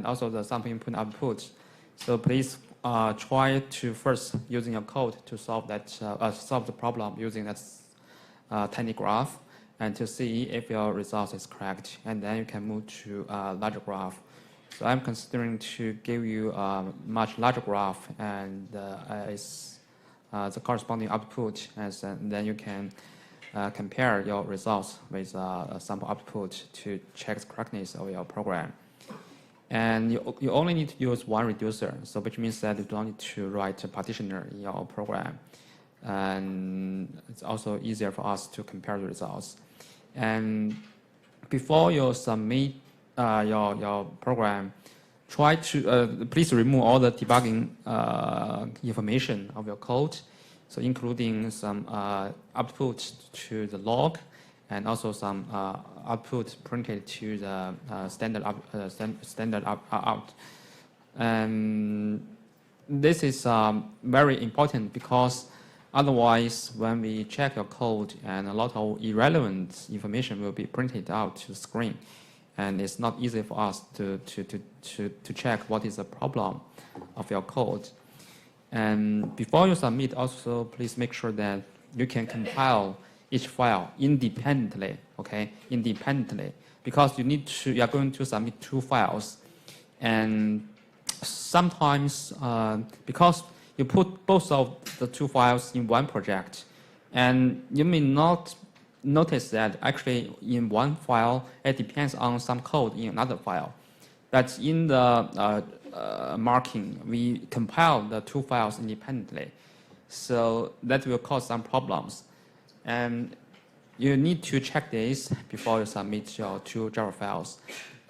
also the sample input output. So please try to first using your code to solve the problem using that tiny graph and to see if your result is correct, and then you can move to a larger graph. So I'm considering to give you a much larger graph and it's the corresponding output, and then you can compare your results with a sample output to check the correctness of your program. And you only need to use one reducer, so which means that you don't need to write a partitioner in your program. And it's also easier for us to compare the results. And before you submit your program, try to please remove all the debugging information of your code, so including some output to the log, and also some output printed to the standard out. And this is very important because otherwise, when we check your code, and a lot of irrelevant information will be printed out to the screen, and it's not easy for us to check what is the problem of your code. And before you submit, also please make sure that you can compile each file independently, okay? Independently, because you are going to submit 2 files, and sometimes because you put both of the 2 files in one project, and you may not notice that actually in one file it depends on some code in another file. But in the marking, we compile the 2 files independently, so that will cause some problems. And you need to check this before you submit your 2 Java files.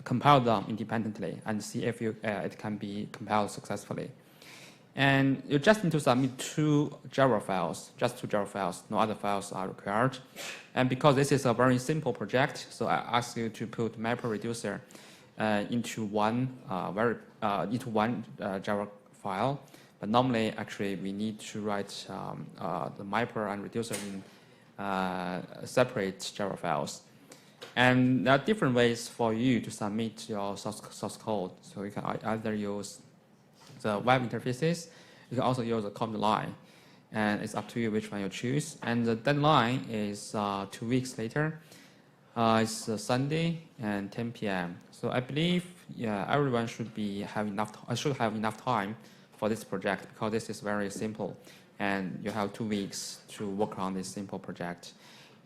Compile them independently and see if it can be compiled successfully. And you just need to submit 2 Java files, just 2 Java files. No other files are required. And because this is a very simple project, so I ask you to put MapReducer into one Java file. But normally, actually, we need to write the mapper and reducer in separate Java files. And there are different ways for you to submit your source code. So you can either use the web interfaces, you can also use the command line. And it's up to you which one you choose. And the deadline is 2 weeks later. It's Sunday and 10 p.m. So I believe everyone should have enough time for this project, because this is very simple. And you have 2 weeks to work on this simple project.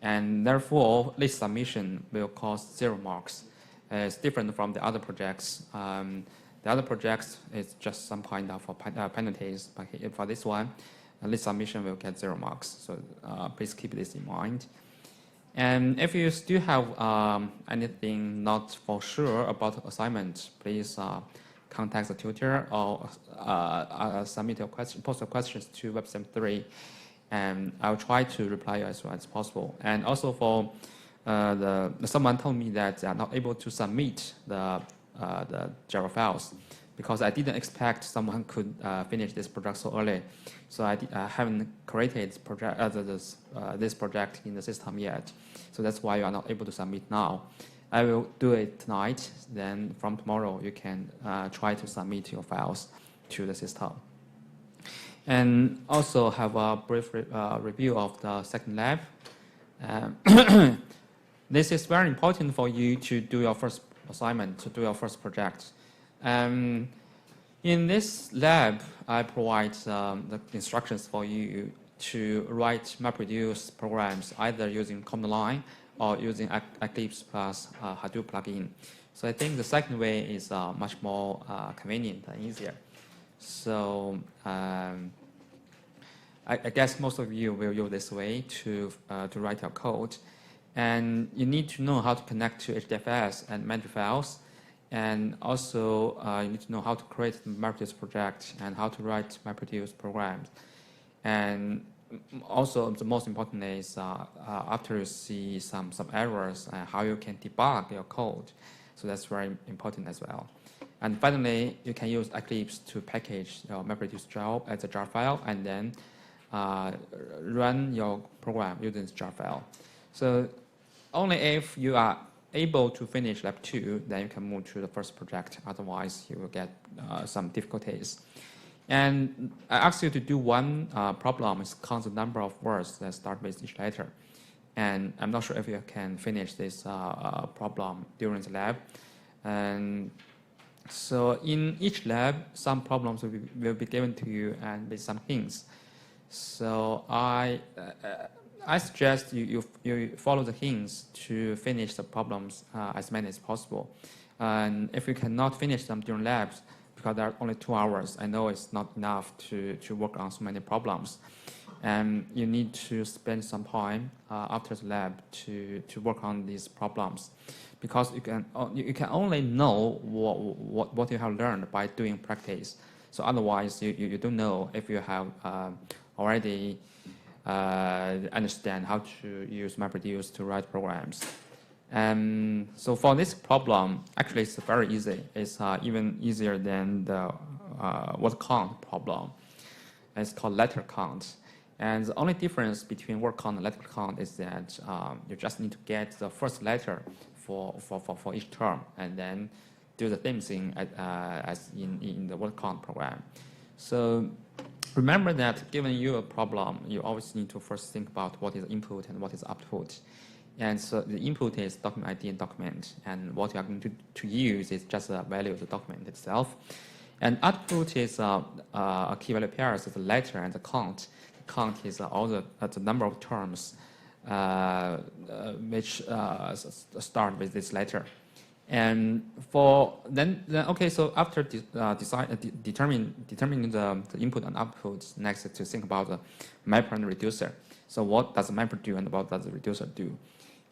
And therefore, this submission will cost 0 marks. It's different from the other projects. The other projects is just some kind of penalties, but for this one, this submission will get 0 marks. So please keep this in mind. And if you still have anything not for sure about the assignment, please contact the tutor or submit your post your questions to Web73, and I'll try to reply you as soon as possible. And also for someone told me that they are not able to submit the Java files because I didn't expect someone could finish this project so early. So I haven't created this project in the system yet. So that's why you are not able to submit now. I will do it tonight. Then from tomorrow, you can try to submit your files to the system. And also have a brief review of the second lab. This is very important for you to do your first assignment, to do your first project. In this lab, I provide the instructions for you to write MapReduce programs either using command line or using Eclipse plus Hadoop plugin. So I think the second way is much more convenient and easier. So I guess most of you will use this way to write your code. And you need to know how to connect to HDFS and Manjaro files. And also, you need to know how to create the MapReduce project and how to write MapReduce programs. And also, the most important is after you see some errors, how you can debug your code. So that's very important as well. And finally, you can use Eclipse to package your MapReduce job as a jar file and then run your program using this jar file. So only if you are able to finish lab 2, then you can move to the first project. Otherwise, you will get some difficulties. And I asked you to do one problem, is count the number of words that start with each letter. And I'm not sure if you can finish this problem during the lab. And so in each lab, some problems will be given to you and with some hints. So I suggest you follow the hints to finish the problems as many as possible. And if you cannot finish them during labs, because there are only 2 hours, I know it's not enough to work on so many problems. And you need to spend some time after the lab to work on these problems, because you can only know what you have learned by doing practice. So otherwise, you don't know if you have already understand how to use MapReduce to write programs. And so for this problem, actually it's very easy. It's even easier than the word count problem. It's called letter count. And the only difference between word count and letter count is that you just need to get the first letter for each term, and then do the same thing as in the word count program. So remember that given you a problem, you always need to first think about what is input and what is output. And so the input is document ID and document, and what you are going to use is just the value of the document itself. And output is a key value pairs of the letter and the count. Count is all the number of terms which start with this letter. And for then okay, so after determining the input and output, next to think about the mapper and reducer. So what does the mapper do and what does the reducer do?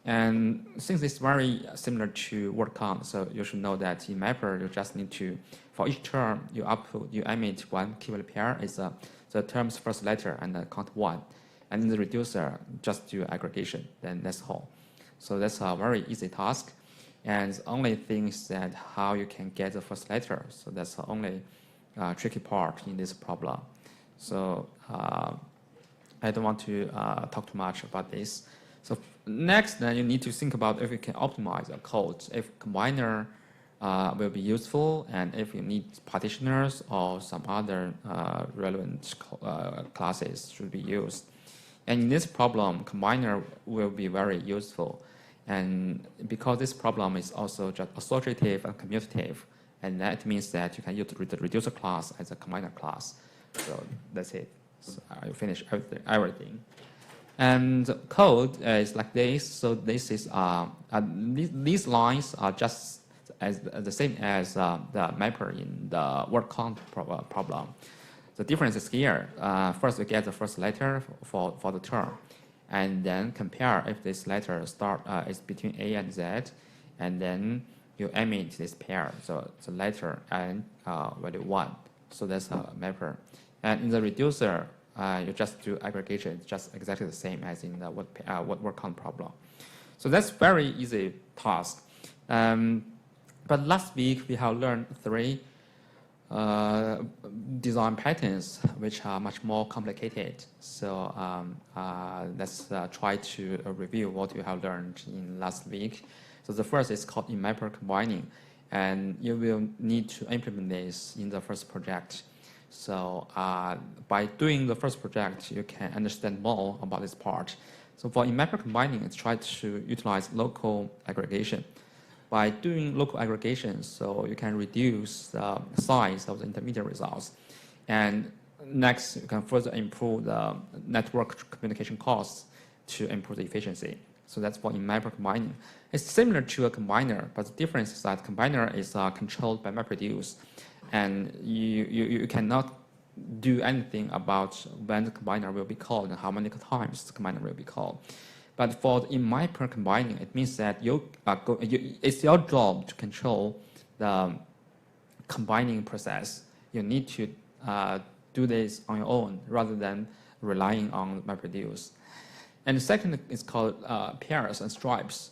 And since it's very similar to word count, so you should know that in mapper you just need to, for each term you emit one key value pair is the term's first letter and count 1. And in the reducer, just do aggregation, then that's all. So that's a very easy task. And the only thing is that how you can get the first letter. So that's the only tricky part in this problem. So I don't want to talk too much about this. So next, then you need to think about if you can optimize a code, if combiner will be useful, and if you need partitioners or some other relevant classes should be used. And in this problem, combiner will be very useful. And because this problem is also just associative and commutative, and that means that you can use the reducer class as a combiner class. So that's it. So I finish everything. And the code is like this. So this is these lines are just as the same as the mapper in the word count problem. The difference is here. First, we get the first letter for the term, and then compare if this letter is between A and Z, and then you emit this pair, so the letter and value 1. So that's a mapper. And in the reducer, you just do aggregation. It's just exactly the same as in the word count problem. So that's very easy task. But last week we have learned 3 design patterns which are much more complicated. So let's try to review what you have learned in last week. So the first is called in-mapper combining, and you will need to implement this in the first project. So by doing the first project, you can understand more about this part. So for in-mapper combining, it's try to utilize local aggregation. By doing local aggregation, so you can reduce the size of the intermediate results. And next, you can further improve the network communication costs to improve the efficiency. So that's for in-mapper combining. It's similar to a combiner, but the difference is that combiner is controlled by MapReduce. And you cannot do anything about when the combiner will be called and how many times the combiner will be called. But for in-mapper combining, it means that it's your job to control the combining process. You need to do this on your own rather than relying on MapReduce. And the second is called pairs and stripes,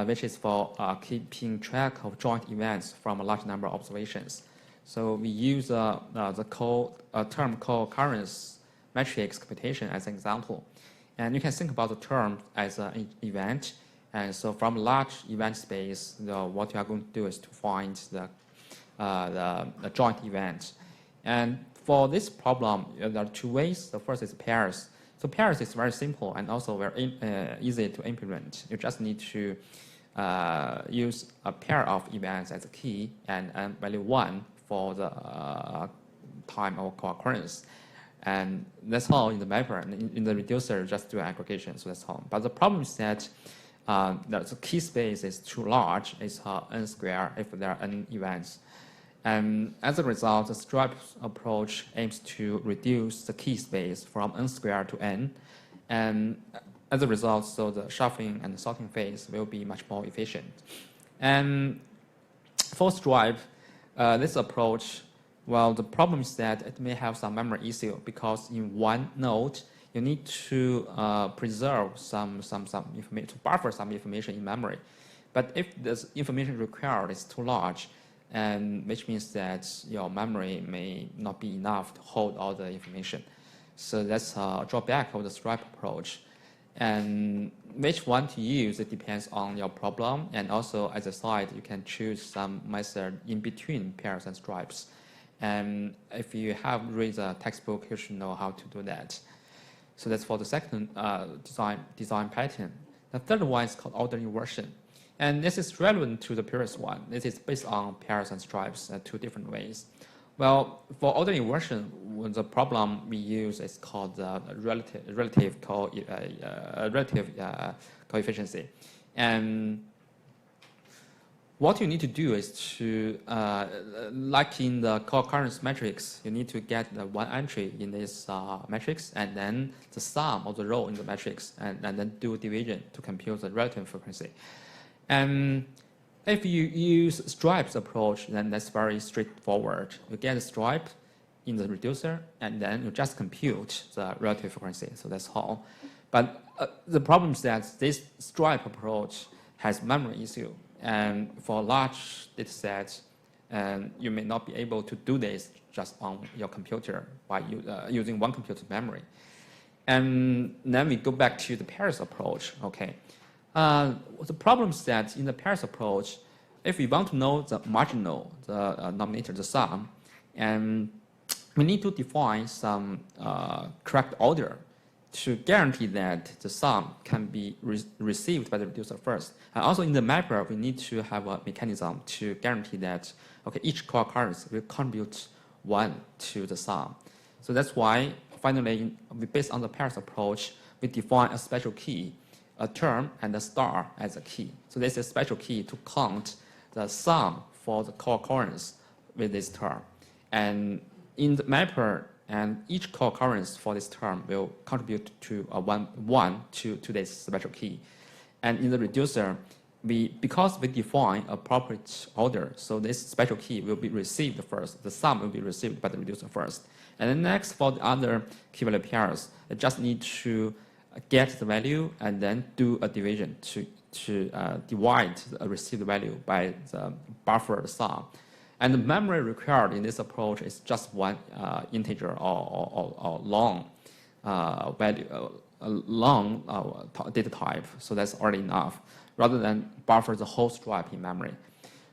which is for keeping track of joint events from a large number of observations. So we use a term called occurrence matrix computation as an example. And you can think about the term as an event, And so from large event space, what you are going to do is to find the joint event. And for this problem, there are two ways. The first is pairs. So pairs is very simple and also very easy to implement. You just need to use a pair of events as a key and value 1 for the time of co-occurrence. And that's all in the mapper. And in the reducer, just do aggregation, so that's all. But the problem is that the key space is too large. It's n squared if there are n events. And as a result, the stripe approach aims to reduce the key space from n squared to n. And as a result, so the shuffling and the sorting phase will be much more efficient. And for stripe, this approach, well, the problem is that it may have some memory issue because in one node, you need to preserve some information, to buffer some information in memory. But if this information required is too large, and which means that your memory may not be enough to hold all the information. So that's a drawback of the stripe approach. And which one to use, it depends on your problem. And also, as a side, you can choose some method in between pairs and stripes. And if you have read the textbook, you should know how to do that. So that's for the second design pattern. The third one is called order inversion. And this is relevant to the previous one. This is based on pairs and stripes, two different ways. Well, for order inversion, the problem we use is called relative coefficiency. And what you need to do is to, like in the co-occurrence matrix, you need to get the one entry in this matrix and then the sum of the row in the matrix and then do division to compute the relative frequency. And if you use stripes approach, then that's very straightforward. You get a stripe in the reducer and then you just compute the relative frequency. So that's all. But the problem is that this stripe approach has memory issue. And for large data sets, you may not be able to do this just on your computer by using one computer memory. And then we go back to the pairs approach. Okay, the problem is that in the pairs approach, if we want to know the marginal, the denominator, the sum, and we need to define some correct order to guarantee that the sum can be received by the reducer first. And also in the mapper, we need to have a mechanism to guarantee that, okay, each co-occurrence will contribute 1 to the sum. So that's why, finally, based on the pairs approach, we define a special key, a term, and a star as a key. So this is a special key to count the sum for the co-occurrence with this term. And in the mapper, and each co-occurrence for this term will contribute to a 1 to this special key. And in the reducer, because we define appropriate order, so this special key will be received first. The sum will be received by the reducer first. And then next, for the other key value pairs, I just need to get the value and then do a division to divide the received value by the buffered sum. And the memory required in this approach is just one integer or long value, long data type. So that's already enough, rather than buffer the whole stripe in memory.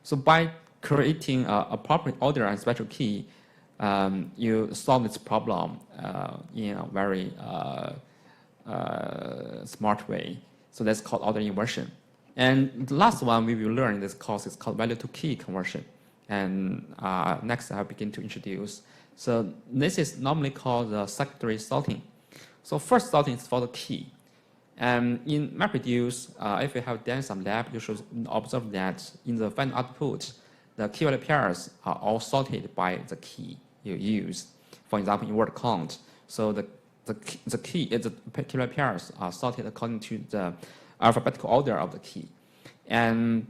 So by creating a appropriate order and special key, you solve this problem in a very smart way. So that's called order inversion. And the last one we will learn in this course is called value to key conversion. And next I'll begin to introduce. So this is normally called the secondary sorting. So first sorting is for the key. And in MapReduce, if you have done some lab, you should observe that in the final output, the key value pairs are all sorted by the key you use. For example, in word count, so the key value pairs are sorted according to the alphabetical order of the key. And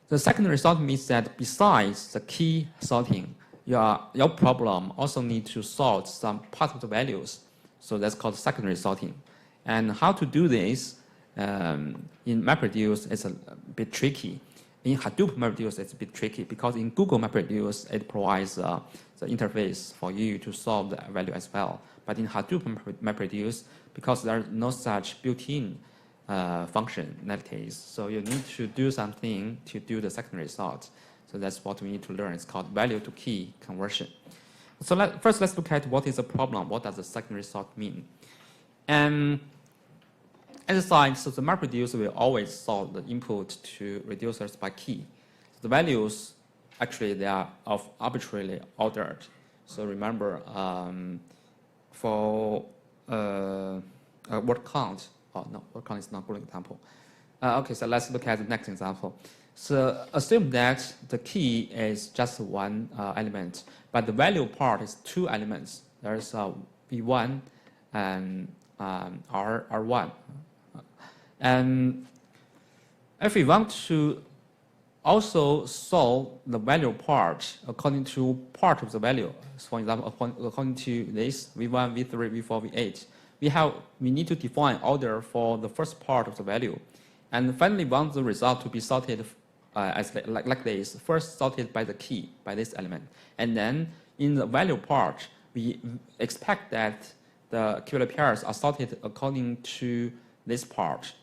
the secondary sorting means that besides the key sorting, your problem also needs to sort some part of the values. So that's called secondary sorting. And how to do this in MapReduce is a bit tricky. In Hadoop MapReduce, it's a bit tricky because in Google MapReduce, it provides the interface for you to solve the value as well. But in Hadoop MapReduce, because there's no such built-in function in that case. So you need to do something to do the secondary sort. So that's what we need to learn. It's called value to key conversion. So first let's look at what is the problem. What does the secondary sort mean? And as a side, so the MapReduce will always sort the input to reducers by key. The values, actually, they are of arbitrarily ordered. So remember, for word count, word count is not a good example. Okay, so let's look at the next example. So assume that the key is just one element, but the value part is two elements. There's V1 and R1. And if we want to also solve the value part according to part of the value, so for example, according to this V1, V3, V4, V8, we need to define order for the first part of the value. And finally, we want the result to be sorted as like this, first sorted by the key, by this element. And then in the value part, we expect that the equivalent pairs are sorted according to this part.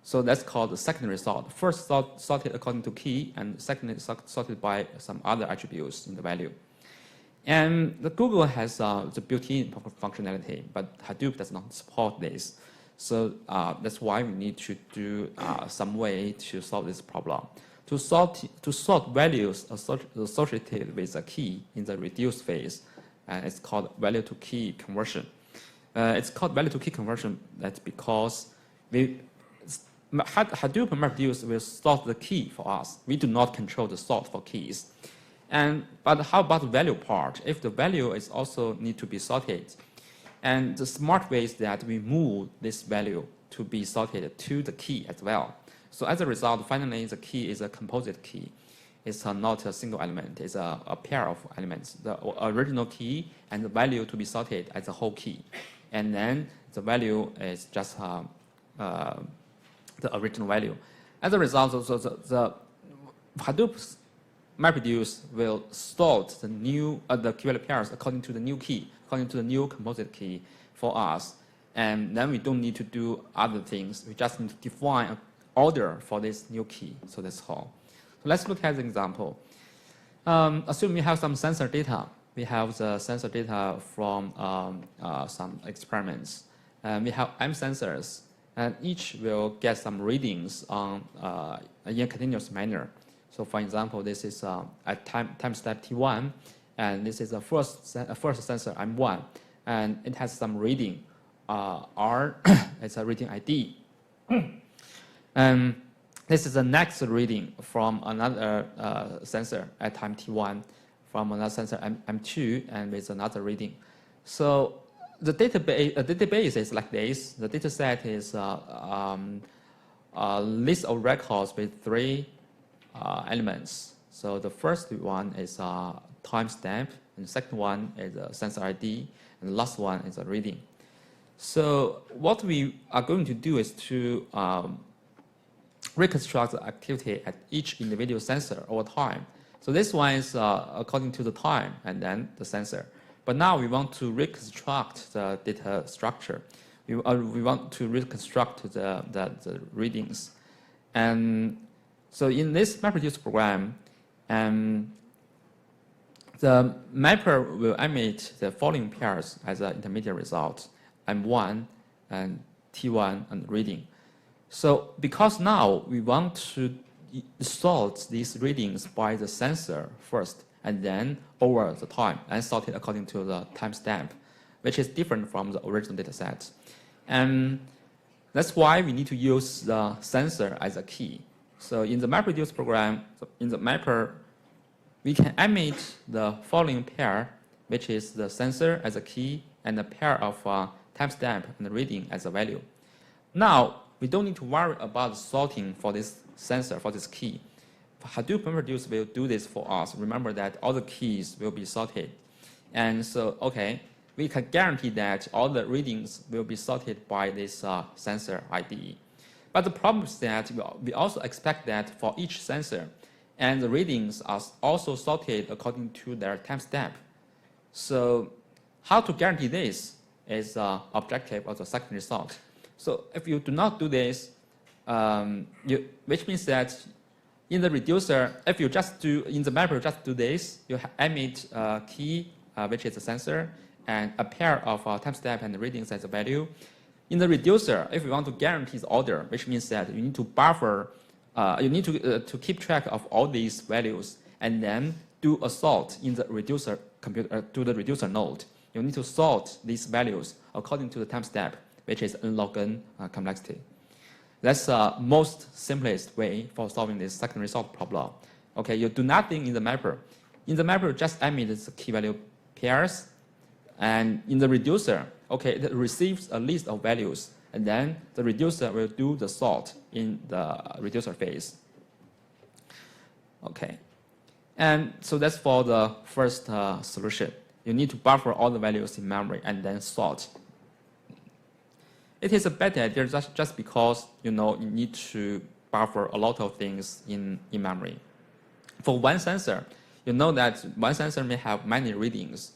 So that's called the secondary sort. First sorted according to key, and secondly sorted by some other attributes in the value. And the Google has the built-in functionality, but Hadoop does not support this. So that's why we need to do some way to solve this problem. To sort values associated with a key in the reduce phase, and it's called value to key conversion. It's called value to key conversion. That's because Hadoop MapReduce will sort the key for us. We do not control the sort for keys. But how about the value part? If the value is also need to be sorted, and the smart way is that we move this value to be sorted to the key as well. So as a result, finally, the key is a composite key. It's not a single element. It's a pair of elements. The original key and the value to be sorted as a whole key. And then the value is just the original value. As a result, the Hadoop MapReduce will sort the new the equivalent pairs according to the new key, according to the new composite key for us. And then we don't need to do other things. We just need to define an order for this new key. So that's all. So let's look at the example. Assume we have some sensor data. We have the sensor data from some experiments. We have M sensors, and each will get some readings on in a continuous manner. So for example, this is at time step T1, and this is the first sensor M1, and it has some reading. R is a reading ID. And this is the next reading from another sensor at time T1, from another sensor M2, and with another reading. So the database is like this. The data set is a list of records with three elements. So the first one is a timestamp, and the second one is a sensor ID, and the last one is a reading. So what we are going to do is to reconstruct the activity at each individual sensor over time. So this one is according to the time and then the sensor. But now we want to reconstruct the data structure. We want to reconstruct the readings. And so in this MapReduce program, the mapper will emit the following pairs as an intermediate result, M1 and T1 and reading. So because now we want to sort these readings by the sensor first, and then over the time, and sort it according to the timestamp, which is different from the original data set. And that's why we need to use the sensor as a key. So in the MapReduce program, in the mapper, we can emit the following pair, which is the sensor as a key and a pair of timestamp and the reading as a value. Now, we don't need to worry about sorting for this sensor, for this key. Hadoop MapReduce will do this for us. Remember that all the keys will be sorted. And so, okay, we can guarantee that all the readings will be sorted by this sensor ID. But the problem is that we also expect that for each sensor, and the readings are also sorted according to their timestamp. So how to guarantee this is the objective of the secondary sort. So if you do not do this, which means that in the reducer, if you just do, in the mapper, just do this, you emit a key, which is a sensor, and a pair of timestamp and readings as a value. In the reducer, if you want to guarantee the order, which means that you need to buffer, you need to keep track of all these values, and then do a sort in the reducer computer to the reducer node. You need to sort these values according to the timestamp, which is n log n complexity. That's the most simplest way for solving this secondary sort problem. Okay, you do nothing in the mapper. In the mapper, just emit the key value pairs, and in the reducer, okay, it receives a list of values, and then the reducer will do the sort in the reducer phase. Okay, and so that's for the first solution. You need to buffer all the values in memory and then sort. It is a bad idea just because you need to buffer a lot of things in memory. For one sensor, you know that one sensor may have many readings,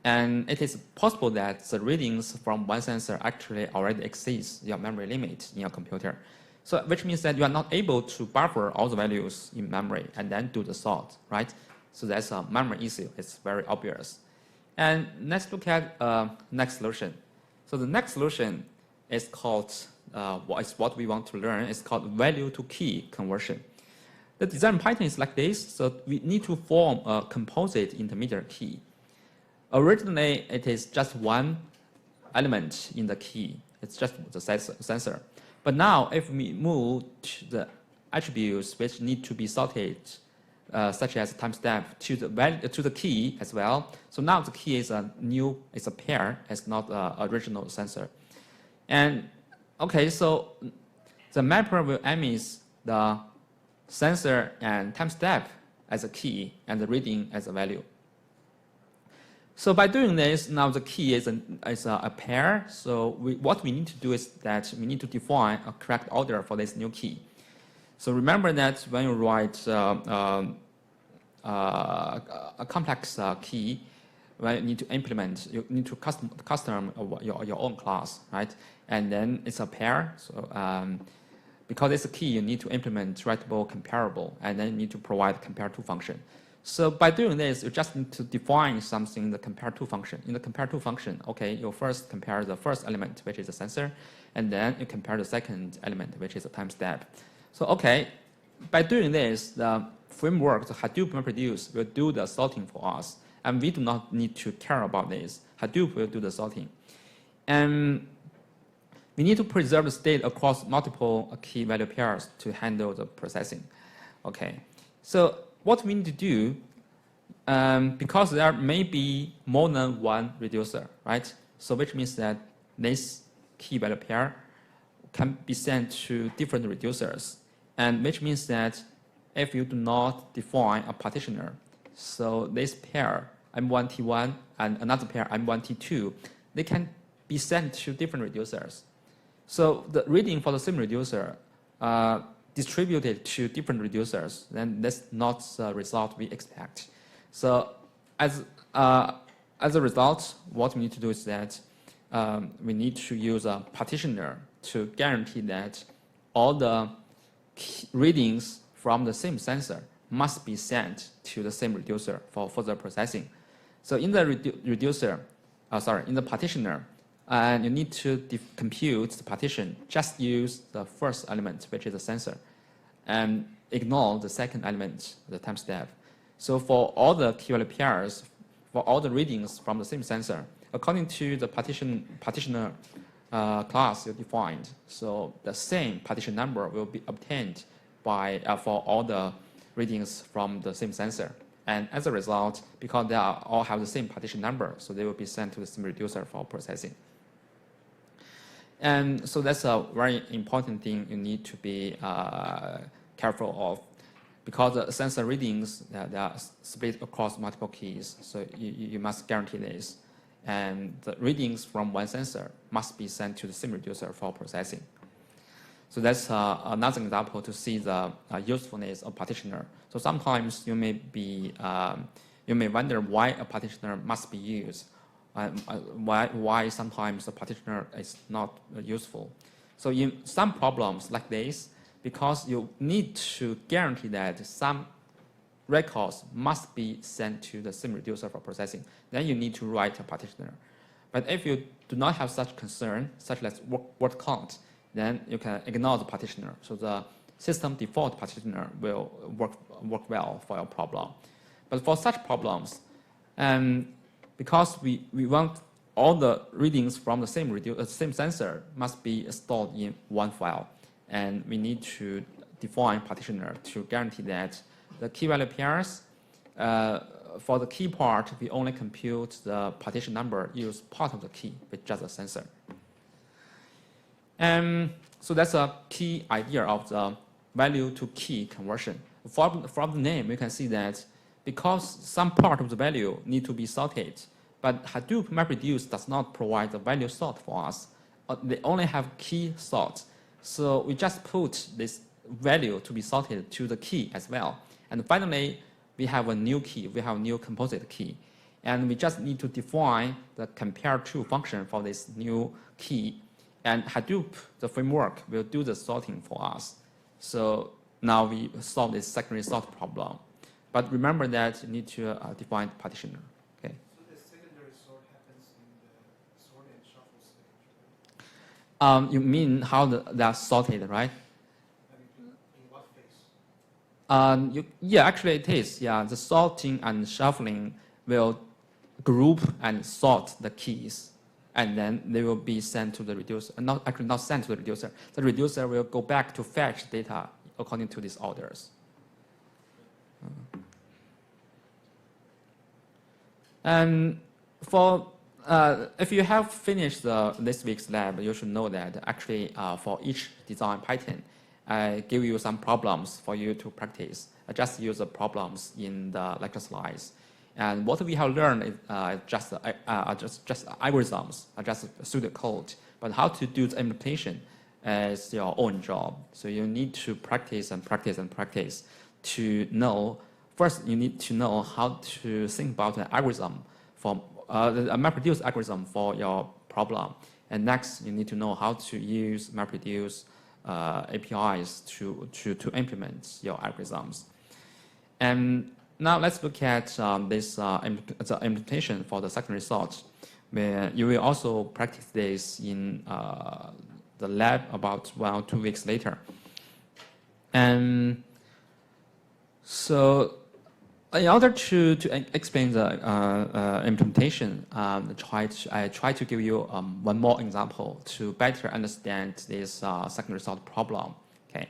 and it is possible that the readings from one sensor actually already exceeds your memory limit in your computer. So, which means that you are not able to buffer all the values in memory and then do the sort, right? So that's a memory issue. It's very obvious. And let's look at next solution. So the next solution is called, what we want to learn, is called value to key conversion. The design pattern is like this. So we need to form a composite intermediate key. Originally, it is just one element in the key. It's just the sensor. But now, if we move to the attributes which need to be sorted, such as timestamp, to the key as well. So now the key is a pair. It's not an original sensor. And okay, so the mapper will emit the sensor and timestamp as a key and the reading as a value. So by doing this, now the key is a pair. So what we need to do is that we need to define a correct order for this new key. So remember that when you write a complex key, when you need to implement, you need to custom your own class, right? And then it's a pair. So because it's a key, you need to implement writable comparable, and then you need to provide compare-to function. So by doing this, you just need to define something in the compare-to function. In the compare-to function, okay, you first compare the first element, which is the sensor, and then you compare the second element, which is a timestamp. So okay, by doing this, the framework, the Hadoop MapReduce, will do the sorting for us, and we do not need to care about this. Hadoop will do the sorting. And we need to preserve the state across multiple key value pairs to handle the processing. Okay, so what we need to do, because there may be more than one reducer, right? So which means that this key value pair can be sent to different reducers, and which means that if you do not define a partitioner, so this pair M1T1 and another pair M1T2, they can be sent to different reducers. So the reading for the same reducer distributed to different reducers, then that's not the result we expect. So as a result, what we need to do is that we need to use a partitioner to guarantee that all the readings from the same sensor must be sent to the same reducer for further processing. So in the in the partitioner, and you need to compute the partition, just use the first element, which is the sensor, and ignore the second element, the timestamp. So for all the key value pairs, for all the readings from the same sensor, according to the partitioner class you defined, so the same partition number will be obtained by for all the readings from the same sensor. And as a result, because they all have the same partition number, so they will be sent to the same reducer for processing. And so that's a very important thing you need to be careful of, because the sensor readings, they are split across multiple keys. So you must guarantee this. And the readings from one sensor must be sent to the same reducer for processing. So that's another example to see the usefulness of partitioner. So sometimes you may wonder why a partitioner must be used. Why sometimes the partitioner is not useful. So in some problems like this, because you need to guarantee that some records must be sent to the same reducer for processing. Then you need to write a partitioner. But if you do not have such concern, such as word count, then you can ignore the partitioner. So the system default partitioner will work well for your problem. But for such problems, because we want all the readings from the same sensor must be stored in one file, and we need to define partitioner to guarantee that the key value pairs, for the key part, we only compute the partition number, use part of the key with just a sensor. So that's a key idea of the value to key conversion. From the name, you can see that because some part of the value need to be sorted, but Hadoop MapReduce does not provide the value sort for us. They only have key sort. So we just put this value to be sorted to the key as well. And finally, we have a new key. We have a new composite key. And we just need to define the compare to function for this new key. And Hadoop, the framework, will do the sorting for us. So now we solve this secondary sort problem. But remember that you need to define partitioner. Okay. So the secondary sort happens in the sort and shuffle stage, right? You mean how they're sorted, right? In what phase? Yeah, actually it is. Yeah, the sorting and shuffling will group and sort the keys, and then they will be sent to the reducer. Not sent to the reducer. The reducer will go back to fetch data according to these orders. And for if you have finished this week's lab, you should know that actually for each design pattern, I give you some problems for you to practice. I just use the problems in the lecture slides. And what we have learned is just algorithms, just pseudocode. But how to do the implementation is your own job. So you need to practice and practice and practice to know. First, you need to know how to think about an algorithm for a MapReduce algorithm for your problem. And next, you need to know how to use MapReduce APIs to implement your algorithms. And now let's look at the implementation for the secondary sort, where you will also practice this in the lab about 1 or 2 weeks later. And so in order to explain the implementation, I try to give you one more example to better understand this secondary sort problem. Okay,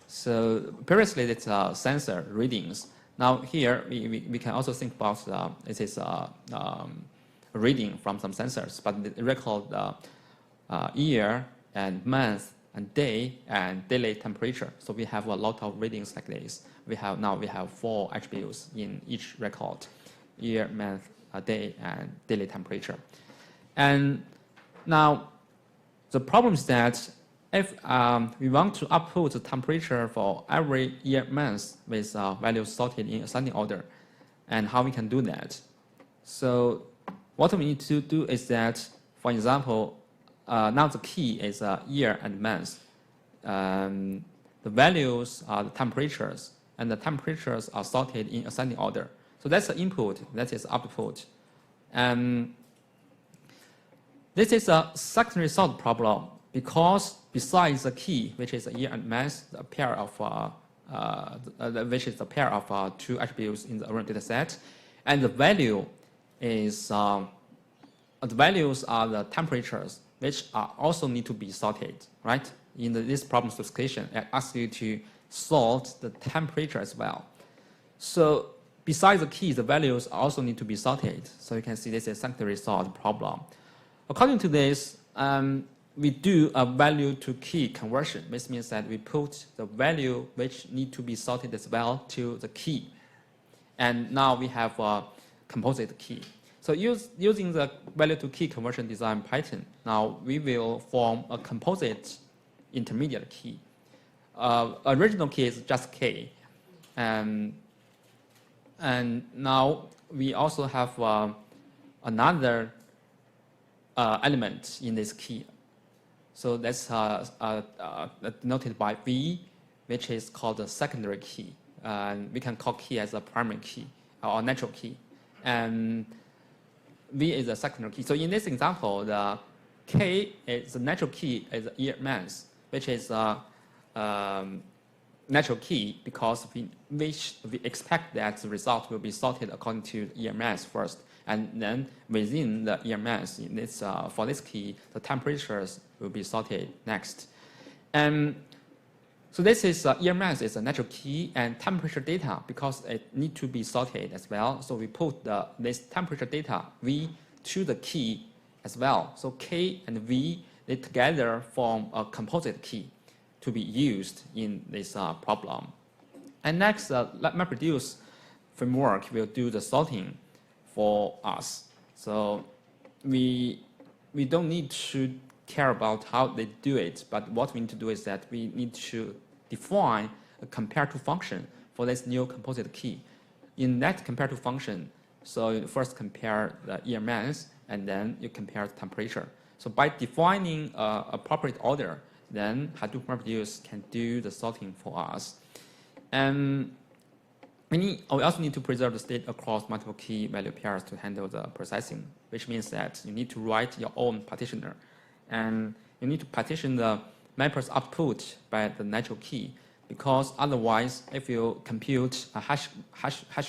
so previously it's sensor readings. Now here we can also think about it is a reading from some sensors, but it record year and month and day and daily temperature. So we have a lot of readings like this. We have 4 attributes in each record: year, month, day, and daily temperature. And now the problem is that if we want to output the temperature for every year, month with values sorted in ascending order, and how we can do that? So what we need to do is that, for example, now the key is year and month. The values are the temperatures, and the temperatures are sorted in ascending order. So that's the input, that is output. This is a secondary sort problem because besides the key, which is a year and month, the pair of which is the pair of 2 attributes in the original data set, and the value is the values are the temperatures, which also need to be sorted, right? In this problem specification, it asks you to sort the temperature as well. So besides the key, the values also need to be sorted. So you can see this is a secondary sort problem. According to this, we do a value to key conversion, which means that we put the value which need to be sorted as well to the key. And now we have a composite key. So using the value to key conversion design pattern, now we will form a composite intermediate key. Original key is just k. And now we also have another element in this key. So that's denoted by V, which is called the secondary key. We can call key as a primary key or natural key. And V is a secondary key. So in this example, the K is the natural key is year month, which is a natural key because we expect that the result will be sorted according to year month first. And then within the year month, in this, for this key, the temperatures will be sorted next. And so this is year month is a natural key, and temperature data, because it need to be sorted as well. So we put this temperature data V to the key as well. So K and V, they together form a composite key to be used in this problem. And next, MapReduce framework will do the sorting for us. So we don't need to care about how they do it, but what we need to do is that we need to define a comparative function for this new composite key. In that comparative function, so you first compare the year months, and then you compare the temperature. So by defining a appropriate order, then Hadoop MapReduce can do the sorting for us. And we also need to preserve the state across multiple key value pairs to handle the processing, which means that you need to write your own partitioner. And you need to partition the mapper's output by the natural key, because otherwise, if you compute a hash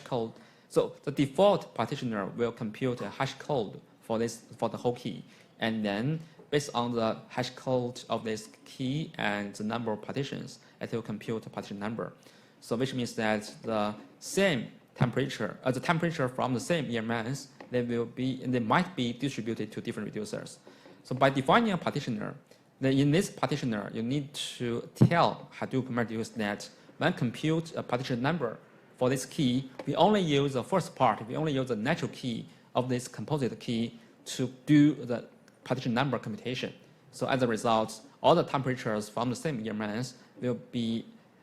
code, so the default partitioner will compute a hash code for the whole key, and then based on the hash code of this key and the number of partitions, it will compute a partition number. So which means that the same temperature, the temperature from the same year months, they might be distributed to different reducers. So by defining a partitioner, then in this partitioner, you need to tell Hadoop MapReduce that when compute a partition number for this key, we only use the first part, we only use the natural key of this composite key to do the partition number computation. So as a result, all the temperatures from the same year months will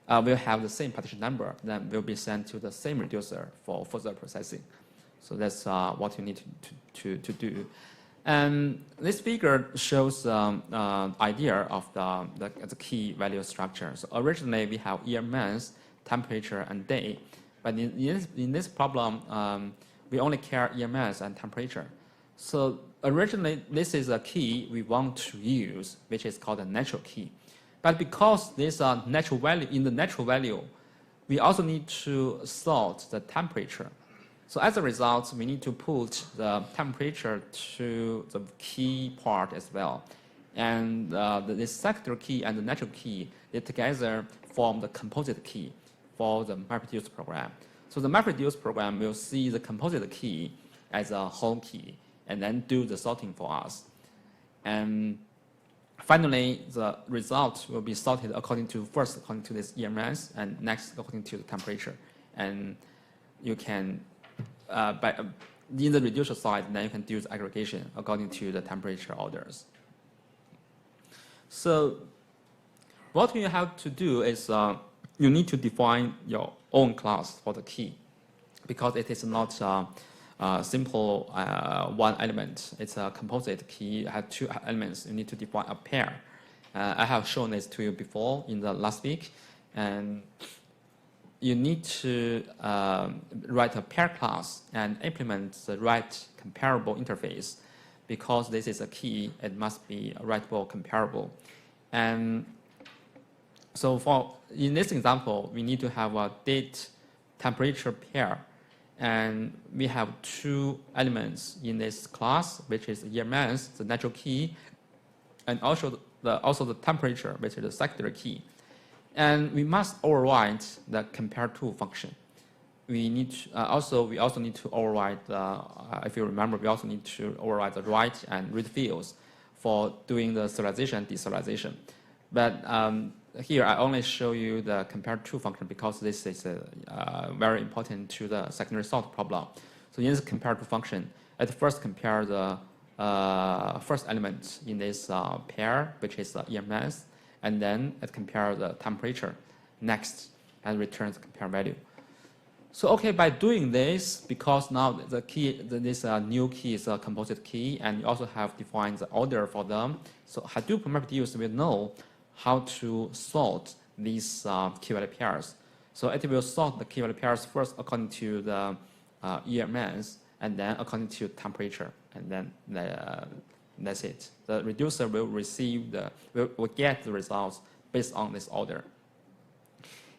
have the same partition number, then will be sent to the same reducer for further processing. So that's what you need to do. And this figure shows idea of the key value structure. So originally we have year, month, temperature, and day. But in this problem, we only care year, month, and temperature. So originally this is a key we want to use, which is called a natural key. But because this natural value, in the natural value, we also need to sort the temperature. So as a result, we need to put the temperature to the key part as well. And the secondary key and the natural key, they together form the composite key for the MapReduce program. So the MapReduce program will see the composite key as a whole key and then do the sorting for us. And finally, the result will be sorted according to this year month, and next according to the temperature. And you can in the reducer side, then you can do the aggregation according to the temperature orders. So what you have to do is you need to define your own class for the key, because it is not a simple one element. It's a composite key. You have two elements. You need to define a pair. I have shown this to you before in the last week. And you need to write a pair class and implement the right comparable interface. Because this is a key, it must be writable comparable. And so in this example, we need to have a date temperature pair. And we have two elements in this class, which is year, month, the natural key, and also the temperature, which is the secondary key. And we must override the compare_to function. We need to, we also need to override, if you remember, we also need to override the write and read fields for doing the serialization and deserialization. But here I only show you the compare_to function because this is very important to the secondary sort problem. So in this compare_to function, it first compare the first element in this pair, which is year, month, and then it compares the temperature next and returns the compare value. So okay, by doing this, because now the key, this new key is a composite key, and you also have defined the order for them. So Hadoop MapReduce will know how to sort these key value pairs. So it will sort the key value pairs first according to the year month, and then according to temperature, and then that's it. The reducer will receive will get the results based on this order.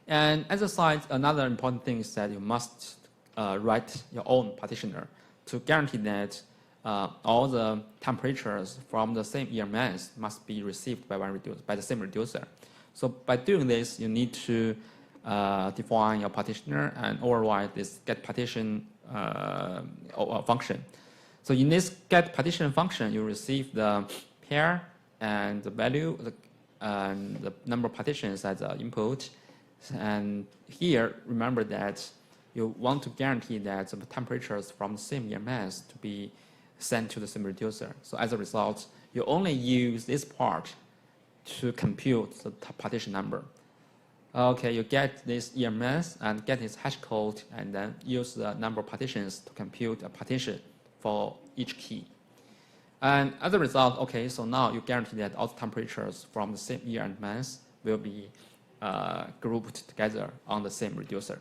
And as a side, another important thing is that you must write your own partitioner to guarantee that all the temperatures from the same year month must be received by the same reducer. So by doing this, you need to define your partitioner and override this get partition function. So in this get partition function, you receive the pair and the value and the number of partitions as the input. And here, remember that you want to guarantee that the temperatures from the same year month to be sent to the same reducer. So as a result, you only use this part to compute the partition number. Okay, you get this year month and get its hash code, and then use the number of partitions to compute a partition for each key. And as a result, okay, so now you guarantee that all the temperatures from the same year and month will be grouped together on the same reducer.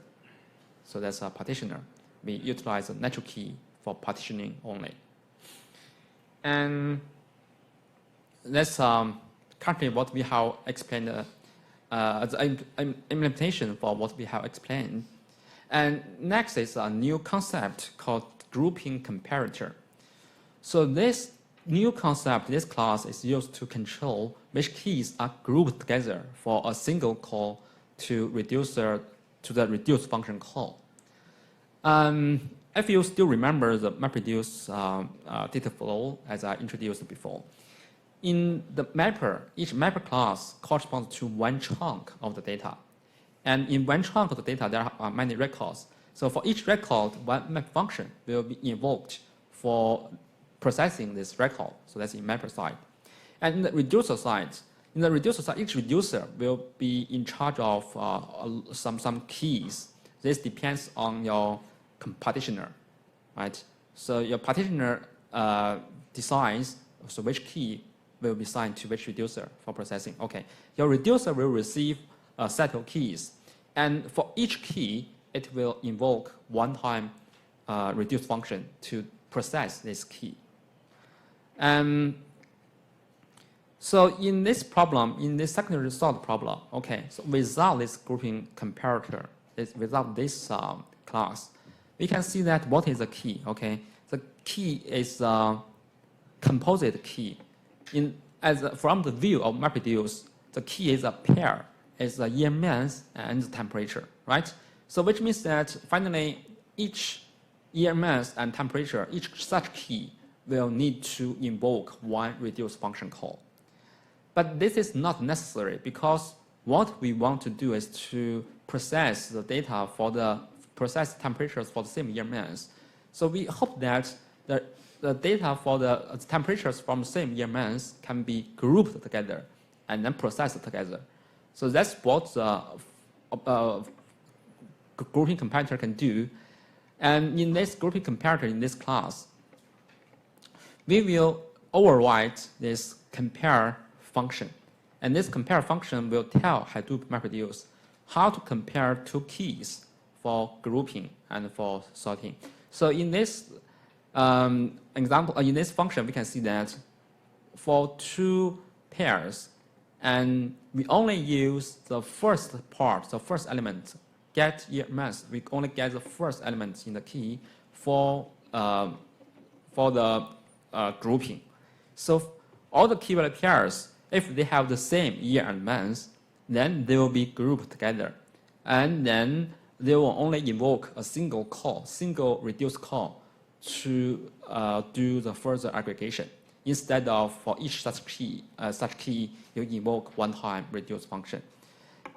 So that's a partitioner. We utilize a natural key for partitioning only. And that's currently what we have explained, the implementation for what we have explained. And next is a new concept called grouping comparator. So this new concept, this class is used to control which keys are grouped together for a single call to the reduce function call. If you still remember the MapReduce data flow as I introduced before, in the mapper, each mapper class corresponds to one chunk of the data. And in one chunk of the data, there are many records. So for each record, one map function will be invoked for processing this record. So that's in mapper side. And in the reducer side, each reducer will be in charge of some keys. This depends on your partitioner, right? So your partitioner decides so which key will be assigned to which reducer for processing. Okay, your reducer will receive a set of keys, and for each key, it will invoke one-time reduce function to process this key. So in this problem, in this secondary result problem, okay, so without this grouping comparator, without this class, we can see that what is the key, okay? The key is a composite key. From the view of MapReduce, the key is a pair, is the year month and the temperature, right? So which means that finally each year month and temperature, each such key will need to invoke one reduce function call. But this is not necessary because what we want to do is to process the data for the process temperatures for the same year month. So we hope that the data for the temperatures from the same year month can be grouped together and then processed together. So that's what the grouping comparator can do. And in this grouping comparator in this class, we will override this compare function. And this compare function will tell Hadoop MapReduce how to compare two keys for grouping and for sorting. So in this example, in this function, we can see that for two pairs, and we only use the first part, the first element, get year month. We only get the first element in the key for the grouping. So all the key value pairs, if they have the same year and month, then they will be grouped together. And then they will only invoke a single call, single reduce call to do the further aggregation. Instead of for each such key, you invoke one-time reduce function.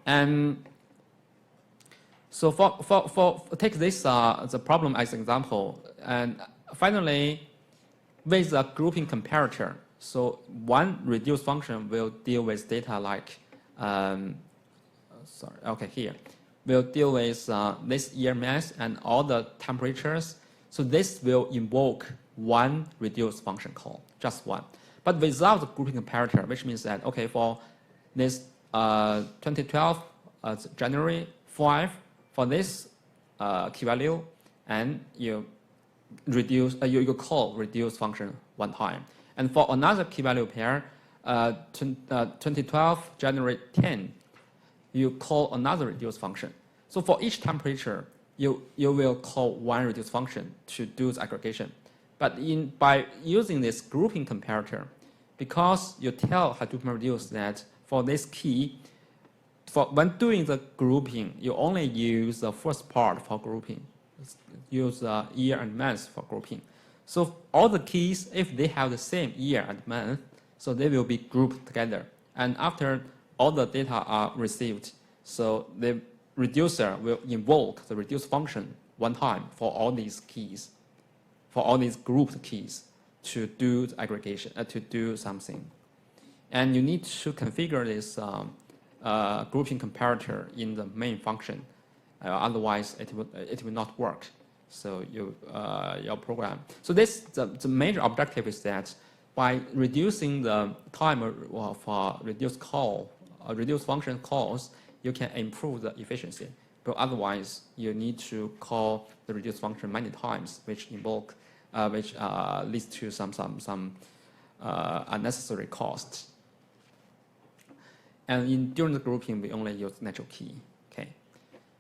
And so take this the problem as an example. And finally, with a grouping comparator, so one reduce function will deal with data like, will deal with this year month and all the temperatures. So this will invoke one reduce function call, just one. But without the grouping comparator, which means that, okay, for this 2012 January 5 for this key value, and you reduce you call reduce function one time. And for another key value pair, 2012 January 10, you call another reduce function. So for each temperature, you will call one reduce function to do the aggregation. But by using this grouping comparator, because you tell Hadoop MapReduce that for this key, when doing the grouping, you only use the first part for grouping. Use year and month for grouping. So all the keys, if they have the same year and month, so they will be grouped together. And after all the data are received, so the reducer will invoke the reduce function one time for all these keys, for all these grouped keys to do the aggregation, to do something. And you need to configure this grouping comparator in the main function. Otherwise, it will not work. So your program. So the major objective is that by reducing the time of reduced function calls, you can improve the efficiency. But otherwise, you need to call the reduced function many times, which leads to some unnecessary costs. And during the grouping, we only use natural key. Okay.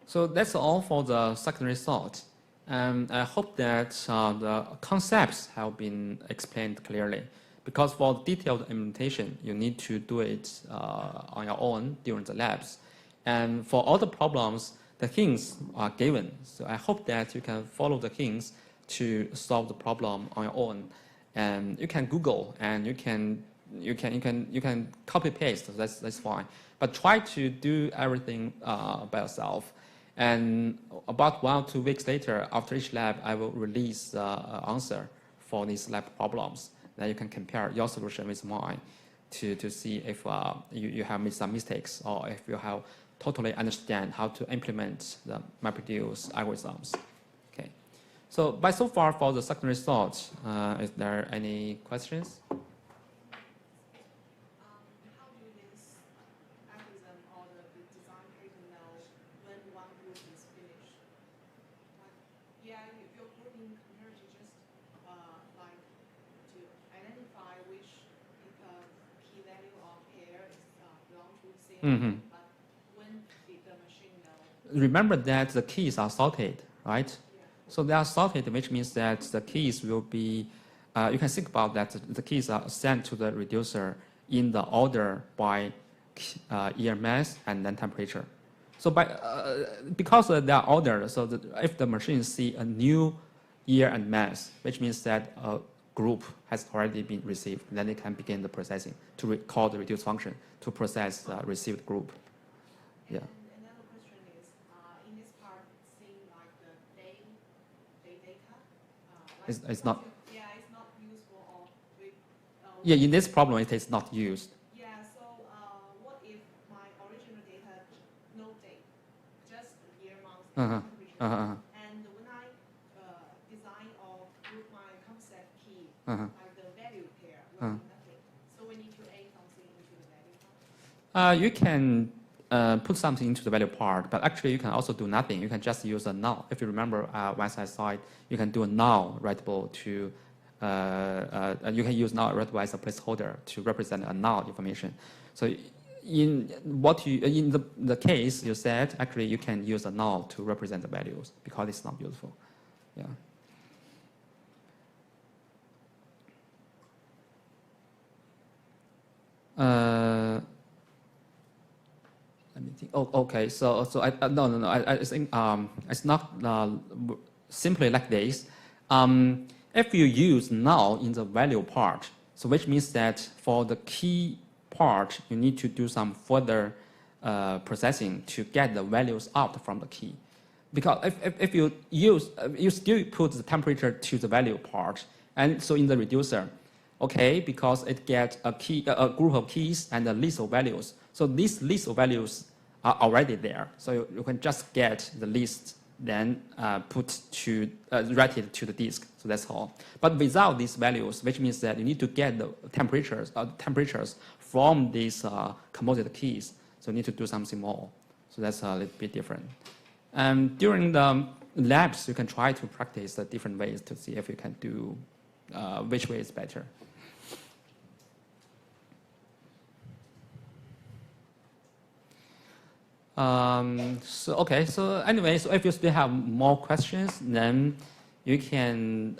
So that's all for the secondary sort. And I hope that the concepts have been explained clearly. Because for detailed implementation, you need to do it on your own during the labs. And for all the problems, the hints are given. So I hope that you can follow the hints to solve the problem on your own. And you can Google and you can copy paste. So that's fine. But try to do everything by yourself. And about 1 or 2 weeks later, after each lab, I will release the answer for these lab problems. Then you can compare your solution with mine to see if you have made some mistakes or if you have totally understand how to implement the MapReduce algorithms. Okay. So so far for the secondary sort, is there any questions? How do this algorithm or the design paper know when one group is finished? If you're grouping comparator just like to identify which key value or pair belong to the same, but when did the machine know? Remember that the keys are sorted, right? Yeah. So they are sorted, which means that the keys will be, you can think about that the keys are sent to the reducer in the order by year mass and then temperature. So because they are ordered, so if the machine see a new year and mass, which means that a group has already been received, then it can begin the processing to call the reduce function to process the received group. Yeah. And another question is, in this part, seeing like the day data, It's not. it's not useful or Yeah, in this problem, it is not used. Yeah, so what if my original data, no date, just year, month, temperature, and when I design or group my concept key, like the value pair, will be nothing. So we need to add something into the value part? You can put something into the value part, but actually you can also do nothing. You can just use a null. If you remember once I saw it, you can do a null writable to, you can use null writable as a placeholder to represent a null information. So in the case you said, actually you can use a null to represent the values because it's not useful. Yeah. Let me think. Oh, okay. So no. I think it's not simply like this. If you use null in the value part, so which means that for the key part, you need to do some further processing to get the values out from the key. Because if you use, you still put the temperature to the value part, and so in the reducer, okay, because it gets a group of keys and a list of values. So this list of values are already there. So you can just get the list, then write it to the disk. So that's all. But without these values, which means that you need to get the temperatures from these composite keys. So you need to do something more. So that's a little bit different. During the labs, you can try to practice the different ways to see if you can do which way is better. So anyway, so if you still have more questions, then you can,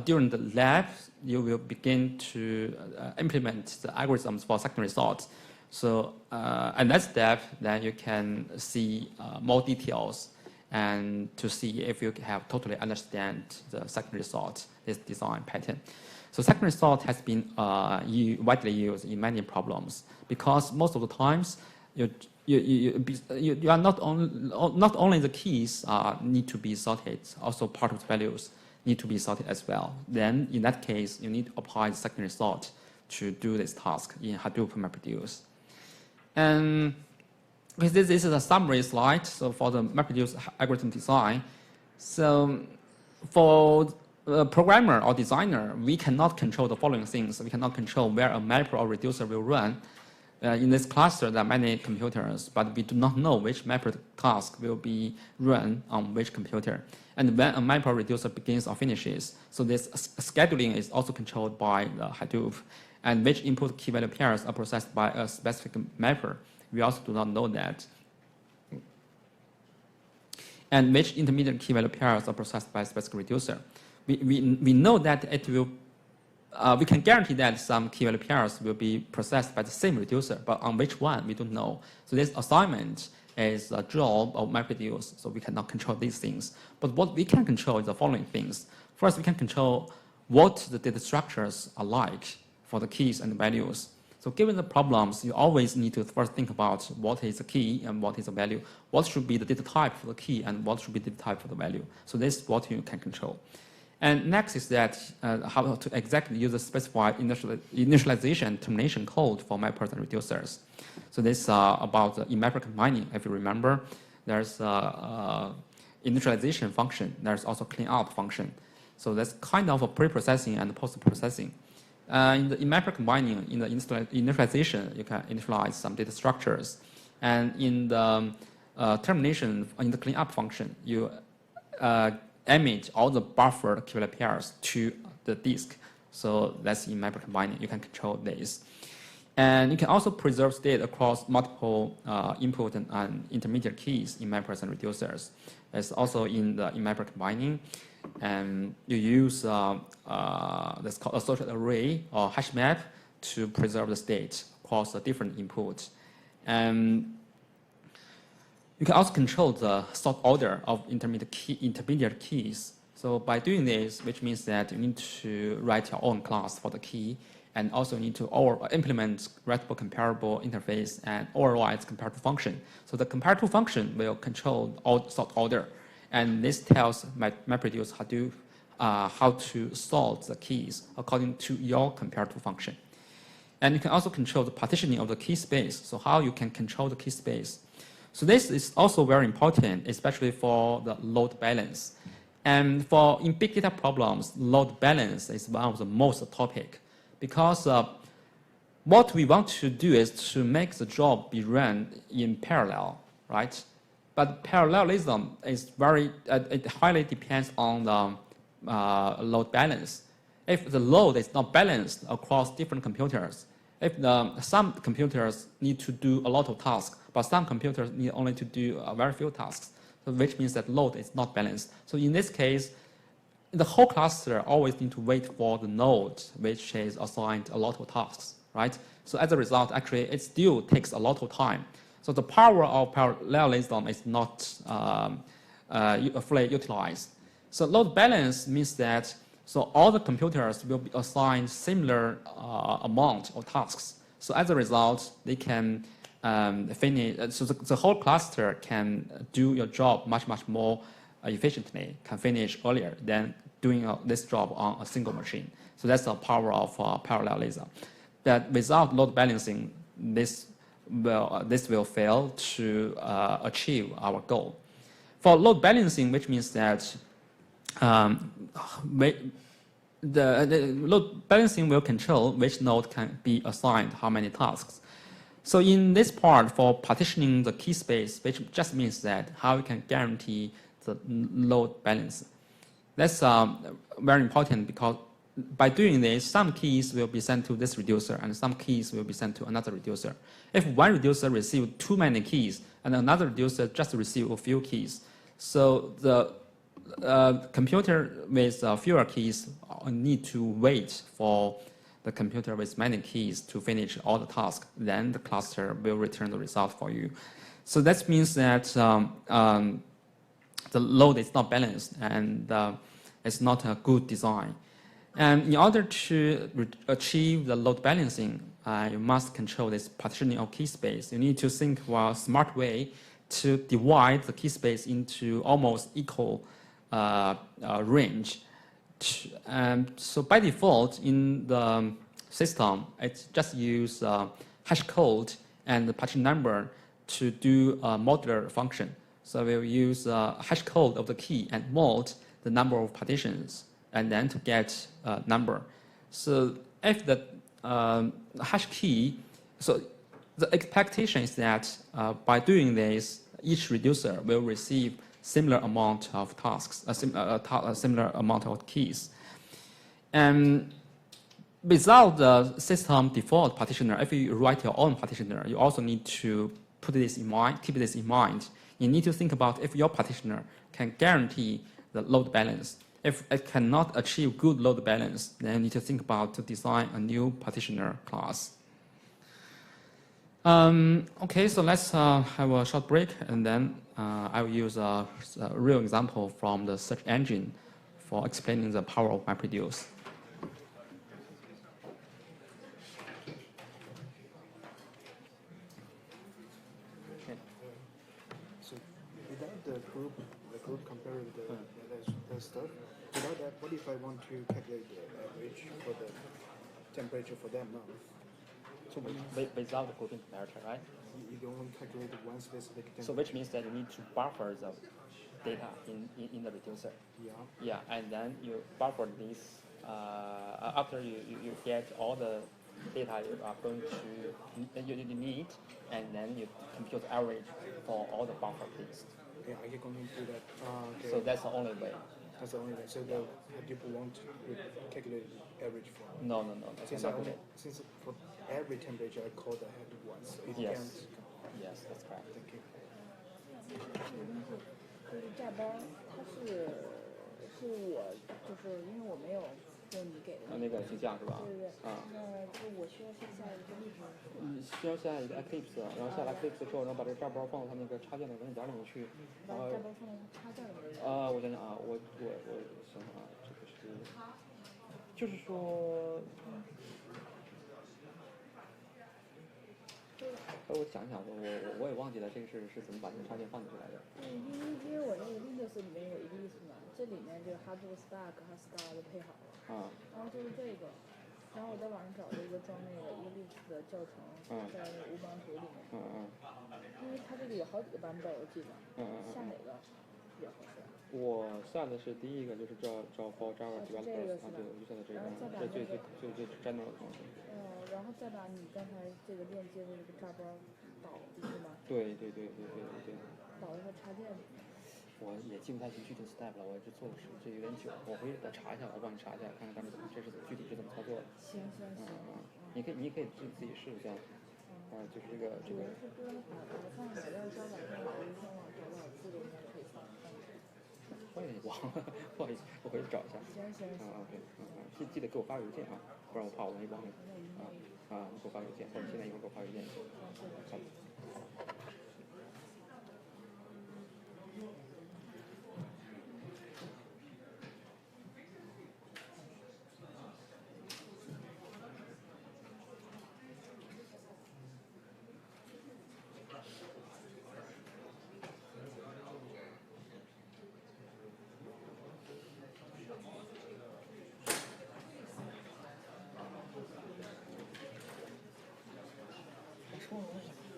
during the lab, you will begin to implement the algorithms for second results. So at that step, then you can see more details and to see if you have totally understand the second result, this design pattern. So second result has been widely used in many problems because most of the times you are not only the keys need to be sorted, also part of the values need to be sorted as well. Then in that case, you need to apply the second result to do this task in Hadoop MapReduce. And this is a summary slide. So for the MapReduce algorithm design, so for a programmer or designer, we cannot control the following things. We cannot control where a mapper or reducer will run. In this cluster, there are many computers, but we do not know which mapper task will be run on which computer. And when a mapper reducer begins or finishes, so this scheduling is also controlled by the Hadoop. And which input key value pairs are processed by a specific mapper, we also do not know that. And which intermediate key value pairs are processed by a specific reducer. We know that it will. We can guarantee that some key value pairs will be processed by the same reducer, but on which one, we don't know. So this assignment is a job of MapReduce, so we cannot control these things. But what we can control is the following things. First, we can control what the data structures are like for the keys and the values. So given the problems, you always need to first think about what is the key and what is the value. What should be the data type for the key and what should be the data type for the value. So this is what you can control. And next is that how to exactly use a specified initialization termination code for mappers and reducers. So this is about the in-mapper combining. If you remember, there's initialization function. There's also cleanup function. So that's kind of a pre-processing and post-processing. In the in-mapper combining, in the initialization, you can initialize some data structures. And in the termination, in the cleanup function, you emit all the buffered key value pairs to the disk. So that's in mapper combining. You can control this. And you can also preserve state across multiple input and intermediate keys in mappers and reducers. It's also in the in-mapper combining. And you use that's called associated array or hash map to preserve the state across the different inputs. And you can also control the sort order of intermediate keys. So by doing this, which means that you need to write your own class for the key, and also need to implement writable comparable interface and override comparative function. So the comparative function will control all sort order, and this tells MapReduce how to sort the keys according to your comparative function. And you can also control the partitioning of the key space. So how you can control the key space. So this is also very important, especially for the load balance. And in big data problems, load balance is one of the most topic, because what we want to do is to make the job be run in parallel, right? But parallelism is it highly depends on the load balance. If the load is not balanced across different computers, if some computers need to do a lot of tasks, but some computers need only to do very few tasks, so which means that load is not balanced. So in this case, the whole cluster always need to wait for the node which is assigned a lot of tasks, right? So as a result, actually, it still takes a lot of time. So the power of parallelism is not fully utilized. So load balance means that all the computers will be assigned similar amount of tasks. So as a result, they can finish. So the whole cluster can do your job much more efficiently. Can finish earlier than doing this job on a single machine. So that's the power of parallelism. But without load balancing, this will fail to achieve our goal. For load balancing, which means that the load balancing will control which node can be assigned how many tasks. So in this part, for partitioning the key space, which just means that how you can guarantee the load balance. That's very important because by doing this, some keys will be sent to this reducer and some keys will be sent to another reducer. If one reducer receives too many keys and another reducer just receives a few keys, so the computer with fewer keys need to wait for the computer with many keys to finish all the tasks. Then the cluster will return the result for you. So that means that the load is not balanced and it's not a good design. And in order to achieve the load balancing, you must control this partitioning of key space. You need to think of a smart way to divide the key space into almost equal range. So by default, in the system, it just use hash code and the partition number to do a modular function. So we'll use hash code of the key and mod the number of partitions, and then to get a number. So if the hash key, so the expectation is that by doing this, each reducer will receive similar amount of tasks, a similar amount of keys. And without the system default partitioner, if you write your own partitioner, you also need to put this in mind, keep this in mind. You need to think about if your partitioner can guarantee the load balance. If it cannot achieve good load balance, then you need to think about to design a new partitioner class. Okay, so let's have a short break, and then I will use a real example from the search engine for explaining the power of MapReduce. So without the group comparing the stuff, without that, what if I want to calculate the average for the temperature for that month? So without the grouping comparator, right? You don't want to calculate one specific temperature. So which means that you need to buffer the data in the reducer. Yeah. Yeah, and then you buffer this after you get all the data you are going to you need, and then you compute average for all the buffer things. Yeah, I can go into that. Okay. So that's the only way. That's the only way. So the people want to calculate average for. No. Since for every temperature I call the head once. So it Yes. can't. Yes, that's correct. Thank you. 就是炸包，它是我就是因为我没有就你给的那个形象是吧？对对对。啊。那就我需要先下一个例子。需要下一个 Eclipse，然后下了 Eclipse 之后，然后把这个炸包放到它那个插件的文件夹里面去。把炸包放到插件里面。我想想啊，我想想啊，这个是，就是说。我想想，我也忘记了这个是怎么把这个插件放进去来的。因为我那个 Windows 里面有一个意思嘛，这里面这个 Hardware Stack 和 Scala 都配好了。啊。然后就是这个，然后我在网上找了一个装那个 Eclipse 的教程，在无榜图里面。因为它这个有好几个版本，我记得。下哪个比较合适？我下的是第一个，就是叫 For Java Developers，对，我就下的这个，这最 general 的东西。然后再把你刚才这个链接的这个炸包导进去吗？对。导到它插件里。我也记不太清具体 step 了，我这做的时间有点久，我回去再查一下，我帮你查一下，看看他们这是具体是怎么操作的。行。你可以自己试一下。就是这个。主要是不然把放在料交版上，我一天网找不好字都可以放。我有点忘了，不好意思，我回去找一下。行。OK，记得给我发邮件啊，不然我怕我容易忘了。你给我发邮件，或者现在一会儿给我发邮件。好。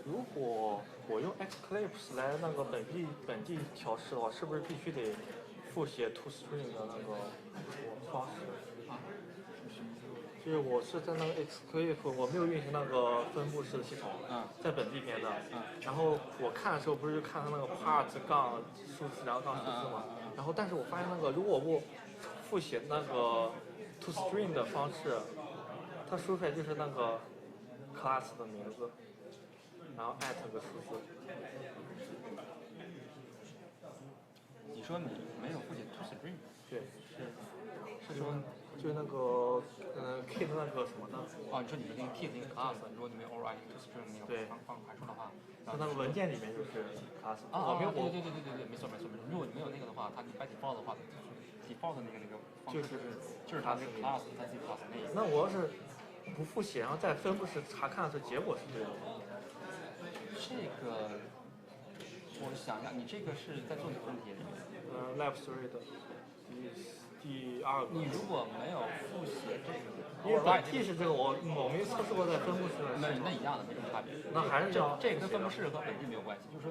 如果我用 Eclipse 来那个本地调试的话，是不是必须得复写 toString 的那个方式？就是我是在那个 Exclave， 我没有运行那个分布式的系统，在本地编的，然后我看的时候不是就看它那个 part 杠数字，然后杠数字嘛，然后但是我发现那个如果我不复写那个 to string 的方式，它输出来就是那个 class 的名字，然后 at 个数字。你说你没有复写 to string？ 对，是说就是那个k 的那个什么的。哦，你说你的那个 k 的那个 class， 如果你没有 override to string 那个放函数的话，它那个文件里面就是 class。对，没错。如果你没有那个的话，它 by default 的话 ，default 的那个方式就是它那个 class， 它自己 class 那个。那我要是不复写，然后在分布式查看的时候，结果是对的。这个，我想一下，你这个是在做哪个问题里面？Lab 3的第二个。你如果没有复写这个，因为本地是这个，我没测试过在分布式。那一样的，没什么差别。那还是这个跟分布式和本地没有关系，就是说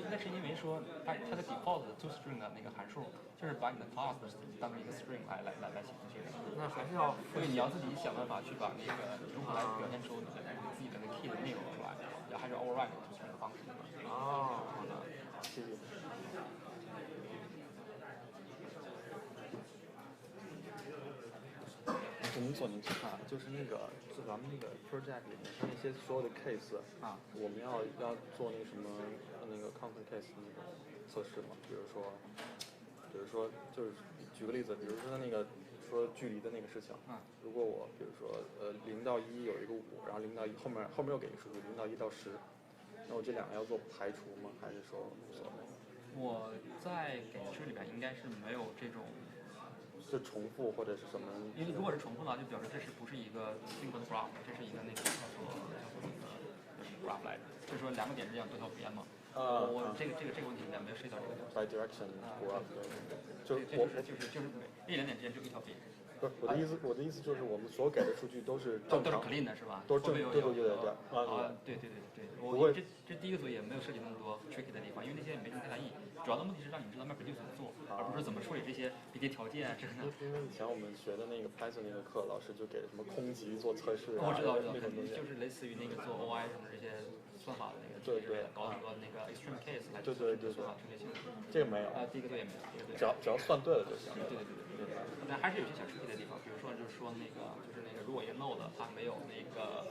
那是因为说它的 default 的 to string 的那个函数，就是把你的 class 当成一个 string 来写进去的。那还是要，所以你要自己想办法去把那个如何来表现出你自己的那个 key 的内容出来，然后还是 override to string 的方式。哦，好的，谢谢。我们左您去看，就是那个，就咱们那个 project 里面，它那些所有的 case 啊，我们要做那个什么那个 content case 那种测试嘛？比如说，就是举个例子，比如说那个说距离的那个事情，如果我比如说0到1有一个5，然后0到1后面又给一个数据0到1到10，那我这两个要做排除吗？还是说无所谓？我在给出里面应该是没有这种。是重复或者是什么？因为如果是重复的话，就表示这是不是一个 single graph， 这是一个那个叫做graph 来着，就是说两个点之间有多条边嘛。我这个问题里面没有涉及到这个。By direction graph， 就是这两点之间只有一条边。不是我的意思就是我们所给的数据都是正常，都是 clean 的是吧？都是正对。我这第一个作业没有涉及那么多 tricky 的地方，因为那些也没什么太大意义。主要的目的是让你知道 MapReduce 怎么做，而不是怎么处理这些别的条件啊这个。因为以前我们学的那个 Python 那个课，老师就给什么空集做测试我知道，就是类似于那个做 OI 什么这些算法的那个，搞很多那个 extreme case 来对算法确定性。这个没有第一个作业没有，只要算对了就行。对。但还是有些小 tricky 的地方，比如说就是说那个如果一个 node 它没有那个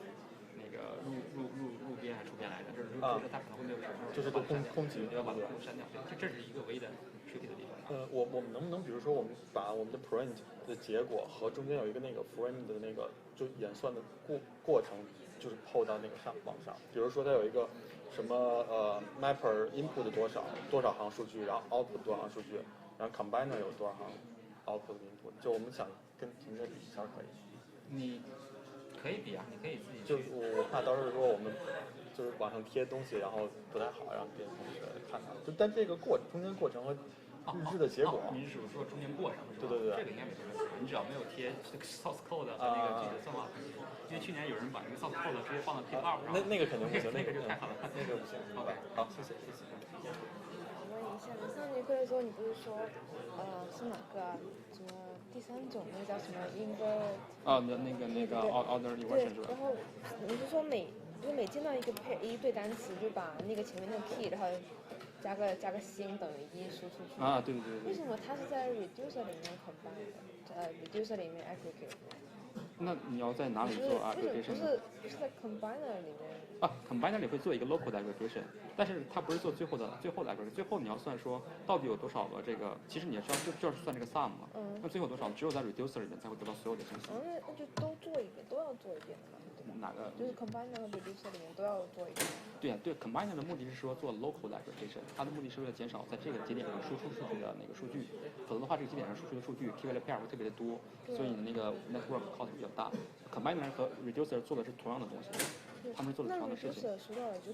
入边还是出边来着，就是它可能会没有什么，就是个空集，要把它删掉。对，这是一个唯一的 tricky 的地方。我们能不能比如说我们把我们的 print 的结果和中间有一个那个 frame 的那个就演算的过程，就是 PO 到那个网上，比如说它有一个什么mapper input 多少行数据，然后 output 多少行数据，然后 combiner 有多少行 output input， 就我们想跟平时比一下可以。你可以比啊，你可以自己。就我怕到时候说我们就是网上贴东西，然后不太好让别的同学看到。就但这个中间过程和日志的结果，您是说中间过程是吧？对，这个应该没什么问题，你只要没有贴 source code 和那个具体的算法，因为去年有人把那个 source code 直接放到 GitHub 上，那个肯定不行，那个就太好了，那个不行。OK，好，谢谢。问一下，你上节课的时候你不是说是哪个什么第三种那个叫什么 invert？ 那个 order inversion 是吧？然后你是说每见到一对单词就把那个前面的 key， 然后加个星等于1输出去。对。为什么它是在 reducer 里面 combine 的？reducer 里面 aggregate。那你要在哪里做 aggregation？ 不是在 combiner 里面。combiner 里会做一个 local 的 aggregation， 但是它不是做最后的 aggregation。最后你要算说到底有多少个这个，其实你要就是算这个 sum 嘛。那最后多少，只有在 reducer 里面才会得到所有的信息。那就都要做一遍的嘛。哪个？就是 combiner 和 reducer 里面都要做一遍。对 combiner 的目的是说做 local 的 aggregation， 它的目的是为了减少在这个节点上输出数据的那个数据，否则的话这个节点上输出的数据 key value pair 会特别的多，所以你的那个 network cost 比较大。combiner 和 reducer 做的是同样的东西，他们做的同样的事情。那 reducer 说到了就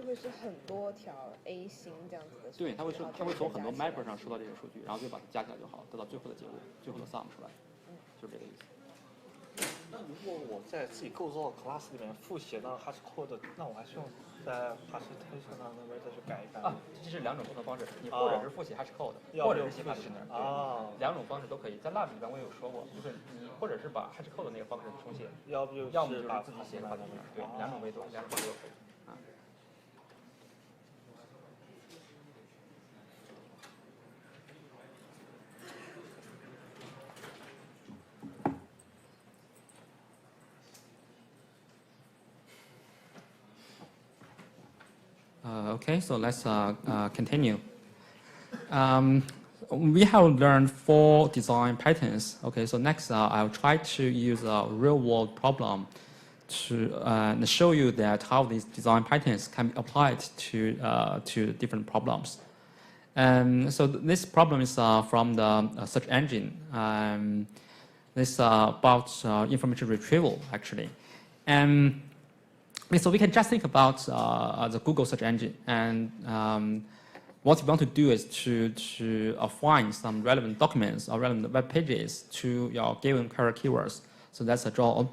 会是很多条 A 型这样子的。对，它会从很多 mapper 上收到这些数据，然后就把它加起来就好，得到最后的结果，最后的 sum 出来，就是这个意思。那如果我在自己构造的 class 里面复写到 hash code， 那我还需要在 hashtation 上那边再去改一改。这是两种不同方式，你或者是复写 hash code，或者是写 partitioner，两种方式都可以。在 lab 里边我也有说过，就是你或者是把 hash code 那个方式重写，要么就是把自己写 partitioner，对，两种维度，两种都可以。Okay, so let's continue. We have learned 4 design patterns. Okay, so next I'll try to use a real-world problem to show you that how these design patterns can be applied to different problems. So this problem is from the search engine. This is about information retrieval, actually. So we can just think about the Google search engine, and what you want to do is to find some relevant documents or relevant web pages to your given query keywords. So that's a job.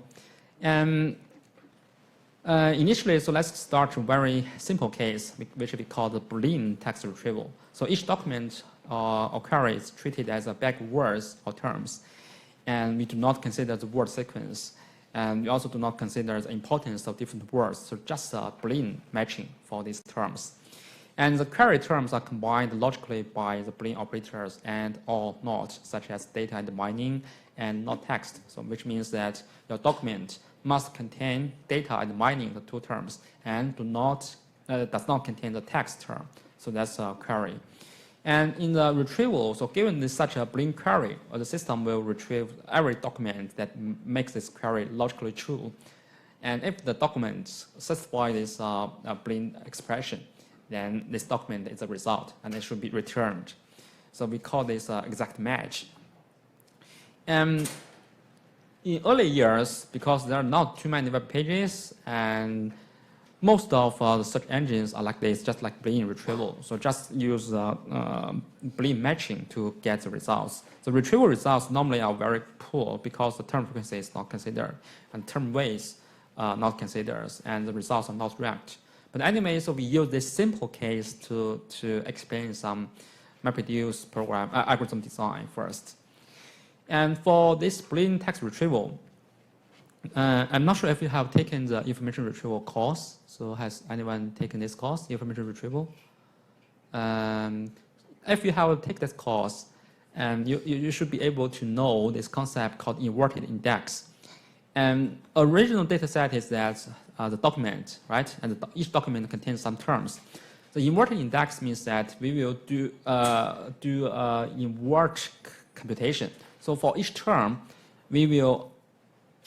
Initially, so let's start a very simple case, which we call the Boolean text retrieval. So each document or query is treated as a bag of words or terms, and we do not consider the word sequence. And we also do not consider the importance of different words, so just a Boolean matching for these terms. And the query terms are combined logically by the Boolean operators and or not, such as data and mining and not text, so which means that your document must contain data and mining, the 2 terms, and does not contain the text term. So that's a query. And in the retrieval, so given this such a Boolean query, the system will retrieve every document that makes this query logically true. And if the document satisfies this Boolean expression, then this document is a result, and it should be returned. So we call this exact match. And in early years, because there are not too many web pages, and most of the search engines are like this, just like Boolean retrieval. So just use Boolean matching to get the results. The retrieval results normally are very poor because the term frequency is not considered, and term weights not considered, and the results are not ranked. But anyway, so we use this simple case to explain some MapReduce program algorithm design first. And for this Boolean text retrieval, I'm not sure if you have taken the information retrieval course. So has anyone taken this course, information retrieval? If you have taken this course, you should be able to know this concept called inverted index. And original data set is that the document, right? And each document contains some terms. The inverted index means that we will do invert computation. So for each term, we will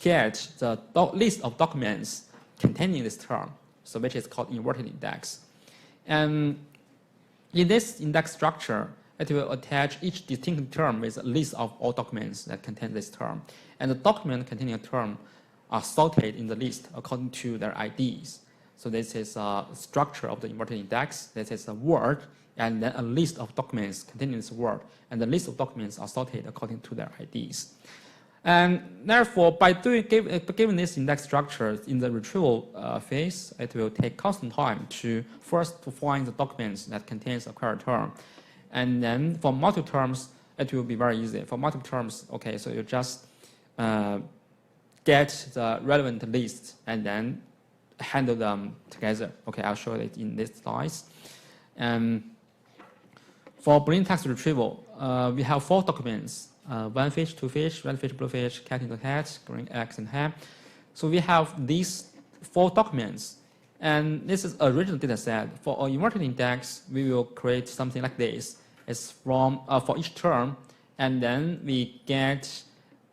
get the list of documents containing this term, so which is called inverted index. And in this index structure, it will attach each distinct term with a list of all documents that contain this term. And the document containing a term are sorted in the list according to their IDs. So this is a structure of the inverted index. This is a word, and then a list of documents containing this word. And the list of documents are sorted according to their IDs. And therefore, by given this index structure in the retrieval phase, it will take constant time to first to find the documents that contains a query term. And then for multiple terms, it will be very easy. For multiple terms, okay, so you just get the relevant list and then handle them together. Okay, I'll show it in this slides. For Boolean text retrieval, we have 4 documents. One fish, 2 fish, red fish, blue fish, cat in the cat, green eggs and ham. So we have these 4 documents, and this is original data set. For our inverted index, we will create something like this. It's from for each term, and then we get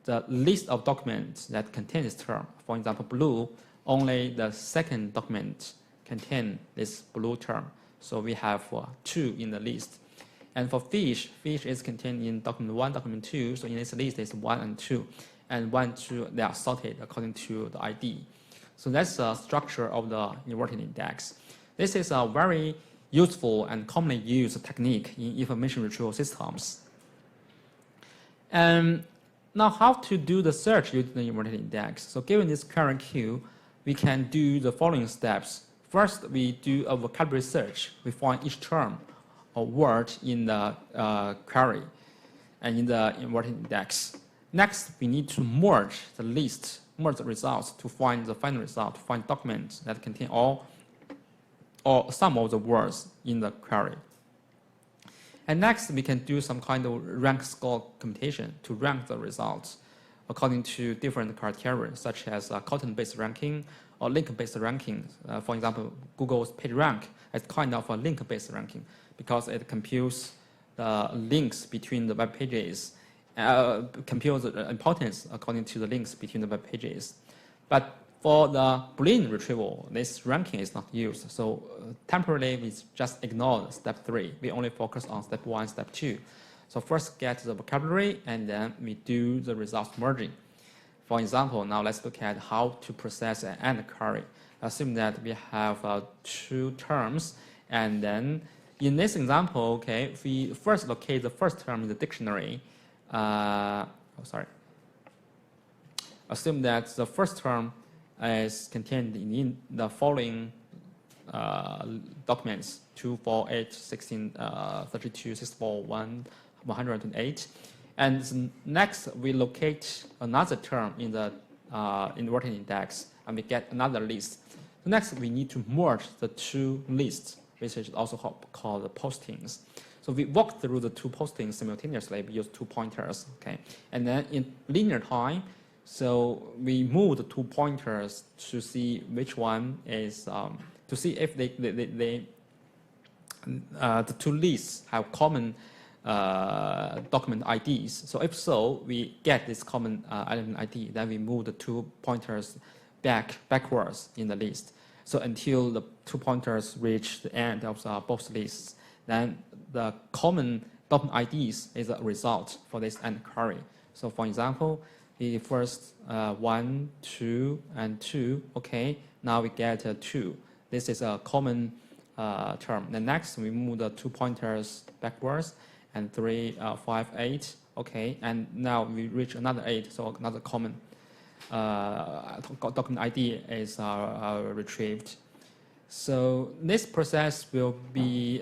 the list of documents that contain this term. For example, blue, only the second document contain this blue term. So we have 2 in the list. And for fish, fish is contained in document 1, document 2. So in this list, it's 1 and 2. And 1, 2, they are sorted according to the ID. So that's the structure of the inverted index. This is a very useful and commonly used technique in information retrieval systems. And Now, how to do the search using the inverted index? So given this current queue, we can do the following steps. First, we do a vocabulary search. We find each term or word in the query and in the inverted index. Next, we need to merge the list, merge the results to find the final result, to find documents that contain all or some of the words in the query. And next, we can do some kind of rank score computation to rank the results according to different criteria, such as content-based ranking or link-based ranking. For example, Google's PageRank is kind of a link-based ranking because it computes the links between the web pages, computes the importance according to the links between the web pages. But for the Boolean retrieval, this ranking is not used. So temporarily, we just ignore step 3. We only focus on step 1, step 2. So first get the vocabulary, and then we do the results merging. For example, now let's look at how to process an AND query. Assume that we have 2 terms, and then in this example, okay, we first locate the first term in the dictionary. Assume that the first term is contained in the following documents: 2, 4, 8, 16, 32, 64, 128. And next, we locate another term in the inverted index, and we get another list. Next, we need to merge the 2 lists, which is also called the postings. So we walk through the 2 postings simultaneously. We use 2 pointers, okay? And then in linear time, so we move the 2 pointers to see which one is, to see if the 2 lists have common document IDs. So if so, we get this common element ID. Then we move the 2 pointers backwards in the list. So until the 2 pointers reach the end of both lists, then the common document IDs is a result for this AND query. So for example, the first 1, 2, and 2. Okay, now we get 2. This is a common term. Then next, we move the 2 pointers backwards, and 3, 5, 8. Okay, and now we reach another 8, so another common document ID is retrieved. So this process will be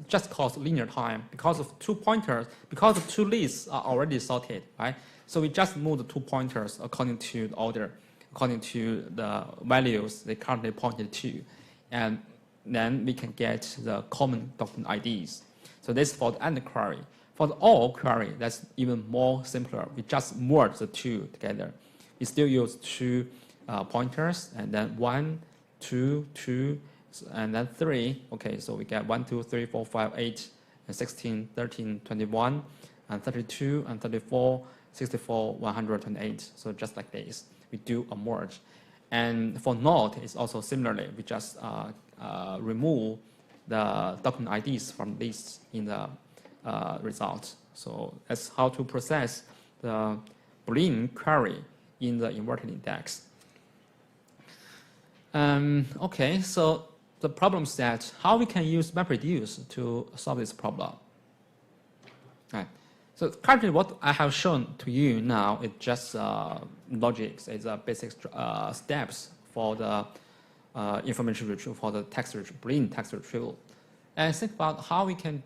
just cause linear time because of 2 pointers, because the 2 lists are already sorted, right? So we just move the 2 pointers according to the order, according to the values they currently pointed to, and then we can get the common document IDs. So this is for the AND query. For the OR query, that's even more simpler. We just merge the 2 together. We still use 2 pointers, and then 1, 2, 2, and then 3. Okay, so we get 1, 2, 3, 4, 5, 8, and 16, 13, 21, and 32, and 34, 64, 128. So just like this, we do a merge. And for NOT, it's also similarly. We just remove the document IDs from lists in the results. So that's how to process the Boolean query in the inverted index. Okay, so the problem is that how we can use MapReduce to solve this problem. Right. So currently what I have shown to you now is just logics, it's basic steps for the information retrieval, for the Boolean text retrieval. And think about how we can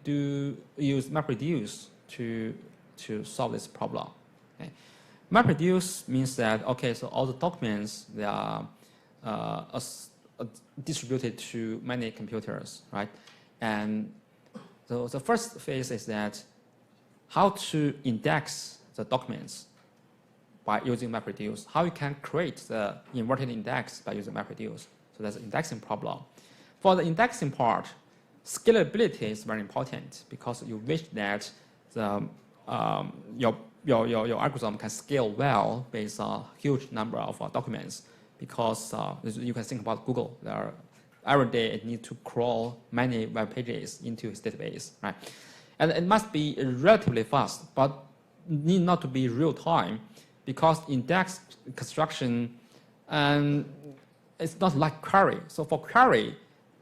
use MapReduce to solve this problem. Okay. MapReduce means that, okay, so all the documents, they are distributed to many computers, right? And so the first phase is that how to index the documents by using MapReduce, how you can create the inverted index by using MapReduce. So that's the indexing problem. For the indexing part, scalability is very important because you wish that the, your algorithm can scale well based on a huge number of documents, because you can think about Google. Every day it needs to crawl many web pages into its database, right? And it must be relatively fast, but need not to be real time, because index construction it's not like query. So for query,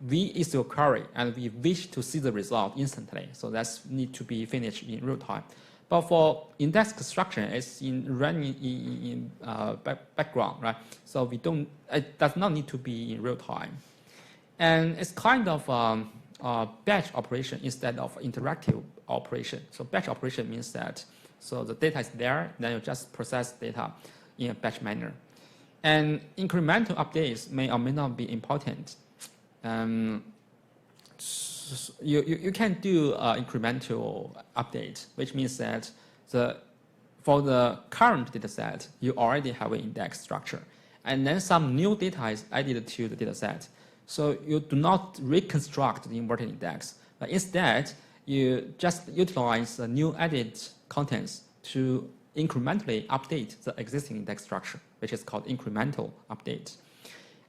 we issue a query and we wish to see the result instantly. So that's need to be finished in real time. But for index construction, it's running in background, right? So it does not need to be in real time. And it's kind of batch operation instead of interactive operation. So batch operation means that so the data is there, then you just process data in a batch manner. And incremental updates may or may not be important. You can do incremental update, which means that for the current data set, you already have an index structure. And then some new data is added to the data set. So you do not reconstruct the inverted index, but instead, you just utilize the new added contents to incrementally update the existing index structure, which is called incremental update.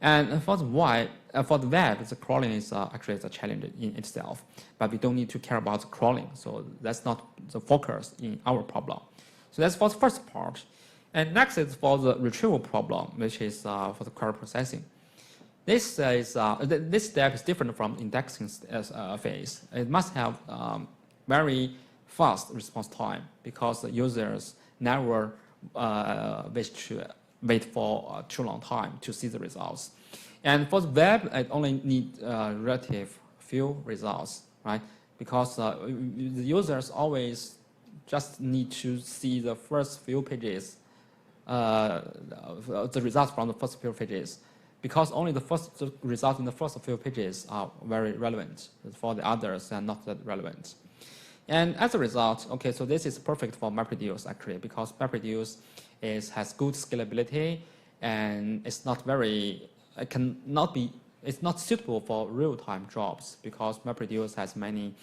And for the web, the crawling is actually a challenge in itself, but we don't need to care about the crawling, so that's not the focus in our problem. So that's for the first part. And next is for the retrieval problem, which is for the query processing. This step is different from indexing phase. It must have very fast response time because the users never wish to wait for too long time to see the results. And for the web, it only need relative few results, right? Because the users always just need to see the first few pages, the results from the first few pages, because only the results in the first few pages are very relevant. For the others, they are not that relevant. And as a result, okay, so this is perfect for MapReduce actually, because MapReduce has good scalability and it's not suitable for real-time jobs because MapReduce has many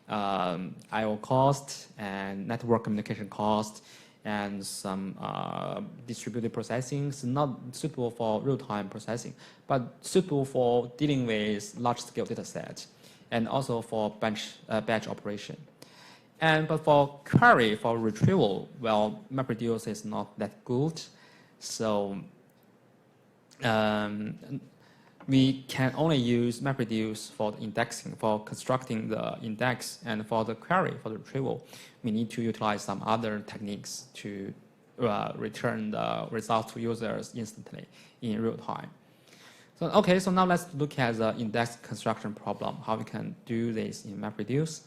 I/O costs and network communication costs and some distributed processing. It's not suitable for real-time processing, but suitable for dealing with large-scale data sets and also for batch operation. But for query, for retrieval, well, MapReduce is not that good. So we can only use MapReduce for the indexing, for constructing the index, and for the query, for the retrieval, we need to utilize some other techniques to return the results to users instantly in real time. So, okay, so now let's look at the index construction problem, how we can do this in MapReduce.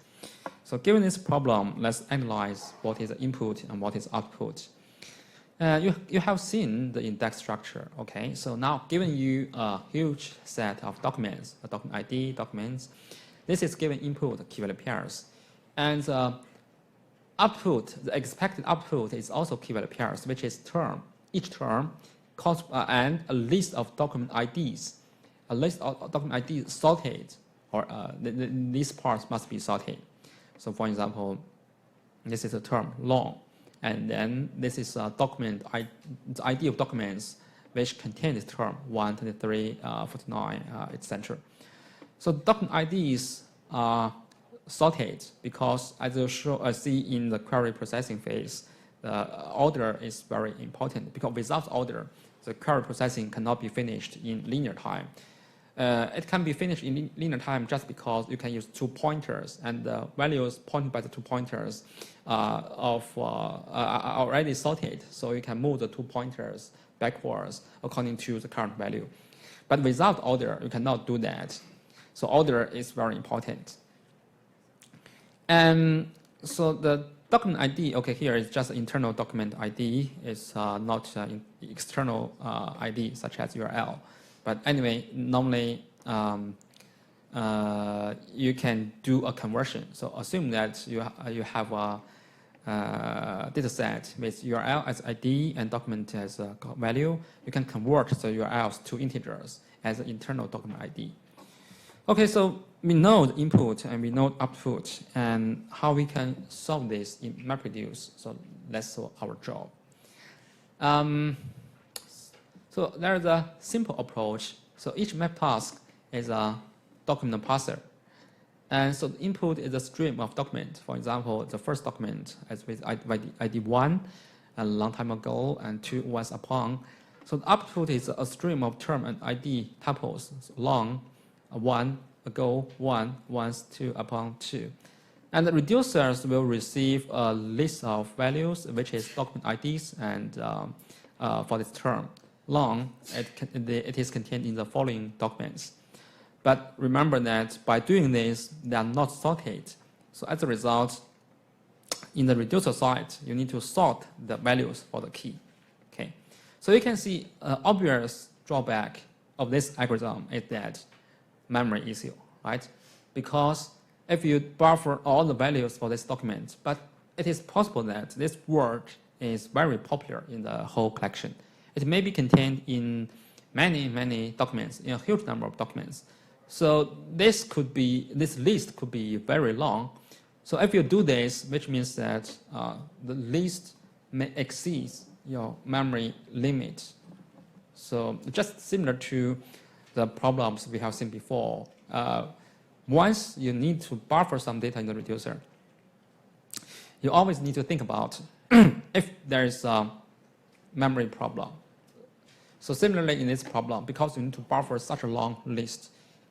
So given this problem, let's analyze what is the input and what is output. You have seen the index structure, okay? So now given you a huge set of documents, a document ID, documents, this is given input key value pairs. And the output, the expected output is also key value pairs, which is each term, and a list of document IDs. A list of document IDs sorted, or these parts must be sorted. So for example, this is a term long, and then this is a document, the ID of documents which contain this term 1, 23, 49, etc. So document IDs are sorted because as you see in the query processing phase, the order is very important because without order, the query processing cannot be finished in linear time. It can be finished in linear time just because you can use 2 pointers, and the values pointed by the 2 pointers are already sorted, so you can move the 2 pointers backwards according to the current value. But without order, you cannot do that. So order is very important. And so the document ID, okay, here is just internal document ID. It's not external ID such as URL. But anyway, normally you can do a conversion. So assume that you have a data set with URL as ID and document as a value. You can convert the URLs to integers as an internal document ID. Okay, so we know the input and we know output and how we can solve this in MapReduce. So let's solve our job. So there's a simple approach. So each map task is a document parser. And so the input is a stream of documents. For example, the first document is with ID 1 a long time ago and 2 once upon. So the output is a stream of term and ID tuples, so long, 1 ago, 1, once, 2 upon 2. And the reducers will receive a list of values, which is document IDs, and for this term, long, it is contained in the following documents. But remember that by doing this, they are not sorted. So as a result, in the reducer side, you need to sort the values for the key. Okay, so you can see an obvious drawback of this algorithm is that memory issue, right? Because if you buffer all the values for this document, but it is possible that this word is very popular in the whole collection. It may be contained in many documents, in a huge number of documents. So this list could be very long. So if you do this, which means that the list may exceed your memory limit. So just similar to the problems we have seen before. Once you need to buffer some data in the reducer, you always need to think about if there is a memory problem. So similarly in this problem, because you need to buffer such a long list,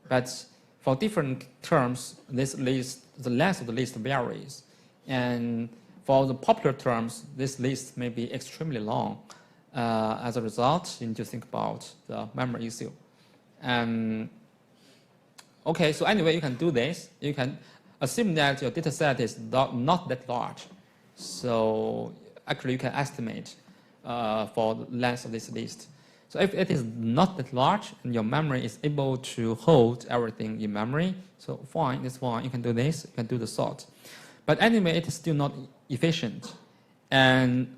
but for different terms, this list, the length of the list varies. And for the popular terms, this list may be extremely long. As a result, you need to think about the memory issue. Okay, so anyway, you can do this. You can assume that your data set is not that large. So actually, you can estimate for the length of this list. So if it is not that large and your memory is able to hold everything in memory, so fine, it's fine. You can do this. You can do the sort. But anyway, it is still not efficient. And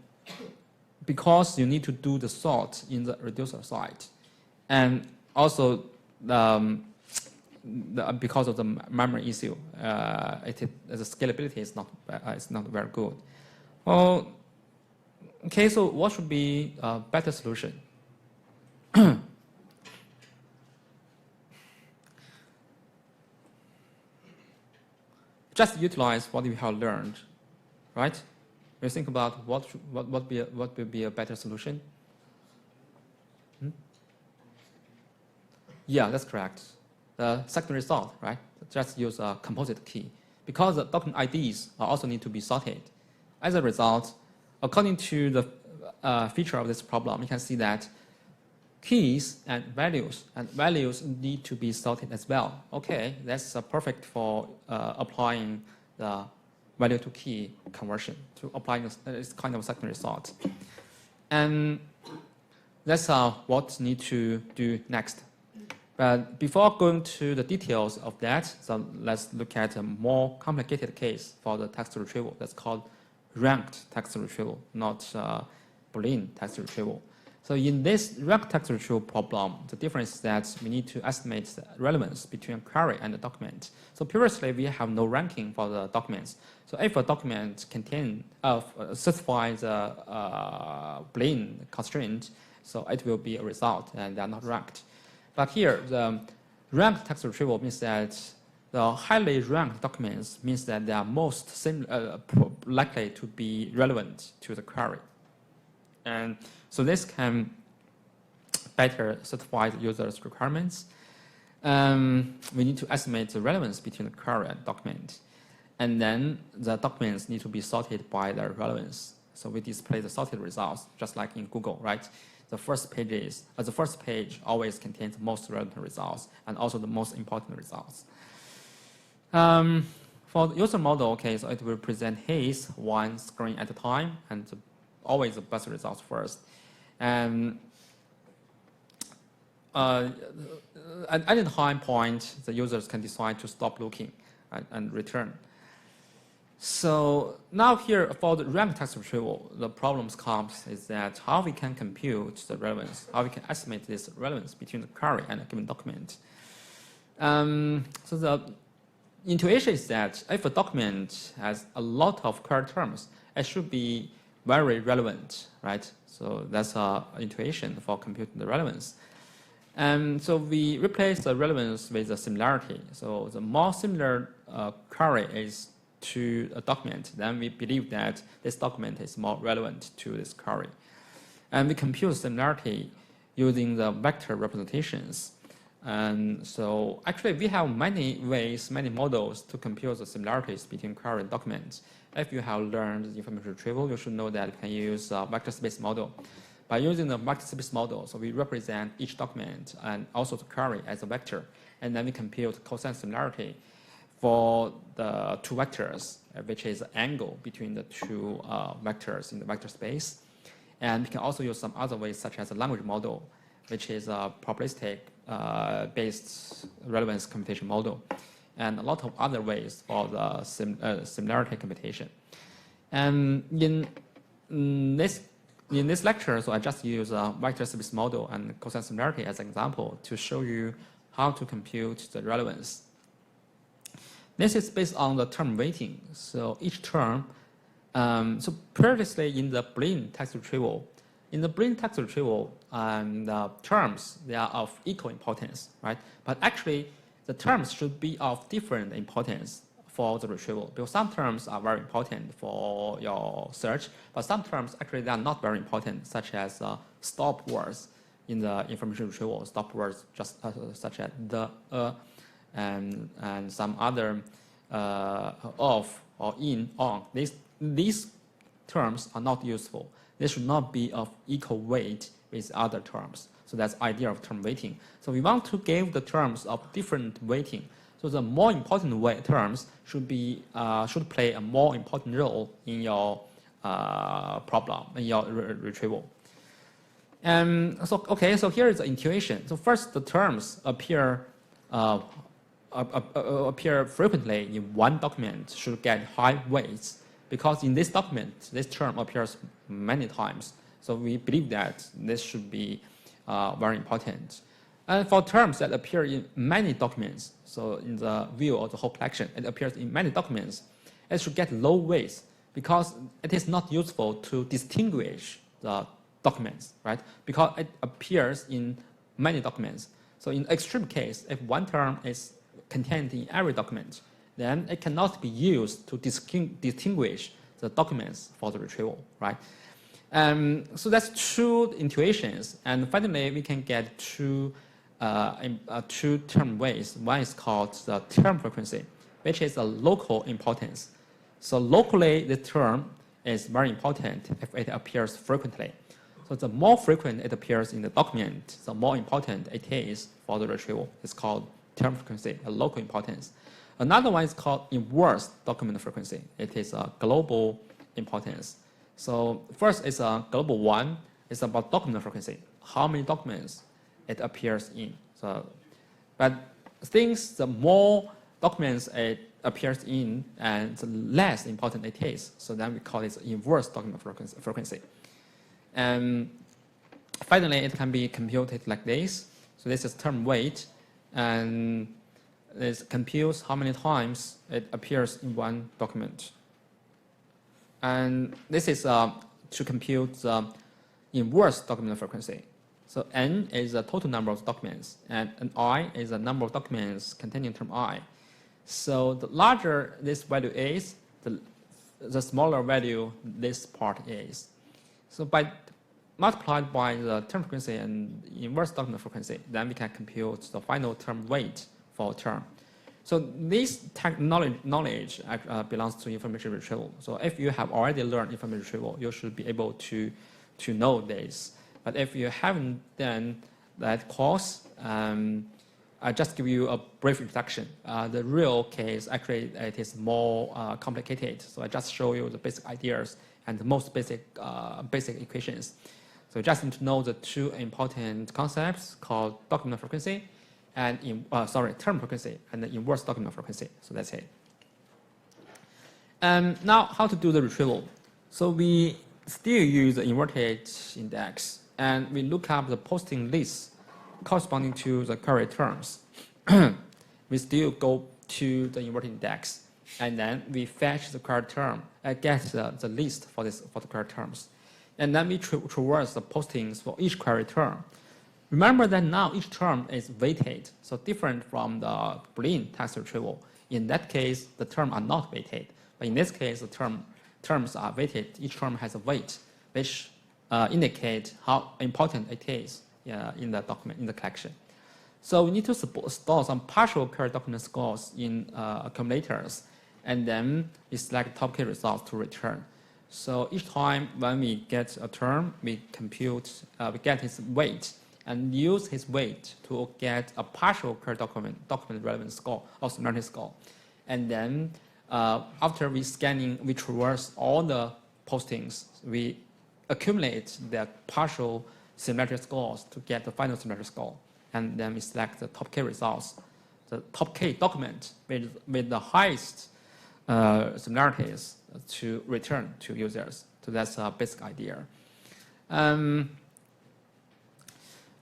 because you need to do the sort in the reducer side. And also, because of the memory issue, the scalability is not very good. Well, okay, so what should be a better solution? Just utilize what you have learned, right? You think about what will be a better solution. Yeah, that's correct. The secondary sort, right? Just use a composite key. Because the document IDs also need to be sorted. As a result, according to the feature of this problem, you can see that keys and values need to be sorted as well. Okay, that's perfect for applying the value to key conversion, to applying this kind of secondary sort. And that's what we need to do next. But before going to the details of that, so let's look at a more complicated case for the text retrieval. That's called ranked text retrieval, not Boolean text retrieval. So in this ranked text retrieval problem, the difference is that we need to estimate the relevance between a query and a document. So previously, we have no ranking for the documents. So if a document satisfies the Boolean constraint, so it will be a result, and they are not ranked. But here, the ranked text retrieval means that the highly ranked documents means that they are most likely to be relevant to the query. And so this can better satisfy the user's requirements. We need to estimate the relevance between the query and document. And then the documents need to be sorted by their relevance. So we display the sorted results, just like in Google, right? The first page always contains the most relevant results and also the most important results. For the user model, okay, so it will present his one screen at a time, and always the best results first. And at any time point, the users can decide to stop looking and return. So now here for the ranked text retrieval, the problems comes is that how we can compute the relevance, how we can estimate this relevance between the query and a given document. So the intuition is that if a document has a lot of query terms, it should be very relevant, right? So that's our intuition for computing the relevance. And so we replace the relevance with the similarity. So the more similar query is to a document, then we believe that this document is more relevant to this query. And we compute similarity using the vector representations. And so actually we have many ways, many models to compute the similarities between query and documents. If you have learned information retrieval, you should know that you can use a vector space model. By using the vector space model, so we represent each document and also the query as a vector, and then we compute cosine similarity for the two vectors, which is the angle between the two vectors in the vector space. And we can also use some other ways, such as a language model, which is a probabilistic based relevance computation model, and a lot of other ways for the similarity computation. And in this lecture, so I just use a vector space model and cosine similarity as an example to show you how to compute the relevance. This is based on the term weighting. So each term, so previously in the Boolean text retrieval, the terms, they are of equal importance, right? But actually, the terms should be of different importance for the retrieval, because some terms are very important for your search, but some terms actually they are not very important, such as stop words in the information retrieval. Stop words just such as the, and some other of or in, on. These terms are not useful. They should not be of equal weight with other terms. So that's the idea of term weighting. So we want to give the terms of different weighting. So the more important terms should play a more important role in your problem, in your retrieval. So here is the intuition. So first, the terms appear frequently in one document should get high weights, because in this document, this term appears many times. So we believe that this should be very important. And for terms that appear in many documents, so in the view of the whole collection, it appears in many documents, it should get low weights, because it is not useful to distinguish the documents, right? Because it appears in many documents. So in extreme case, if one term is contained in every document, then it cannot be used to distinguish the documents for the retrieval, right? So that's two intuitions, and finally we can get two term weights. One is called the term frequency, which is a local importance. So locally, the term is very important if it appears frequently. So the more frequent it appears in the document, the more important it is for the retrieval. It's called term frequency, a local importance. Another one is called inverse document frequency. It is a global importance. So first is a global one. It's about document frequency, how many documents it appears in. So, but things, the more documents it appears in, and the less important it is. So then we call it inverse document frequency. And finally, it can be computed like this. So this is term weight, and this computes how many times it appears in one document. And this is to compute the inverse document frequency. So n is the total number of documents, and I is the number of documents containing term I. So the larger this value is, the smaller value this part is. So by multiplied by the term frequency and inverse document frequency, then we can compute the final term weight for a term. So this knowledge belongs to information retrieval. So if you have already learned information retrieval, you should be able to know this. But if you haven't done that course, I just give you a brief introduction. The real case, actually, it is more complicated. So I just show you the basic ideas and the most basic equations. So you just need to know the two important concepts called document frequency and term frequency and the inverse document frequency. So that's it. Now, how to do the retrieval? So we still use the inverted index, and we look up the posting list corresponding to the query terms. We still go to the inverted index, and then we fetch the query term and get the list for the query terms. And then we traverse the postings for each query term. Remember that now each term is weighted, so different from the Boolean text retrieval. In that case, the terms are not weighted. But in this case, the terms are weighted. Each term has a weight, which indicate how important it is in the document, in the collection. So we need to store some partial K document scores in accumulators, and then we select top K results to return. So each time when we get a term, we compute, we get his weight, and use his weight to get a partial K document relevant score or similarity score. And then after we traverse all the postings, we accumulate the partial similarity scores to get the final similarity score. And then we select the top K results, the top K document with the highest similarities to return to users. So that's a basic idea.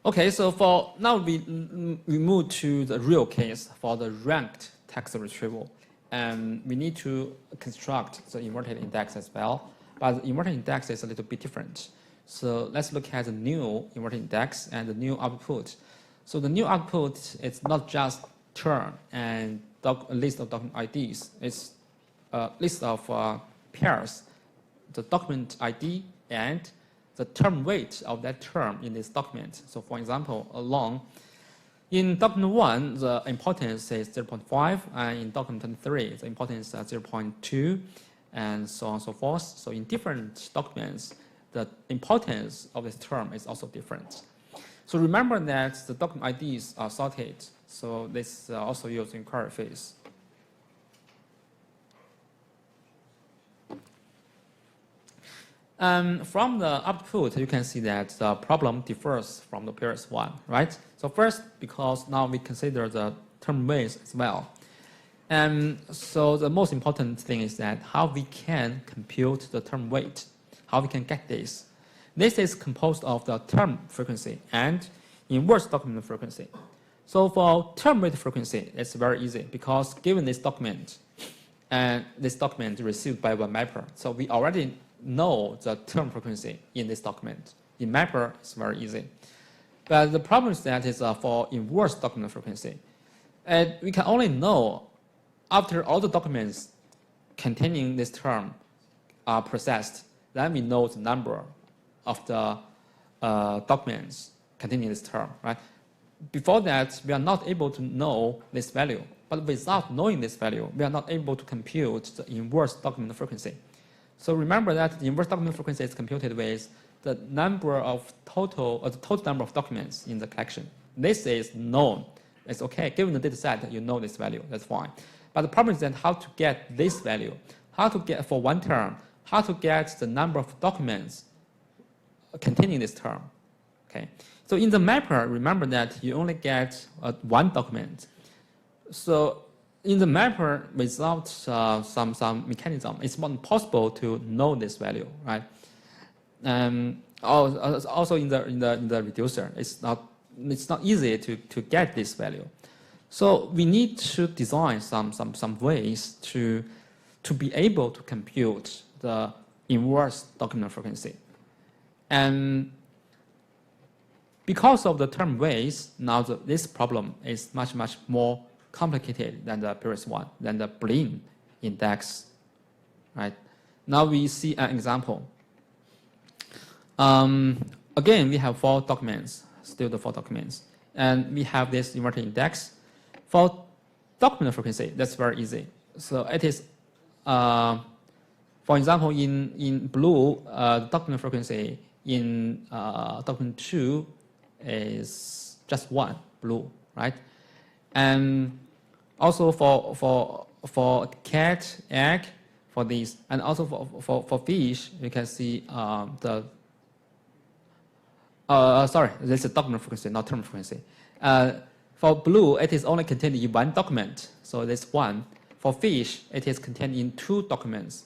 Okay, so for now we move to the real case for the ranked text retrieval. And we need to construct the inverted index as well. But the inverted index is a little bit different. So let's look at the new inverted index and the new output. So the new output is not just term and a list of document IDs. It's a list of pairs, the document ID and the term weight of that term in this document. So for example, along in document 1, the importance is 0.5, and in document 23, the importance is 0.2, and so on and so forth. So in different documents, the importance of this term is also different. So remember that the document IDs are sorted. So this is also used in query phase. From the output, you can see that the problem differs from the previous one, right? So first, because now we consider the term weights as well. And so the most important thing is that how we can compute the term weight, how we can get this. This is composed of the term frequency and inverse document frequency. So for term weight frequency, it's very easy because given this document, and this document received by one mapper, so we already know the term frequency in this document. In mapper, it's very easy. But the problem is that is for inverse document frequency. And we can only know after all the documents containing this term are processed, then we know the number of the documents containing this term, right? Before that, we are not able to know this value. But without knowing this value, we are not able to compute the inverse document frequency. So remember that the inverse document frequency is computed with the number of total number of documents in the collection. This is known. It's okay. Given the data set, you know this value. That's fine. But the problem is then how to get this value. How to get, for one term, how to get the number of documents containing this term. Okay. So in the mapper, remember that you only get one document. So in the mapper, without some mechanism, it's not possible to know this value, right? Also in the reducer, it's not easy to get this value. So we need to design some ways to be able to compute the inverse document frequency. And because of the term weights, now this problem is much more complicated than the previous one, than the Boolean index, right? Now we see an example. Again, we have 4 documents, still the 4 documents. And we have this inverted index. For document frequency, that's very easy. So it is, for example, in blue, the document frequency in document 2 is just 1, blue, right? And also for cat, egg, for these, and also for fish, you can see sorry, this is document frequency, not term frequency. For blue, it is only contained in one document, so this 1. For fish, it is contained in 2 documents,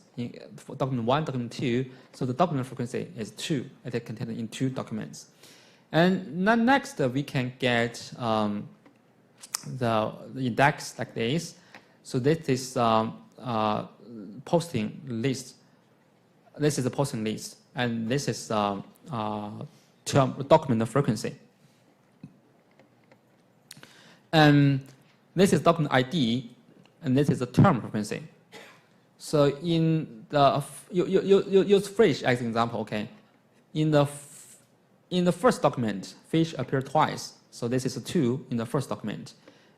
for document 1, document 2, so the document frequency is 2. It is contained in 2 documents. And then next, we can get the index like this. So this is posting list. This is a posting list, and this is term document frequency. And this is document ID, and this is the term frequency. So in the you use fish as an example, okay? In the first document, fish appear twice. So this is a 2 in the first document.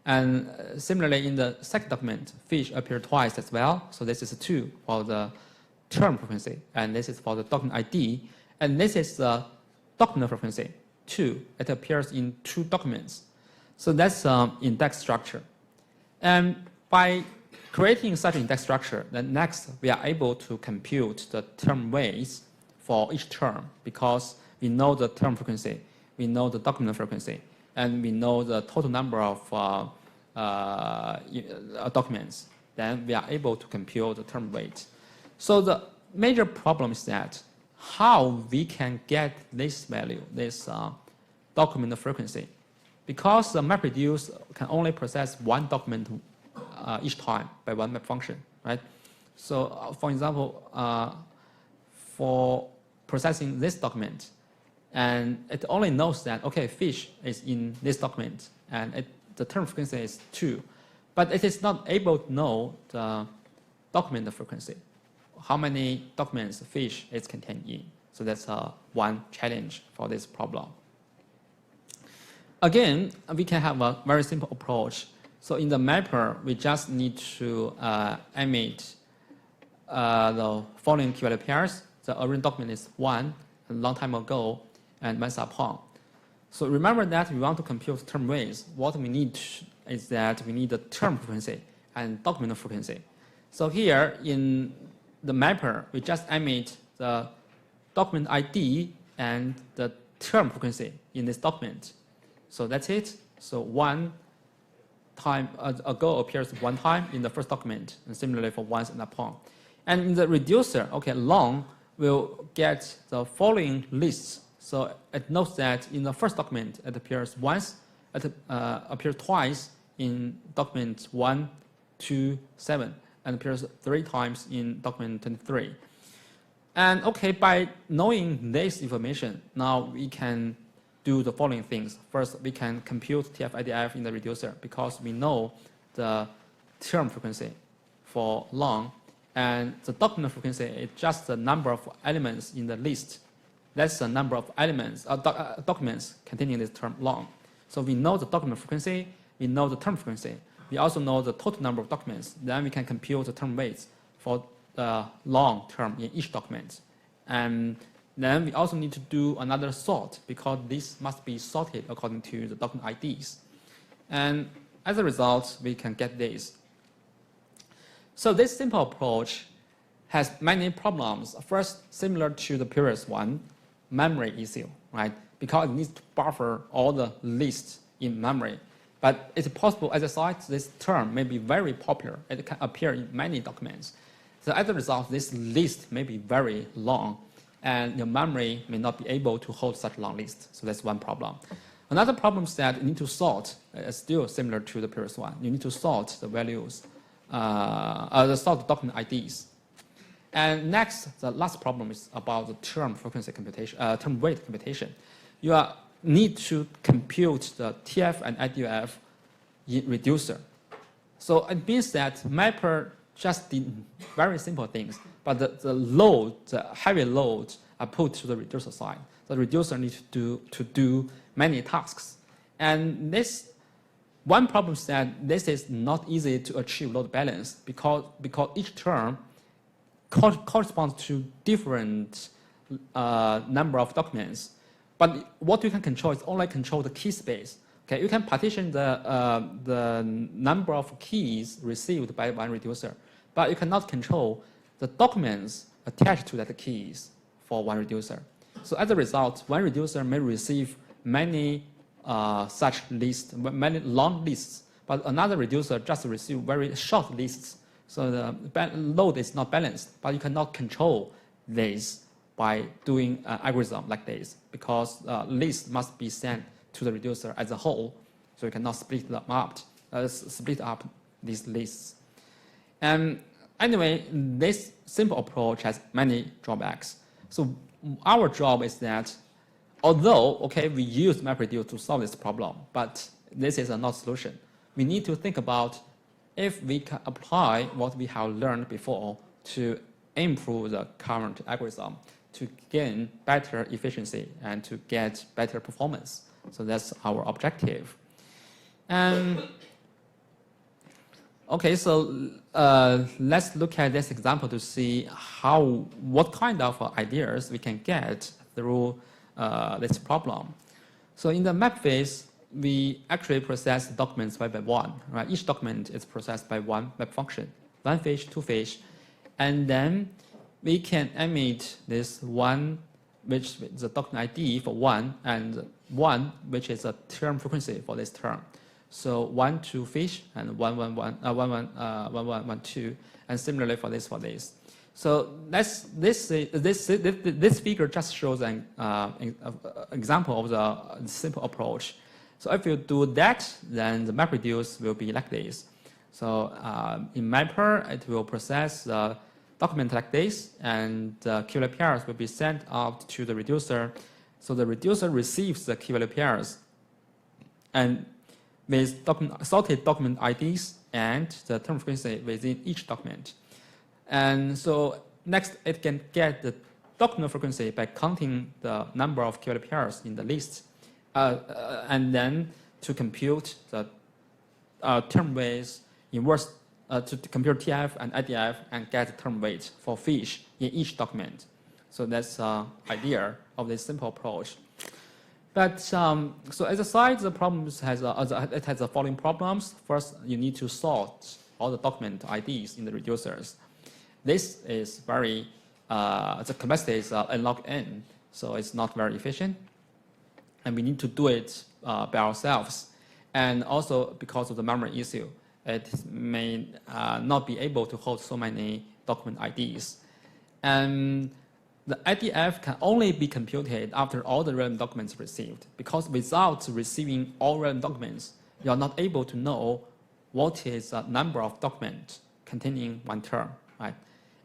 And similarly, in the second document, fish appear twice as well. So this is a 2 for the term frequency, and this is for the document ID. And this is the document frequency, 2. It appears in 2 documents. So that's index structure. And by creating such an index structure, then next we are able to compute the term weights for each term because we know the term frequency, we know the document frequency, and we know the total number of documents. Then we are able to compute the term weight. So the major problem is that how we can get this value, this document frequency, because the MapReduce can only process one document each time by one map function, right? So for example, for processing this document, and it only knows that, okay, fish is in this document, and the term frequency is 2, but it is not able to know the document frequency, how many documents fish is contained in. So that's one challenge for this problem. Again, we can have a very simple approach. So in the mapper, we just need to emit the following key value pairs. The original document is 1 a long time ago, and once upon. So remember that we want to compute term weights. What we need is that we need the term frequency and document frequency. So here in the mapper, we just emit the document ID and the term frequency in this document. So that's it. So 1 time ago appears 1 time in the first document, and similarly for once and upon. And in the reducer, okay, long will get the following lists. So it knows that in the first document it appears once, it appears twice in document 1, 2, 7, and appears 3 times in document 23. And okay, by knowing this information, now we can do the following things. First, we can compute TF-IDF in the reducer because we know the term frequency for long, and the document frequency is just the number of elements in the list. That's the number of elements, documents containing this term long. So we know the document frequency, we know the term frequency. We also know the total number of documents. Then we can compute the term weights for the long term in each document. And then we also need to do another sort because this must be sorted according to the document IDs. And as a result, we can get this. So this simple approach has many problems. First, similar to the previous one, memory issue, right? Because it needs to buffer all the lists in memory. But it's possible, as a side, this term may be very popular. It can appear in many documents. So as a result, this list may be very long, and your memory may not be able to hold such long list. So that's one problem. Another problem is that you need to sort, still similar to the previous one. You need to sort the values, sort the document IDs. And next, the last problem is about the term frequency computation, term weight computation. You need to compute the TF and IDF in reducer. So it means that mapper just did very simple things, but the heavy loads are put to the reducer side. The reducer needs to do many tasks. And this one problem is that this is not easy to achieve load balance because each term corresponds to different number of documents. But what you can control is only control the key space. Okay, you can partition the number of keys received by one reducer, but you cannot control the documents attached to that keys for one reducer. So as a result, one reducer may receive many such lists, many long lists, but another reducer just receive very short lists. So the load is not balanced, but you cannot control this by doing an algorithm like this because lists must be sent to the reducer as a whole, so you cannot split up these lists. And anyway, this simple approach has many drawbacks. So our job is that although, okay, we use MapReduce to solve this problem, but this is not a solution. We need to think about if we can apply what we have learned before to improve the current algorithm to gain better efficiency and to get better performance So that's our objective. And okay, so let's look at this example to see what kind of ideas we can get through this problem. So in the map phase, we actually process documents by one, right? Each document is processed by one map function, one fish, two fish, and then we can emit this one, which is the document ID for one, and one, which is a term frequency for this term. So 1, 2 fish, and 1, 1, 1, 1, 1, 1, 1, 1, 2, and similarly for this. So this figure just shows an example of the simple approach. So if you do that, then the MapReduce will be like this. So in Mapper, it will process the document like this, and the key value pairs will be sent out to the reducer. So the reducer receives the key value pairs, and with sorted document IDs and the term frequency within each document. And so next, it can get the document frequency by counting the number of key value pairs in the list, and then to compute the term weights inverse, to compute TF and IDF and get the term weight for fish in each document. So that's the idea of this simple approach. But so as a side, the problems has the following problems. First, you need to sort all the document IDs in the reducers. This is very the complexity is n log n, so it's not very efficient, and we need to do it by ourselves. And also because of the memory issue, it may not be able to hold so many document IDs. And the IDF can only be computed after all the relevant documents received, because without receiving all relevant documents, you are not able to know what is the number of documents containing one term, right?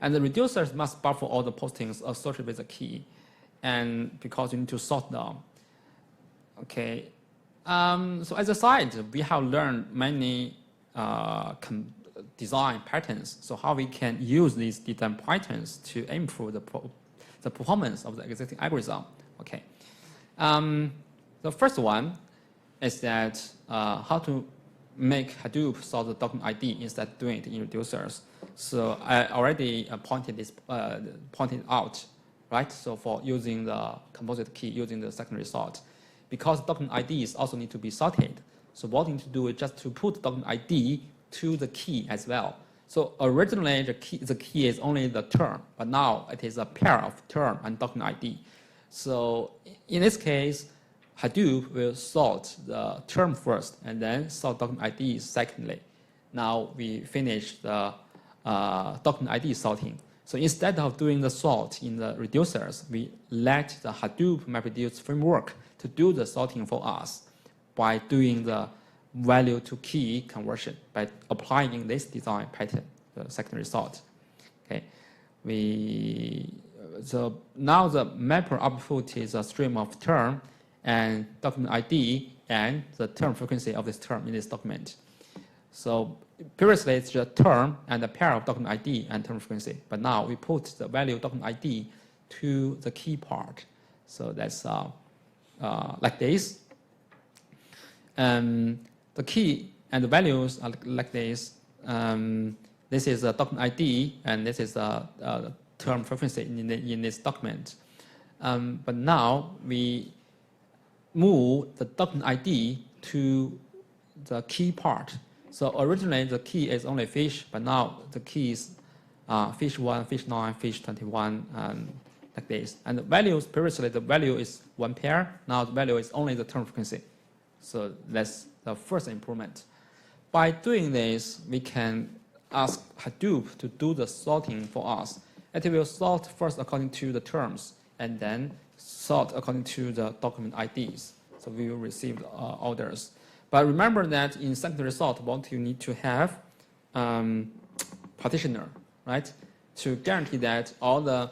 And the reducers must buffer all the postings associated with the key, and because you need to sort them. Okay, so as a side, we have learned many design patterns. So how we can use these design patterns to improve the performance of the existing algorithm. Okay, the first one is that how to make Hadoop sort the document ID instead of doing it in reducers. So I already pointed out, right? So for using the composite key, using the secondary sort, because document IDs also need to be sorted. So what you need to do is just to put document ID to the key as well. So originally the key is only the term, but now it is a pair of term and document ID. So in this case, Hadoop will sort the term first and then sort document ID secondly. Now we finish the document ID sorting. So instead of doing the sort in the reducers, we let the Hadoop MapReduce framework to do the sorting for us by doing the value to key conversion by applying this design pattern, the secondary sort. Okay, so now the mapper output is a stream of term and document ID and the term frequency of this term in this document. So previously it's just term and a pair of document ID and term frequency, but now we put the value of document ID to the key part. So that's like this. The key and the values are like this. This is a document ID, and this is a term frequency in this document. But now we move the document ID to the key part. So originally the key is only fish, but now the key is fish 1, fish 9, fish 21, like this. And the values, previously the value is one pair, now the value is only the term frequency. So that's the first improvement. By doing this, we can ask Hadoop to do the sorting for us. It will sort first according to the terms, and then sort according to the document IDs. So we will receive orders. But remember that in secondary sort, what you need to have partitioner, right? To guarantee that all the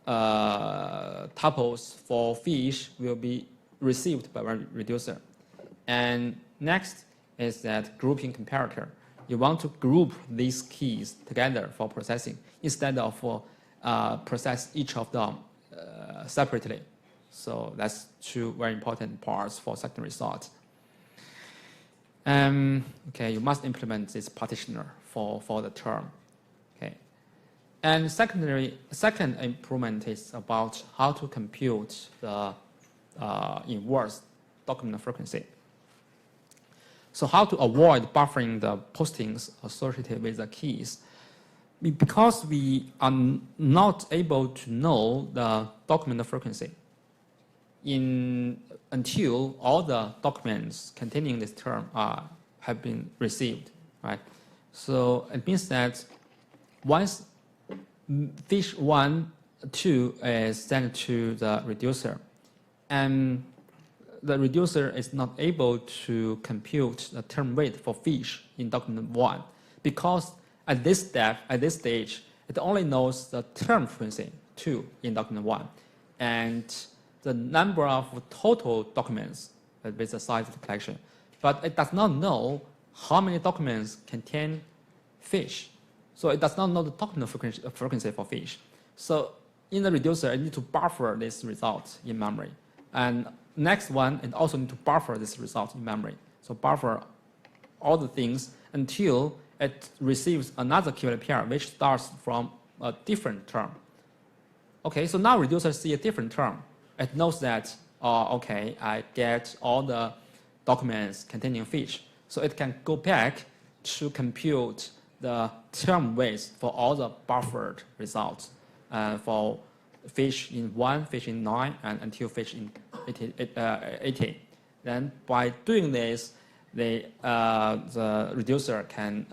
tuples for fish will be received by one reducer. And next is that grouping comparator. You want to group these keys together for processing instead of process each of them separately. So that's two very important parts for secondary sort. Okay, you must implement this partitioner for the term. Okay, and second improvement is about how to compute the inverse document frequency. So how to avoid buffering the postings associated with the keys. Because we are not able to know the document frequency until all the documents containing this term have been received, right? So it means that once fish 1, 2 is sent to the reducer, and the reducer is not able to compute the term weight for fish in document 1 because at this stage, it only knows the term frequency 2 in document 1 and the number of total documents with the size of the collection. But it does not know how many documents contain fish. So it does not know the document frequency for fish. So in the reducer, it needs to buffer this result in memory. And next one, it also needs to buffer this result in memory. So buffer all the things until it receives another keyword pair which starts from a different term. Okay, so now reducer see a different term. It knows that, okay, I get all the documents containing fish. So it can go back to compute the term weights for all the buffered results for fish in 1, fish in 9, and until fish in 80. Then by doing this, the reducer can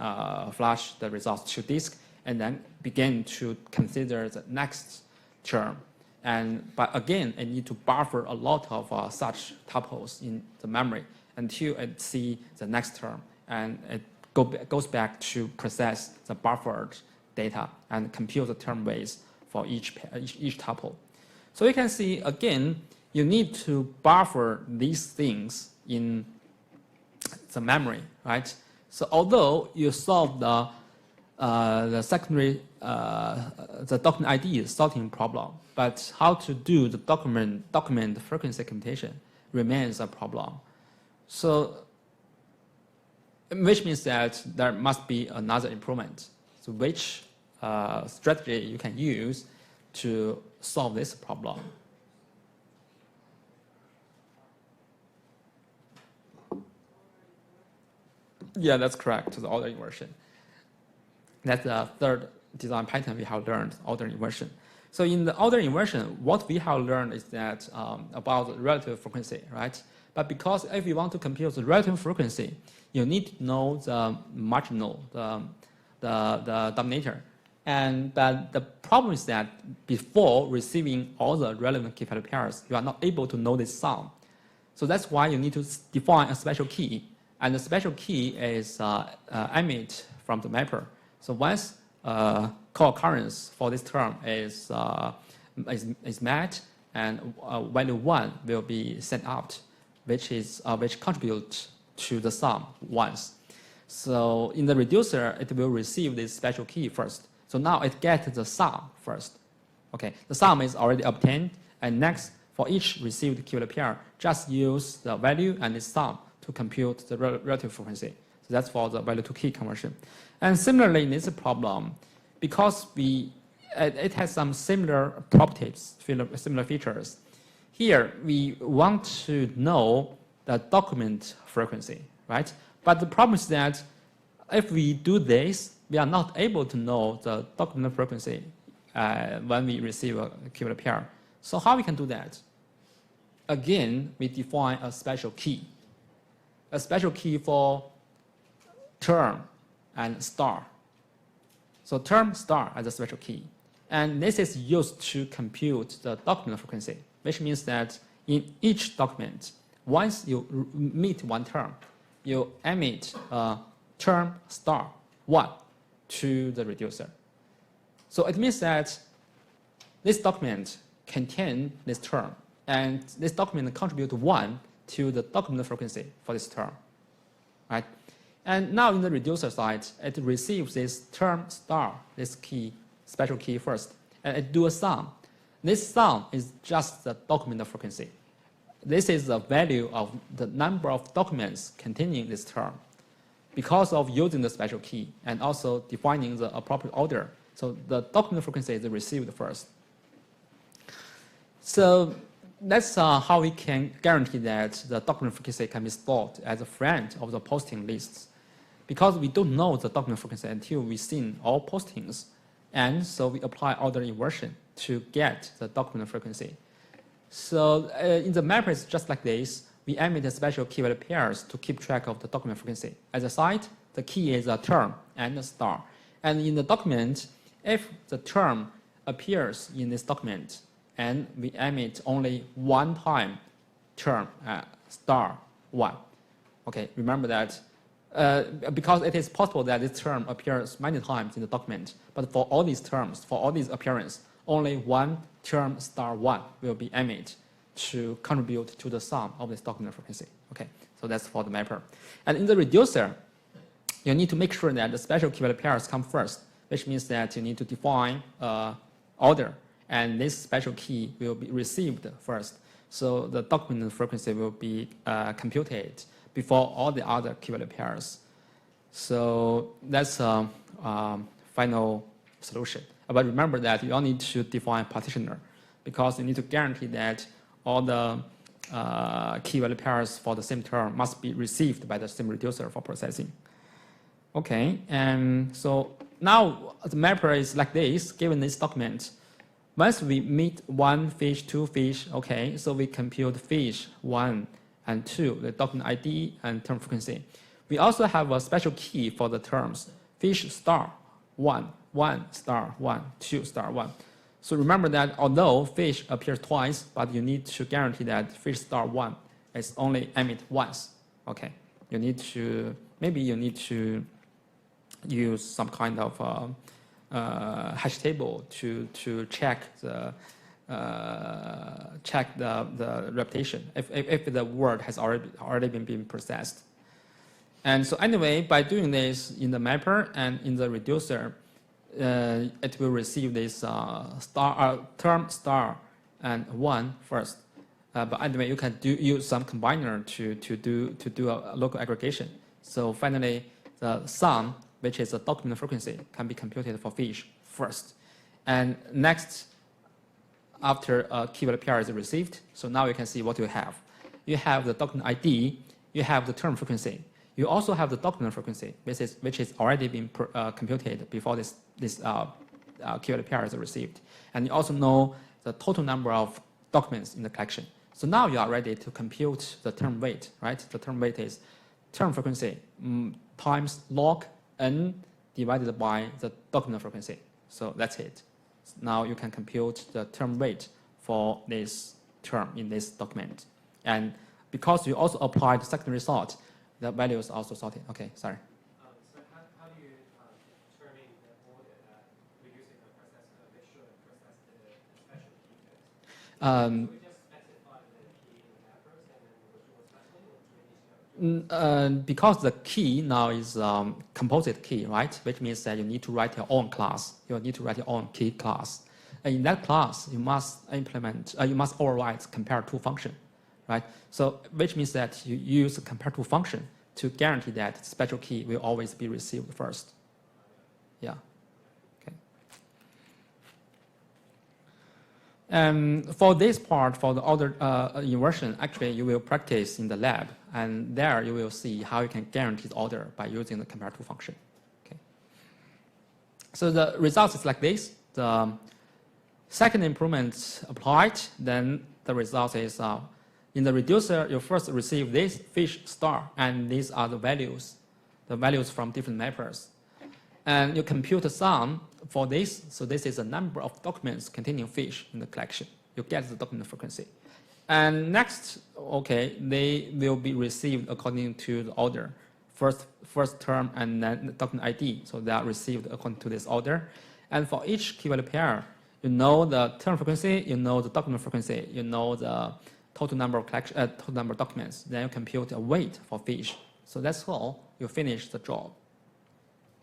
flash the results to disk and then begin to consider the next term. But again, it needs to buffer a lot of such tuples in the memory until it sees the next term. And it goes back to process the buffered data and compute the term weights for each tuple. So you can see, again, you need to buffer these things in the memory, right? So although you solve the secondary, the document ID sorting problem, but how to do the document frequency computation remains a problem. So, which means that there must be another improvement. So which strategy you can use to solve this problem? Yeah, that's correct, the order inversion. That's the third design pattern we have learned, order inversion. So in the order inversion, what we have learned is that about relative frequency, right? But because if you want to compute the relative frequency, you need to know the marginal, the dominator. But the problem is that before receiving all the relevant key value pairs, you are not able to know this sum. So that's why you need to define a special key. And the special key is emit from the mapper. So once co-occurrence for this term is met, and value 1 will be sent out, which contributes to the sum once. So in the reducer, it will receive this special key first. So now it gets the sum first. Okay, the sum is already obtained, and next, for each received keyword pair, just use the value and the sum to compute the relative frequency. So that's for the value to key conversion. And similarly in this problem, because it has some similar properties, similar features, here we want to know the document frequency, right? But the problem is that if we do this, we are not able to know the document frequency when we receive a keyword pair. So how we can do that? Again, we define a special key for term and star. So term star as a special key. And this is used to compute the document frequency, which means that in each document, once you meet one term, you emit a term star 1 to the reducer. So it means that this document contains this term, and this document contributes 1 to the document frequency for this term, right? And now in the reducer side, it receives this term star, this key, special key first, and it do a sum. this sum is just the document frequency. This is the value of the number of documents containing this term because of using the special key and also defining the appropriate order. So the document frequency is received first. So that's how we can guarantee that the document frequency can be stored as a friend of the posting lists. Because we don't know the document frequency until we've seen all postings. And so we apply order inversion to get the document frequency. So in the mapper, it's just like this. We emit a special key value pairs to keep track of the document frequency. As a site, the key is a term and a star. And in the document, if the term appears in this document, and we emit only one time term star 1. Okay, remember that because it is possible that this term appears many times in the document, but for all these terms, for all these appearances, only one term star 1 will be emitted to contribute to the sum of this document frequency. Okay, so that's for the mapper. And in the reducer, you need to make sure that the special key value pairs come first, which means that you need to define order, and this special key will be received first. So the document frequency will be computed before all the other key value pairs. So that's a final solution. But remember that you all need to define partitioner because you need to guarantee that all the key value pairs for the same term must be received by the same reducer for processing. Okay, and so now the mapper is like this, given this document. Once we meet 1 fish, 2 fish, okay, so we compute fish 1 and 2, the document ID and term frequency. We also have a special key for the terms, fish star 1, 1 star 1, 2 star 1. So remember that although fish appears twice, but you need to guarantee that fish star 1 is only emit once. Okay, you need to, maybe you need to use some kind of hash table to check the repetition if the word has already been processed. And so anyway, by doing this in the mapper and in the reducer, it will receive this term star and 1 first. But anyway, you can use some combiner to do a local aggregation. So finally, the sum, which is the document frequency, can be computed for fish first. And next, after a key value pair is received, so now you can see what you have. You have the document ID, you have the term frequency. You also have the document frequency, which is already been computed before this key value pair is received. And you also know the total number of documents in the collection. So now you are ready to compute the term weight, right? The term weight is term frequency times log n divided by the document frequency. So that's it. Now you can compute the term weight for this term in this document. And because you also applied the second result, the value is also sorted. Okay, sorry. So how do you determine the order that we're using the process to make sure to process the special key first? So we just specify the key in the mappers and then we'll do a special, or do we need to because the key now is composite key, right? Which means that you need to write your own class. You need to write your own key class. And in that class, you must implement, you must override compare to function, right? So which means that you use a compare to function to guarantee that special key will always be received first. Yeah. Okay. For this part, for the order inversion, actually you will practice in the lab, and there you will see how you can guarantee the order by using the compare to function. Okay. So the result is like this. The second improvement applied, then the result is in the reducer, you first receive this fish star, and these are the values from different mappers. And you compute the sum for this, so this is the number of documents containing fish in the collection. You get the document frequency. And next, okay, they will be received according to the order. First term and then the document ID, so they are received according to this order. And for each key value pair, you know the term frequency, you know the document frequency, you know the total number of total number of documents. Then you compute a weight for fish. So that's all. You finish the job.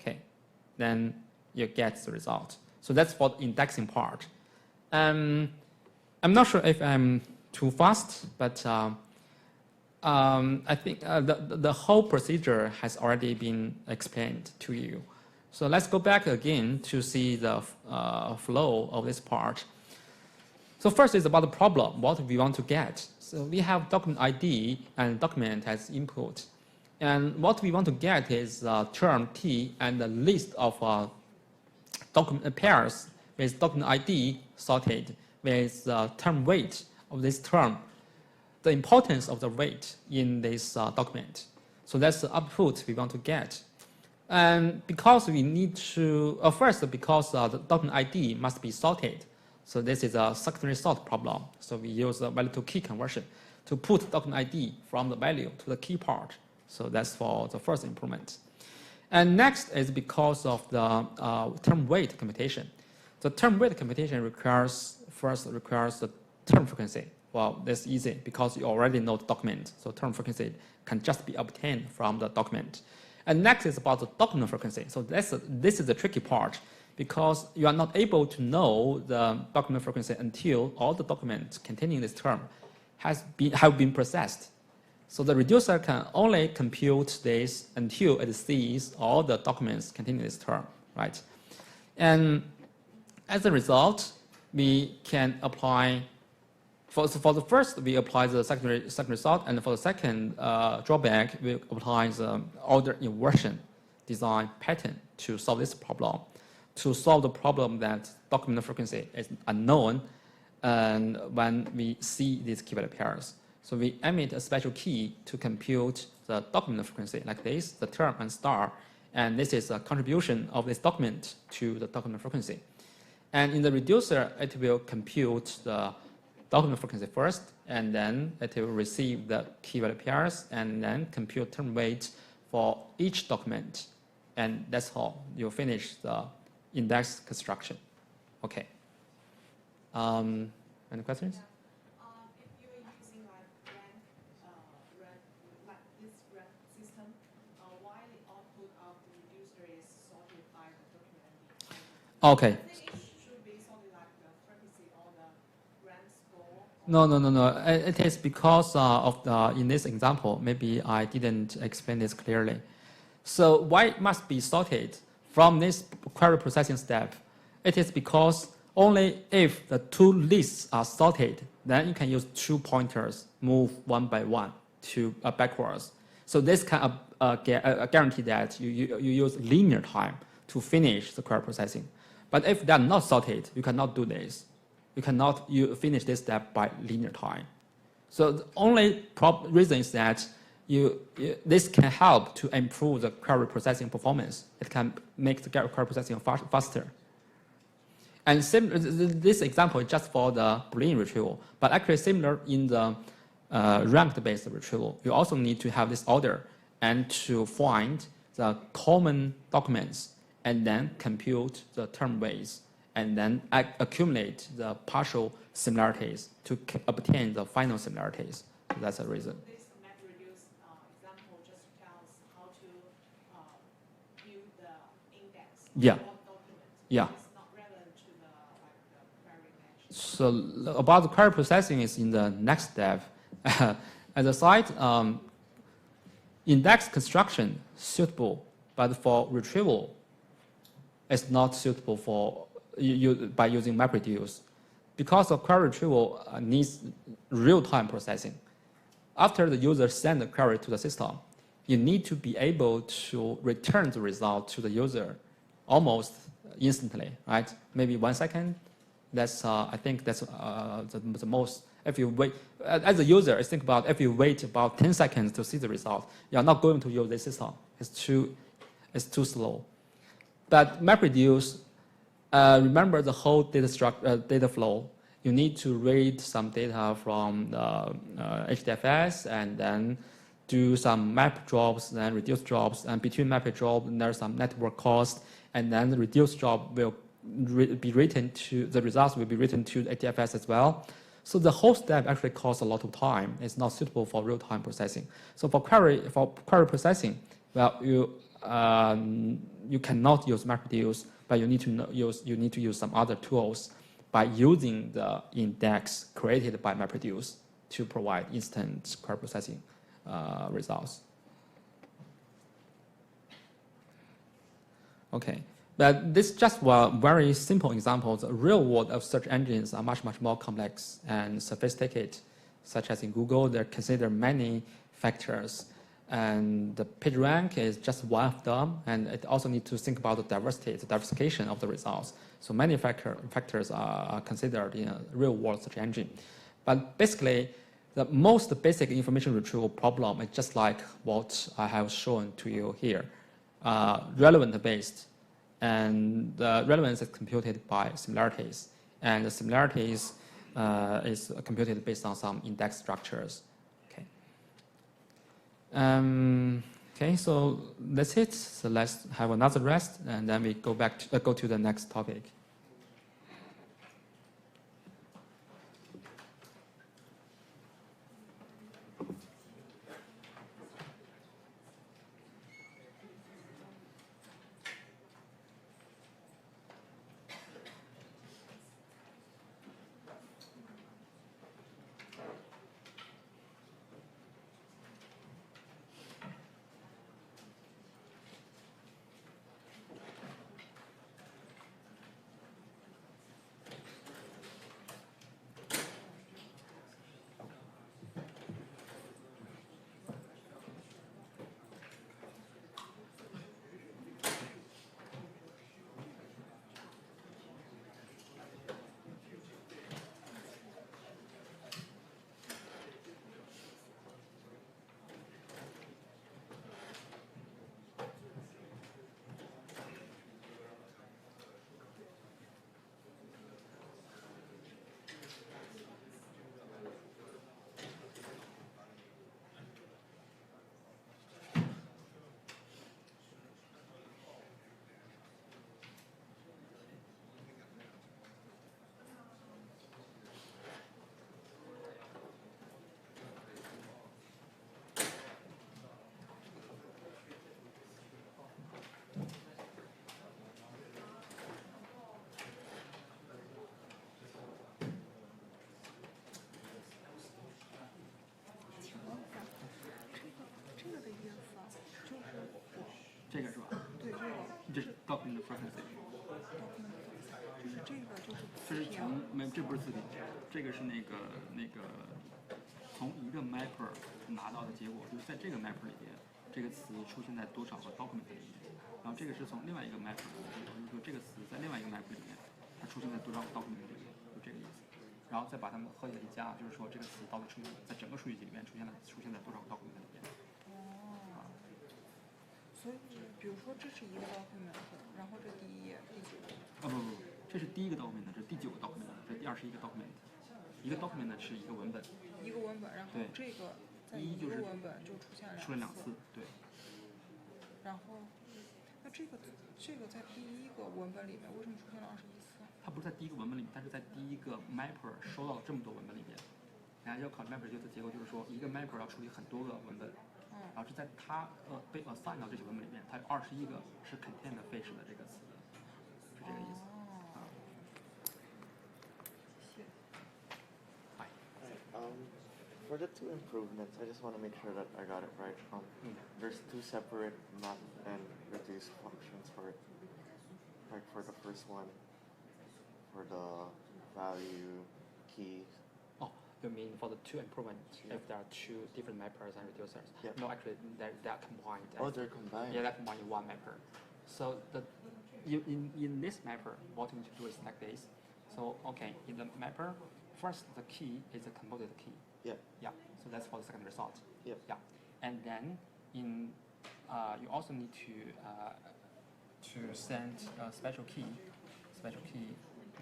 Okay, then you get the result. So that's for the indexing part. I'm not sure if I'm too fast, but I think the whole procedure has already been explained to you. So let's go back again to see the flow of this part. So first is about the problem, what we want to get. So we have document ID and document as input. And what we want to get is term T and the list of document pairs with document ID sorted with term weight of this term, the importance of the weight in this document. So that's the output we want to get. And because we need to, first, because the document ID must be sorted. So this is a secondary sort problem. So we use the value to key conversion to put document ID from the value to the key part. So that's for the first improvement. And next is because of the term weight computation. The term weight computation requires the term frequency. Well, that's easy because you already know the document. So term frequency can just be obtained from the document. And next is about the document frequency. So this is the tricky part because you are not able to know the document frequency until all the documents containing this term have been processed. So the reducer can only compute this until it sees all the documents containing this term, right? And as a result, we can apply, for the first, we apply the secondary sort, and for the second drawback, we apply the order inversion design pattern to solve this problem. To solve the problem that document frequency is unknown and when we see these key value pairs. So we emit a special key to compute the document frequency like this, the term and star, and this is a contribution of this document to the document frequency. And in the reducer, it will compute the document frequency first, and then it will receive the key value pairs, and then compute term weight for each document. And that's how you finish the index construction. Okay. Any questions? Yeah. If you're using like like this rank system, why the output of the reducer is sorted by the document ID? Okay. I think it should be sorted like the frequency or the rank score. No. It is because of in this example, maybe I didn't explain this clearly. So why it must be sorted from this query processing step? It is because only if the two lists are sorted, then you can use two pointers, move one by one to backwards. So this can guarantee that you use linear time to finish the query processing. But if they are not sorted, you cannot do this. You cannot finish this step by linear time. So the only reason is that this can help to improve the query processing performance. It can make the query processing faster. And this example is just for the Boolean retrieval, but actually similar in the ranked-based retrieval. You also need to have this order and to find the common documents and then compute the term weights and then accumulate the partial similarities to obtain the final similarities. So that's the reason. This MapReduce example just tells how to build the index Yeah. of document. Yeah. It's not relevant to the query match. So about the query processing is in the next step. As a side, index construction suitable, but for retrieval, it's not suitable for by using MapReduce, because the query retrieval needs real-time processing. After the user sends the query to the system, you need to be able to return the result to the user almost instantly, right? Maybe 1 second. That's I think that's the most. If you wait, as a user, I think about if you wait about 10 seconds to see the result, you are not going to use the system. It's too slow. But MapReduce, remember the whole data flow. You need to read some data from the HDFS and then do some map jobs, then reduce jobs, and between map job, there's some network cost, and then the reduce job will be written to, the results will be written to HDFS as well. So the whole step actually costs a lot of time. It's not suitable for real-time processing. So for query processing, well, you cannot use MapReduce, but you need to use some other tools. by using the index created by MapReduce to provide instant query processing results. Okay, but this just one very simple example. The real world of search engines are much more complex and sophisticated, such as in Google, they consider many factors. And the PageRank is just one of them, and it also needs to think about the diversity, the diversification of the results. So many factors are considered in a real-world search engine. But basically, the most basic information retrieval problem is just like what I have shown to you here, relevant-based. And the relevance is computed by similarities. And the similarities is computed based on some index structures. Okay, so that's it. So let's have another rest, and then we go to the next topic.这个是吧？对，这是 document processing。这是从这不是字典，这个是那个从一个 mapper 拿到的结果，就是在这个 mapper 里边，这个词出现在多少个 document 里面，然后这个是从另外一个 mapper 的结果，就是说这个词在另外一个 mapper 里面，它出现在多少个 document 里面，就这个意思。然后再把它们合起来一加，就是说这个词到底出现在整个数据集里面出现在多少个 document 里面。所以，比如说这是一个 document， 然后这第一页、第九页。不，这是第一个 document， 这是第9个 document， 这是第21个 document。一个 document 是一个文本。一个文本，然后这个在一个文本就出现2次。对。然后，那这个在第一个文本里面为什么出现了21次？它不是在第一个文本里面，它是在第一个 mapper 收到了这么多文本里面。然后要考虑 mapper 的结构，就是说一个 mapper 要处理很多个文本。然后是在它被 assign 到这些文本里面，它有21个是 contain 的 fish 的这个词，是这个意思。For the 2 improvements, I just want to make sure that I got it right. There's 2 separate map and reduce functions for it. Like for the first one, for the value key. You mean for the 2 improvements, if there are 2 different mappers and reducers? Yep. No, actually, they're combined. They're combined. Yeah, they're combined in one mapper. So in this mapper, what you need to do is like this. So okay, in the mapper, first the key is a composite key. Yeah. Yeah. So that's for the second result. Yep. Yeah. And then you also need to send a special key.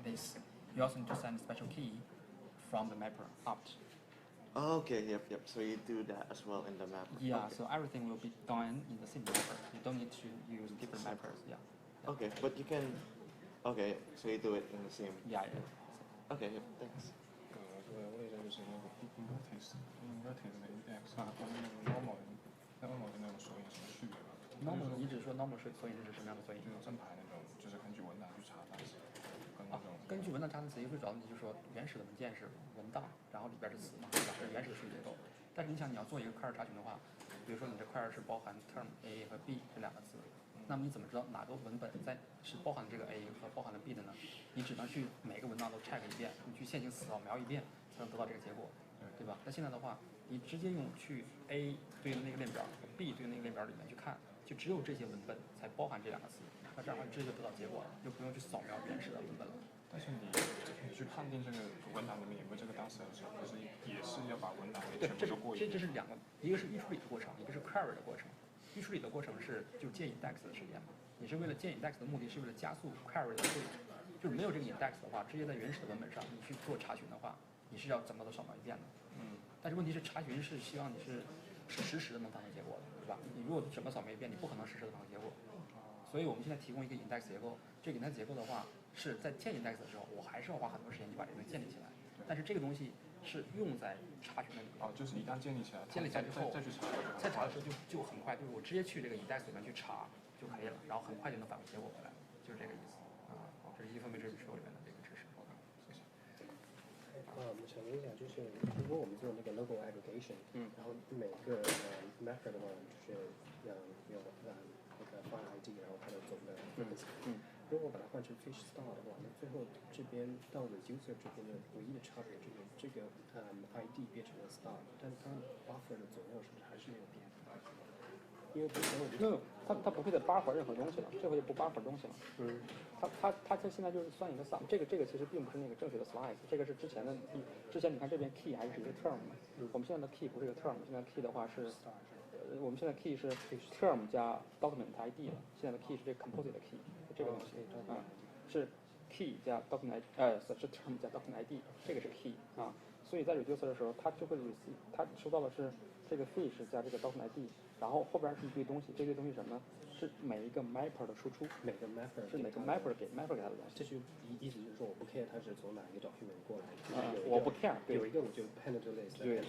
This. You also need to send a special key from the mapper out. Okay, yep. So you do that as well in the mapper. Yeah, okay. so everything will be done in the same mapper. You don't need to use different mappers. Yeah. Okay, but you can. Okay, so you do it in the same. Yeah. Okay, yep, thanks. 问一下，就是那个 inverted index 和那个 normal 的那种索引什么区别吗 normal 你只说 normal 索引是什么样的索引？就是正牌那种，就是根据文档去查，但是跟根据文档查词，一个最主要的问题就是说，原始的文件是文档，然后里边是词嘛，对吧？这是原始的数据结构。但是你想，你要做一个 query 查询的话，比如说你这 query 是包含 term A 和 B 这两个字，那么你怎么知道哪个文本是包含这个 A 和包含了 B 的呢？你只能去每个文档都 check 一遍，你去线性扫描一遍，才能得到这个结果，对吧？那现在的话，你直接用去 A 对应的那个列表和 B 对应的那个列表里面去看，就只有这些文本才包含这两个词，那这样的话你直接就得到结果了，就不用去扫描原始的文本了。但是你去判定这个文档里面有没有这个当事人的时候，不是也是要把文档给全部都过一遍？这是两个，一个是预处理的过程，一个是 query 的过程。预处理的过程是就建 index 的时间嘛，你是为了建 index 的目的是为了加速 query 的处理，就是没有这个 index 的话，直接在原始的文本上你去做查询的话，你是要怎么都扫描一遍的。但是问题是查询是希望你是实时的能反馈结果的，对吧？你如果怎么扫描一遍，你不可能实时的反馈结果。所以我们现在提供一个 index 结构，这个 index 结构的话是在建 index 的时候，我还是要花很多时间去把这个建立起来。但是这个东西是用在查询的里面。就是一旦建立起来之后，再去查，再查的时候就很快，就是我直接去这个 index 里面去查就可以了，然后很快就能反馈结果回来，就是这个意思。这是1分为指数里面的这个知识。谢谢。我想问一下，就是如果我们做那个 local aggregation，然后每个mapper 的话，就是有那个 file ID，然后它的总的 frequency。如果把它换成 fish star 的话，那最后这边到了 user 这边的唯一的差别就是这个ID 变成了 star， 但是它 buffer 的总量是不是还是没有变？因为之前我就它不会再 buffer 任何东西了，这回就不 buffer 东西了。它现在就是算一个 sum， 这个其实并不是那个正确的 slice， 这个是之前的，之前你看这边 key 还是一个 term 嘛，我们现在的 key 不是一个 term， 现在 key 的话是，我们现在 key 是 term 加 document ID 了，现在的 key 是这个 composite key， 这个东西是 key 加 document是 term 加 document ID， 这个是 key 所以在 reducer 的时候，它就会 receive， 它收到的是这个 fish 加这个 document ID， 然后后边是一堆东西，这堆东西什么呢？是每一个 mapper 的输出，每个 mapper 是每个 mapper 给他的东西。这就意思就是说，我不 care 它是从哪一个 document 过来，我不 care， 有一个我就 append to list， 对。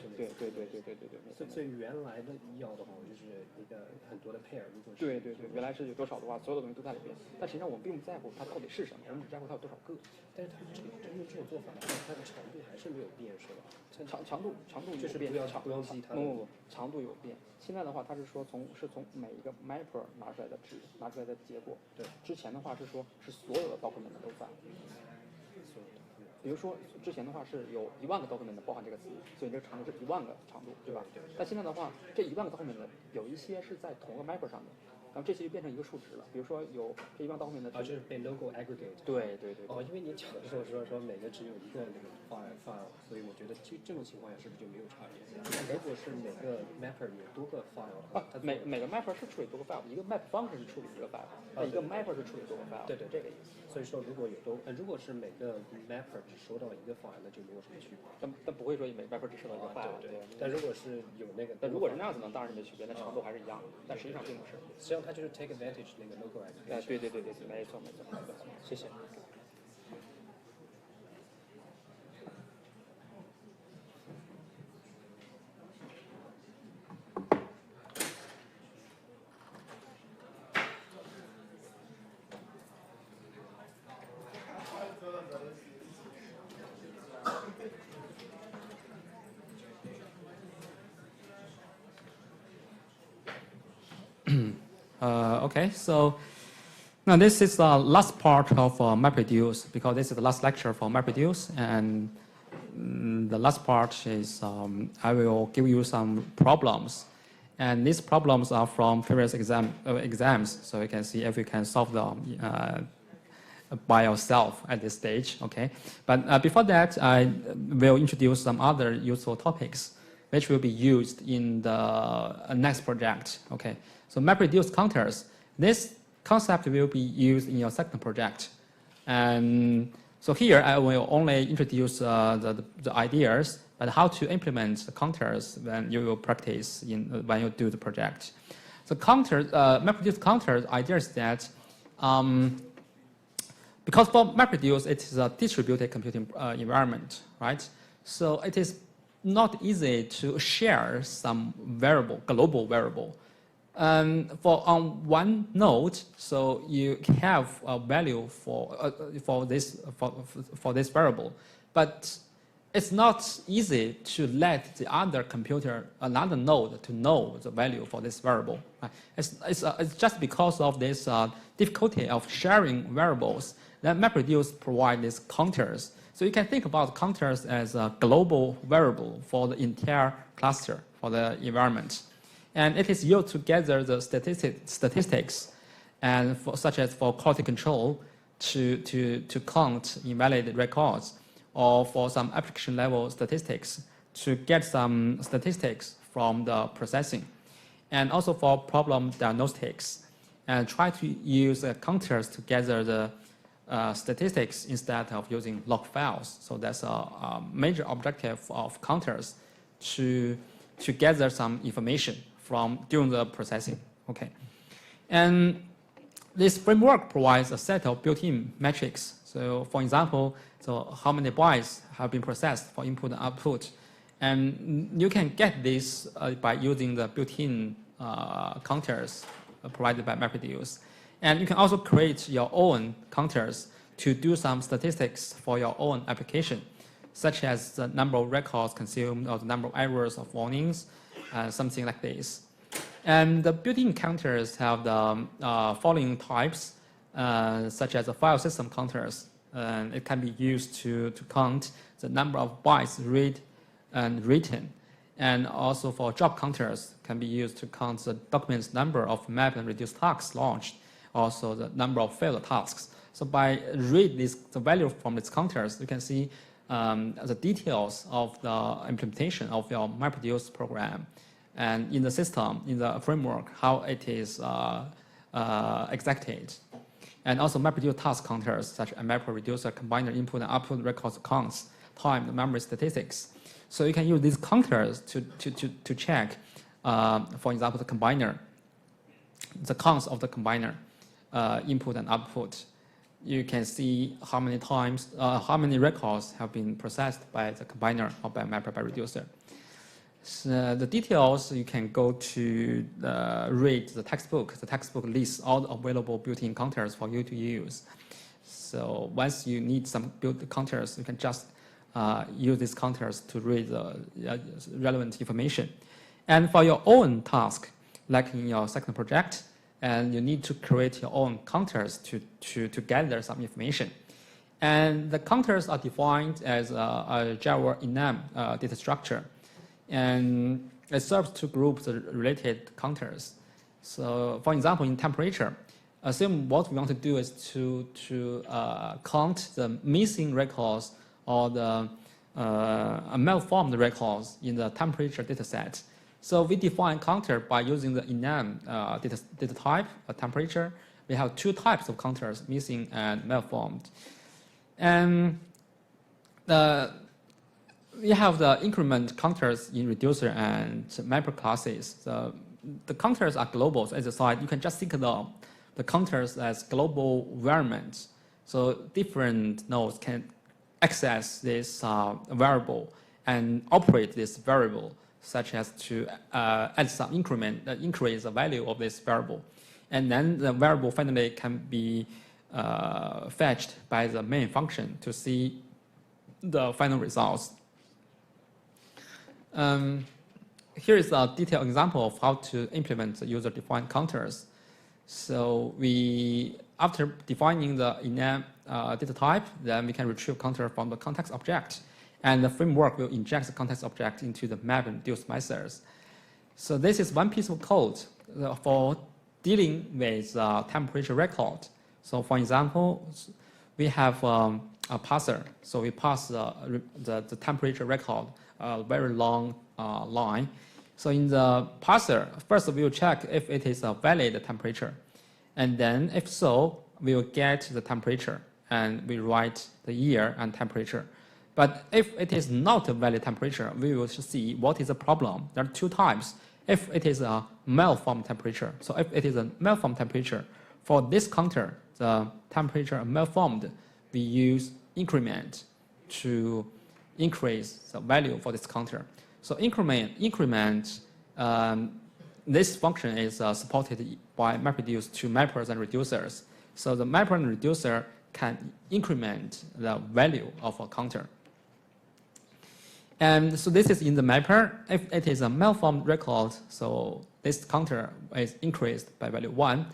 所以原来的要的话，我就是一个很多的 pair， 如果是对，原来是有多少的话，所有的东西都在里边。但实际上我们并不在乎它到底是什么，我们只在乎它有多少个。但是它用这种做法的话，它的长度还是没有变，是吧？长度就是有变，不用记它。不，长度有变。现在的话，它是说从每一个 mapper 拿出来的值，拿出来的结果。对。之前的话是说，是所有的 document 都在。比如说之前的话是有10000个 document 包含这个词，所以这个长度是10000个长度，对吧？但现在的话，这10000个 document 有一些是在同个 mapper 上的。然后这些就变成一个数值了，比如说有这10000 document 的就是被 local aggregate。对。因为你讲的时候说每个只有一个那个 file， 所以我觉得这种情况下是不是就没有差别？如果是每个 mapper 有多个 file， 每个 mapper 是处理多个 file， 一个 map function 是处理一个 file， 一个 mapper 是处理多个 file。对，这个意思。所以说如果是每个 mapper 只收到一个 file， 那就没有什么区别。但不会说每个 mapper 只收到一个 file。对。但如果是有那个，但如果是那样子呢，当然是没区别，那长度还是一样的。但实际上并不是。实际上它就是 take advantage 那个 local aggregation。对，没错。谢谢。Okay, so now this is the last part of MapReduce, because this is the last lecture for MapReduce, and the last part is I will give you some problems, and these problems are from previous exams, so you can see if you can solve them by yourself at this stage. Okay, but before that, I will introduce some other useful topics which will be used in the next project. Okay, so MapReduce counters. This concept will be used in your second project. And so here I will only introduce the ideas, but how to implement the counters when you will practice when you do the project. So MapReduce counters idea is that because for MapReduce it is a distributed computing environment, right? So it is not easy to share some global variable For on one node, so you have a value for this variable, but it's not easy to let the other computer, another node, to know the value for this variable. It's just because of this difficulty of sharing variables that MapReduce provides these counters. So you can think about counters as a global variable for the entire cluster, for the environment. And it is used to gather the statistics and such as for quality control to count invalid records, or for some application level statistics to get some statistics from the processing, and also for problem diagnostics, and try to use counters to gather the statistics instead of using log files. So that's a major objective of counters to gather some information from during the processing. Okay, and this framework provides a set of built-in metrics. So, for example, so how many bytes have been processed for input and output, and you can get this by using the built-in counters provided by MapReduce. And you can also create your own counters to do some statistics for your own application, such as the number of records consumed or the number of errors or warnings, something like this. And the built-in counters have the following types, such as the file system counters. And it can be used to count the number of bytes read and written. And also for job counters can be used to count the document's number of map and reduce tasks launched, also the number of failed tasks. So by read the value from these counters, you can see the details of the implementation of your MapReduce program, and in the system, in the framework, how it is executed. And also MapReduce task counters, such as MapReducer, combiner input and output records counts, time, the memory statistics. So you can use these counters to check, for example, the combiner, the counts of the combiner, input and output. You can see how many times, how many records have been processed by the combiner or by MapReducer. So the details, you can go to read the textbook. The textbook lists all the available built-in counters for you to use. So once you need some built counters, you can just use these counters to read the relevant information. And for your own task, like in your second project, and you need to create your own counters to gather some information. And the counters are defined as a Java enum data structure. And it serves to group the related counters. So for example, in temperature, assume what we want to do is to count the missing records or the malformed records in the temperature data set. So we define counter by using the enum data type, temperature. We have two types of counters, missing and malformed. And we have the increment counters in reducer and mapper classes. The counters are global. So as a side, you can just think of the counters as global environments. So different nodes can access this variable and operate this variable, such as to add some increment that increase the value of this variable. And then the variable finally can be fetched by the main function to see the final results. Here is a detailed example of how to implement the user-defined counters. So after defining the enum data type, then we can retrieve counter from the context object. And the framework will inject the context object into the map and reduce methods. So this is one piece of code for dealing with temperature record. So for example, we have a parser. So we pass the temperature record, a very long line. So in the parser, first we will check if it is a valid temperature. And then if so, we will get the temperature and we write the year and temperature. But if it is not a valid temperature, we will see what is the problem. There are two types. If it is a malformed temperature, so if it is a malformed temperature, for this counter, the temperature malformed, we use increment to increase the value for this counter. So increment this function is supported by MapReduce to mappers and reducers. So the mapper and reducer can increment the value of a counter. And so this is in the mapper. If it is a malformed record, so this counter is increased by value 1.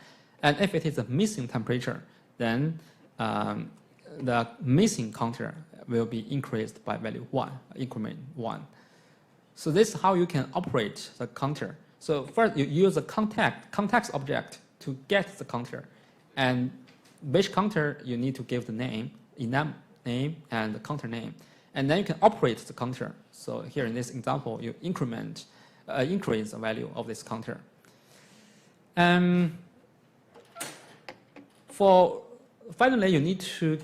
And if it is a missing temperature, then the missing counter will be increased by value 1, increment 1. So this is how you can operate the counter. So first you use a context object to get the counter. And which counter you need to give the name, enum name, and the counter name. And then you can operate the counter. So here in this example, you increment, increase the value of this counter. Finally, you need to,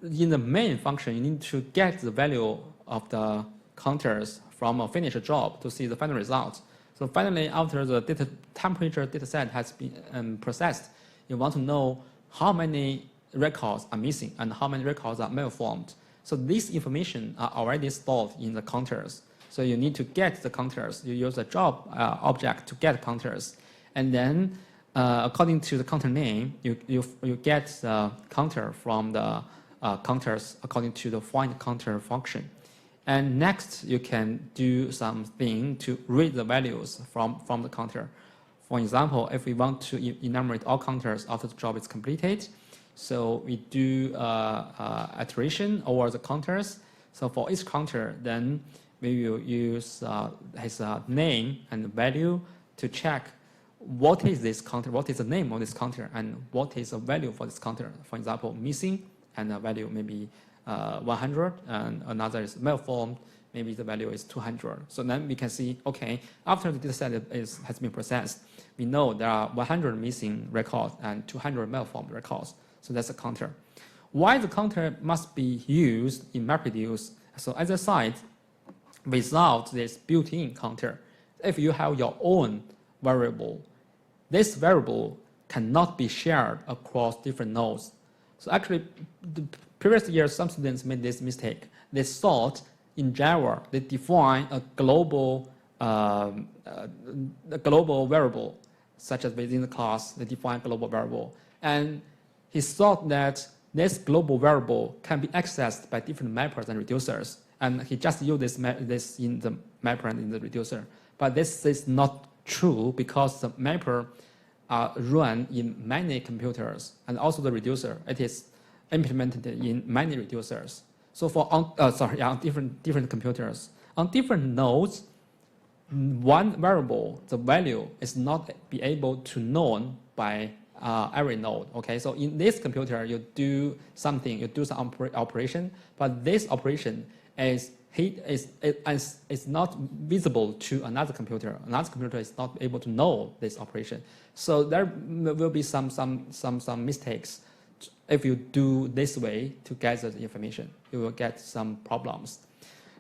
in the main function, you need to get the value of the counters from a finished job to see the final result. So finally, after the temperature data set has been processed, you want to know how many records are missing and how many records are malformed. So these information are already stored in the counters. So you need to get the counters. You use a job object to get counters. And then according to the counter name, you get the counter from the counters according to the find counter function. And next, you can do something to read the values from the counter. For example, if we want to enumerate all counters after the job is completed, so we do iteration over the counters. So for each counter, then we will use his name and value to check what is this counter, what is the name of this counter, and what is the value for this counter. For example, missing, and the value maybe 100, and another is malformed, maybe the value is 200. So then we can see, okay, after the data set has been processed, we know there are 100 missing records and 200 malformed records. So that's a counter. Why the counter must be used in MapReduce? So as I said, without this built-in counter, if you have your own variable, this variable cannot be shared across different nodes. So actually, the previous year, some students made this mistake. They thought in Java, they define a global variable, such as within the class, they define global variable. And he thought that this global variable can be accessed by different mappers and reducers. And he just used this in the mapper and in the reducer. But this is not true because the mapper run in many computers, and also the reducer, it is implemented in many reducers. So for on different computers, on different nodes, one variable, the value is not be able to known by every node. Okay, so in this computer, you do something, you do some operation, but this operation is not visible to another computer. Another computer is not able to know this operation. So there will be some mistakes. If you do this way to gather the information, you will get some problems.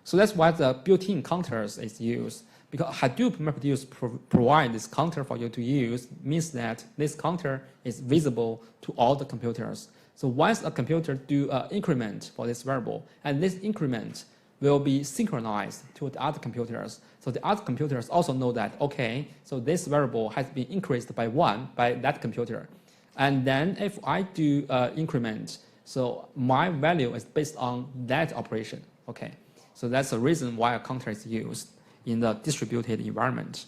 So that's why the built-in counters is used. Because Hadoop MapReduce provide this counter for you to use, means that this counter is visible to all the computers. So once a computer do an increment for this variable, and this increment will be synchronized to the other computers. So the other computers also know that, okay, so this variable has been increased by 1 by that computer. And then if I do increment, so my value is based on that operation. Okay, so that's the reason why a counter is used in the distributed environment.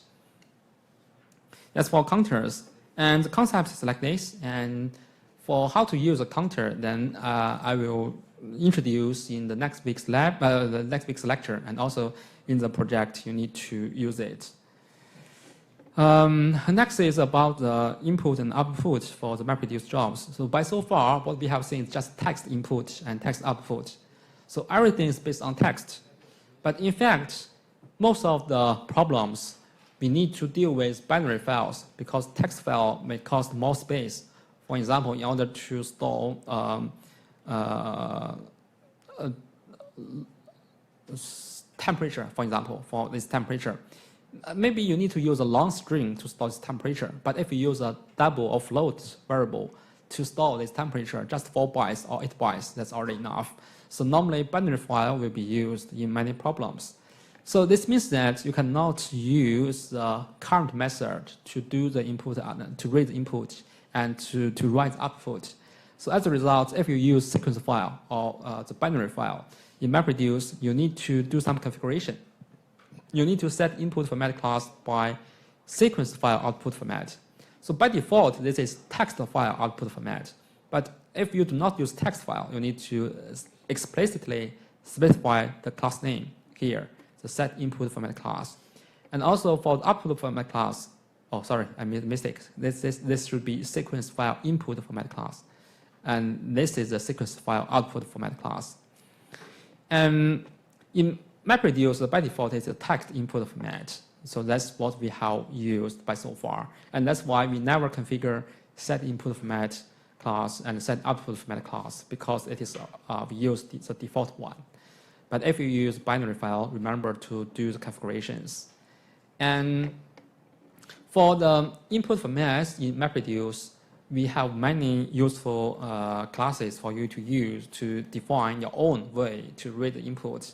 That's for counters. And the concept is like this. And for how to use a counter, then I will introduce in the next week's lab, the next week's lecture, and also in the project you need to use it. Next is about the input and output for the MapReduce jobs. So by so far, what we have seen is just text input and text output. So everything is based on text. But in fact, most of the problems we need to deal with binary files because text file may cost more space. For example, in order to store temperature, for example, for this temperature, maybe you need to use a long string to store this temperature. But if you use a double or float variable to store this temperature, just 4 bytes or 8 bytes, that's already enough. So normally binary file will be used in many problems. So this means that you cannot use the current method to do the input, to read the input, and to write the output. So as a result, if you use sequence file or the binary file, in MapReduce, you need to do some configuration. You need to set input format class by sequence file output format. So by default, this is text file output format. But if you do not use text file, you need to explicitly specify the class name here, the set input format class. And also for the output format class, oh, sorry, I made a mistake. This should be sequence file input format class. And this is the sequence file output format class. And in MapReduce, by default, it's a text input format. So that's what we have used by so far. And that's why we never configure set input format class and set output format class, because it is we use the default one. But if you use binary file, remember to do the configurations. And for the input formats in MapReduce, we have many useful classes for you to use to define your own way to read the inputs.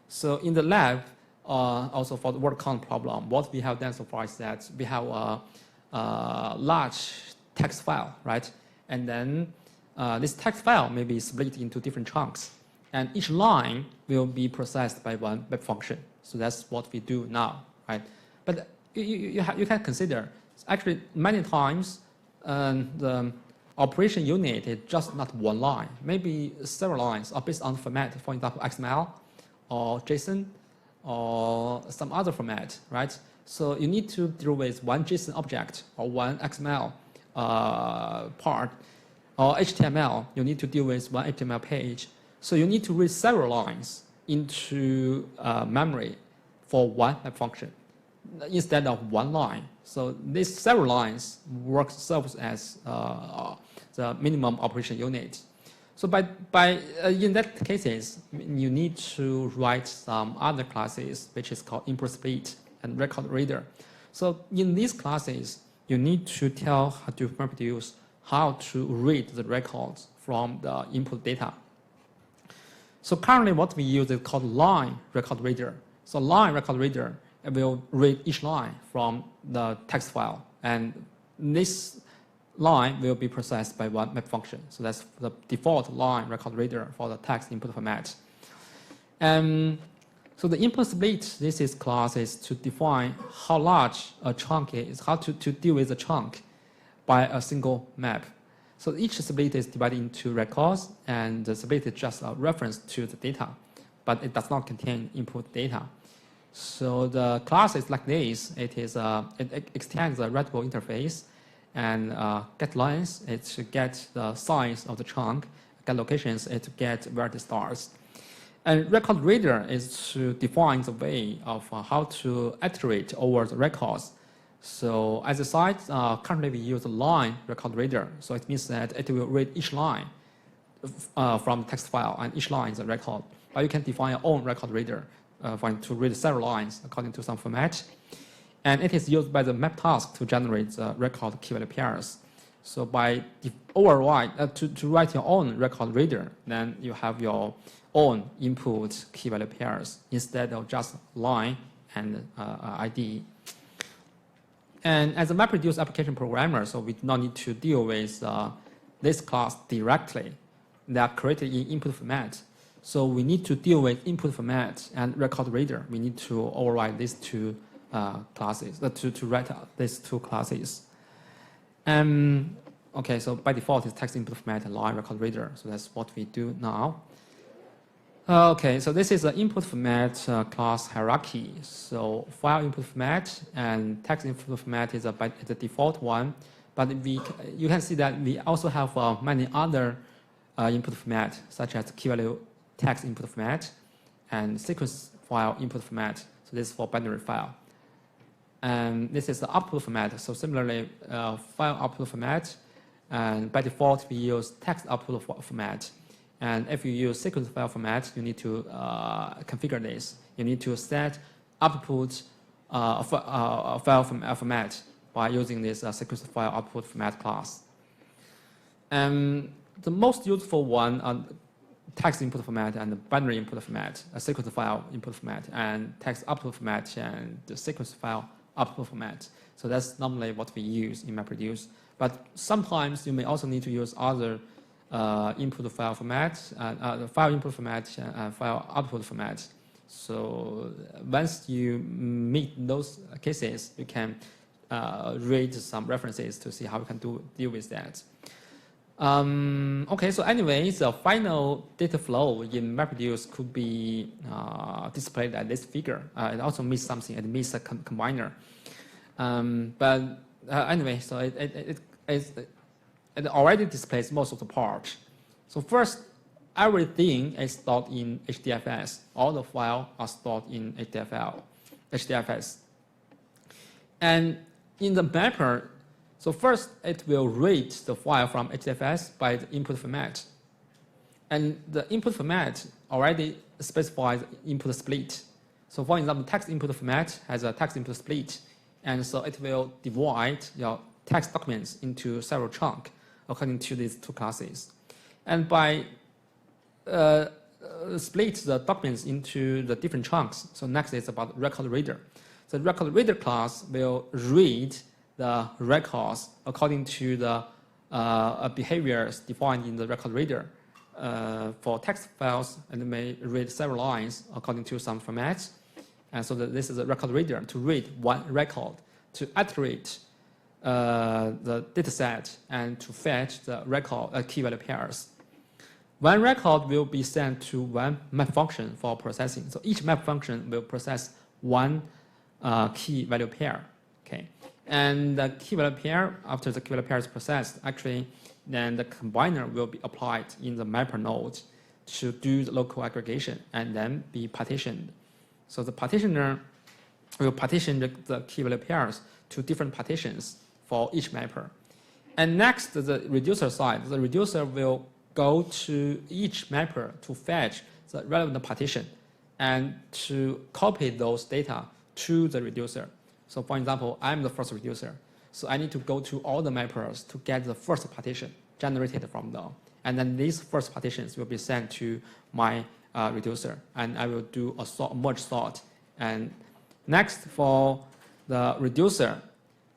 So in the lab, also for the word count problem, what we have done so far is that we have a large text file, right? And then this text file may be split into different chunks. And each line will be processed by one web function. So that's what we do now, right? But you can consider, actually, many times, the operation unit is just not one line. Maybe several lines are based on format, for example, XML or JSON or some other format, right? So you need to deal with one JSON object or one XML part, or HTML, you need to deal with one HTML page. So you need to read several lines into memory for one web function instead of one line. So these several lines serves as the minimum operation unit. So in that cases, you need to write some other classes, which is called input split and record reader. So in these classes, you need to tell how to MapReduce how to read the records from the input data. So currently what we use is called line record reader. So line record reader will read each line from the text file, and this line will be processed by one map function. So that's the default line record reader for the text input format. So the input split, this is class is to define how large a chunk is, how to deal with a chunk by a single map. So each split is divided into records, and the split is just a reference to the data, but it does not contain input data. So the class is like this. It extends the readable interface, and get lines is to get the size of the chunk, get locations is to get where it starts. And record reader is to define the way of how to iterate over the records. So as a site, currently we use a line record reader. So it means that it will read each line from text file, and each line is a record. But you can define your own record reader to read several lines according to some format. And it is used by the map task to generate the record key value pairs. So by override, to write your own record reader, then you have your own input key value pairs instead of just line and ID. And as a MapReduce application programmer, so we do not need to deal with this class directly. They are created in input format. So we need to deal with input format and record reader. We need to override these two classes, to write out these two classes. Okay, so by default, it's text input format and line record reader. So that's what we do now. Okay, so this is the input format class hierarchy. So file input format and text input format is the default one. But you can see that we also have many other input format, such as key value text input format and sequence file input format. So this is for binary file. And this is the output format. So similarly, file output format, and by default we use text output format. And if you use sequence file format, you need to configure this. You need to set output file format by using this sequence file output format class. And the most useful one text input format and binary input format, a sequence file input format, and text output format and the sequence file output format. So that's normally what we use in MapReduce. But sometimes you may also need to use other input file formats, file input format and file output format. So once you meet those cases, you can read some references to see how you can deal with that. Okay, so anyway, the final data flow in MapReduce could be displayed at this figure. It also missed something. It missed a combiner. But anyway, so it already displays most of the part. So first, everything is stored in HDFS. All the files are stored in HDFS. And in the mapper, so first it will read the file from HDFS by the input format. And the input format already specifies input split. So for example, text input format has a text input split. And so it will divide your text documents into several chunks according to these two classes. And by split the documents into the different chunks. So next is about record reader. The record reader class will read the records according to the behaviors defined in the record reader. For text files, and it may read several lines according to some formats. And so this is a record reader to read one record, to iterate the data set, and to fetch the record key value pairs. One record will be sent to one map function for processing. So each map function will process one key value pair. Okay, and the key value pair, after the key value pair is processed, actually, then the combiner will be applied in the mapper node to do the local aggregation and then be partitioned. So the partitioner will partition the key value pairs to different partitions for each mapper. And next, the reducer side, the reducer will go to each mapper to fetch the relevant partition and to copy those data to the reducer. So for example, I'm the first reducer. So I need to go to all the mappers to get the first partition generated from them. And then these first partitions will be sent to my reducer. And I will do a merge sort. And next, for the reducer,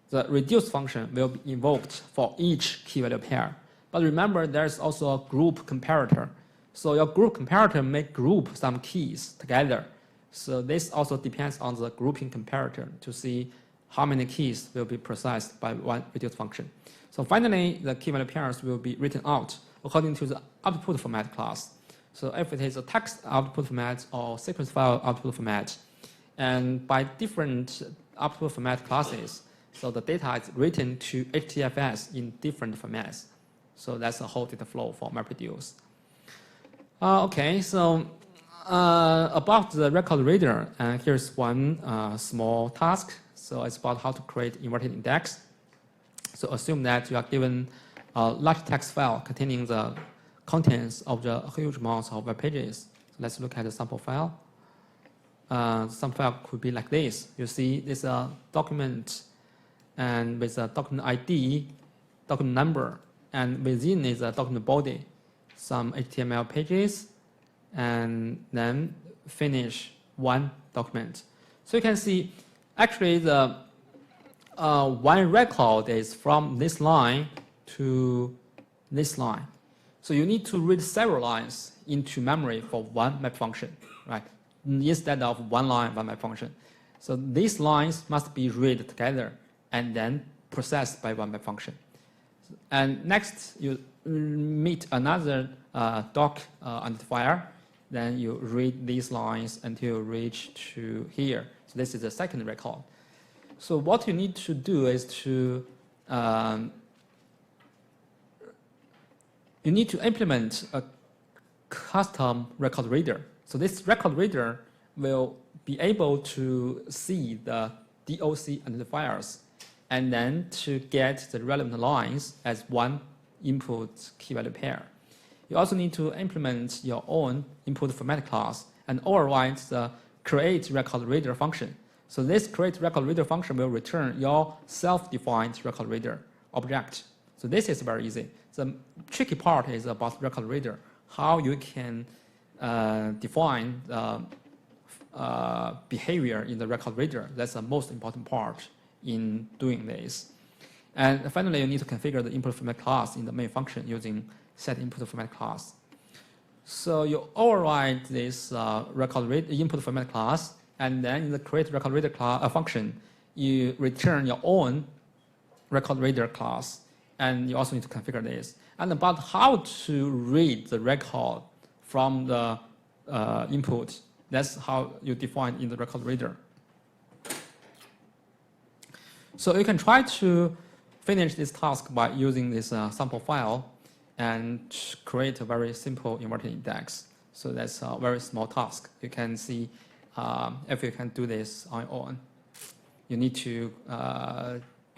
the reduce function will be invoked for each key value pair. But remember, there's also a group comparator. So your group comparator may group some keys together. So this also depends on the grouping comparator to see how many keys will be processed by one reduce function. So finally, the key value pairs will be written out according to the output format class. So if it is a text output format or sequence file output format, and by different output format classes, so the data is written to HDFS in different formats. So that's the whole data flow for MapReduce. Okay, so about the record reader, here's one small task. So it's about how to create inverted index. So assume that you are given a large text file containing the contents of the huge amounts of web pages. So let's look at the sample file. Some file could be like this. You see this document, and with a document ID, document number, and within is a document body, some HTML pages, and then finish one document. So you can see actually the one record is from this line to this line. So you need to read several lines into memory for one map function, right? Instead of one line, one map function. So these lines must be read together and then processed by one map function. And next, you meet another doc identifier. Then you read these lines until you reach to here. So this is the second record. So what you need to do is to you need to implement a custom record reader. So this record reader will be able to see the DOC identifiers and then to get the relevant lines as one input key value pair. You also need to implement your own input format class and override the create record reader function. So this create record reader function will return your self-defined record reader object. So this is very easy. The tricky part is about record reader. how you can define behavior in the record reader. That's the most important part in doing this. And finally, you need to configure the input format class in the main function using set input format class. So you override this input format class, and then in the create record reader function, you return your own record reader class, and you also need to configure this. And about how to read the record from the input, that's how you define in the record reader. So you can try to finish this task by using this sample file and create a very simple inverted index. So that's a very small task. You can see if you can do this on your own. You need to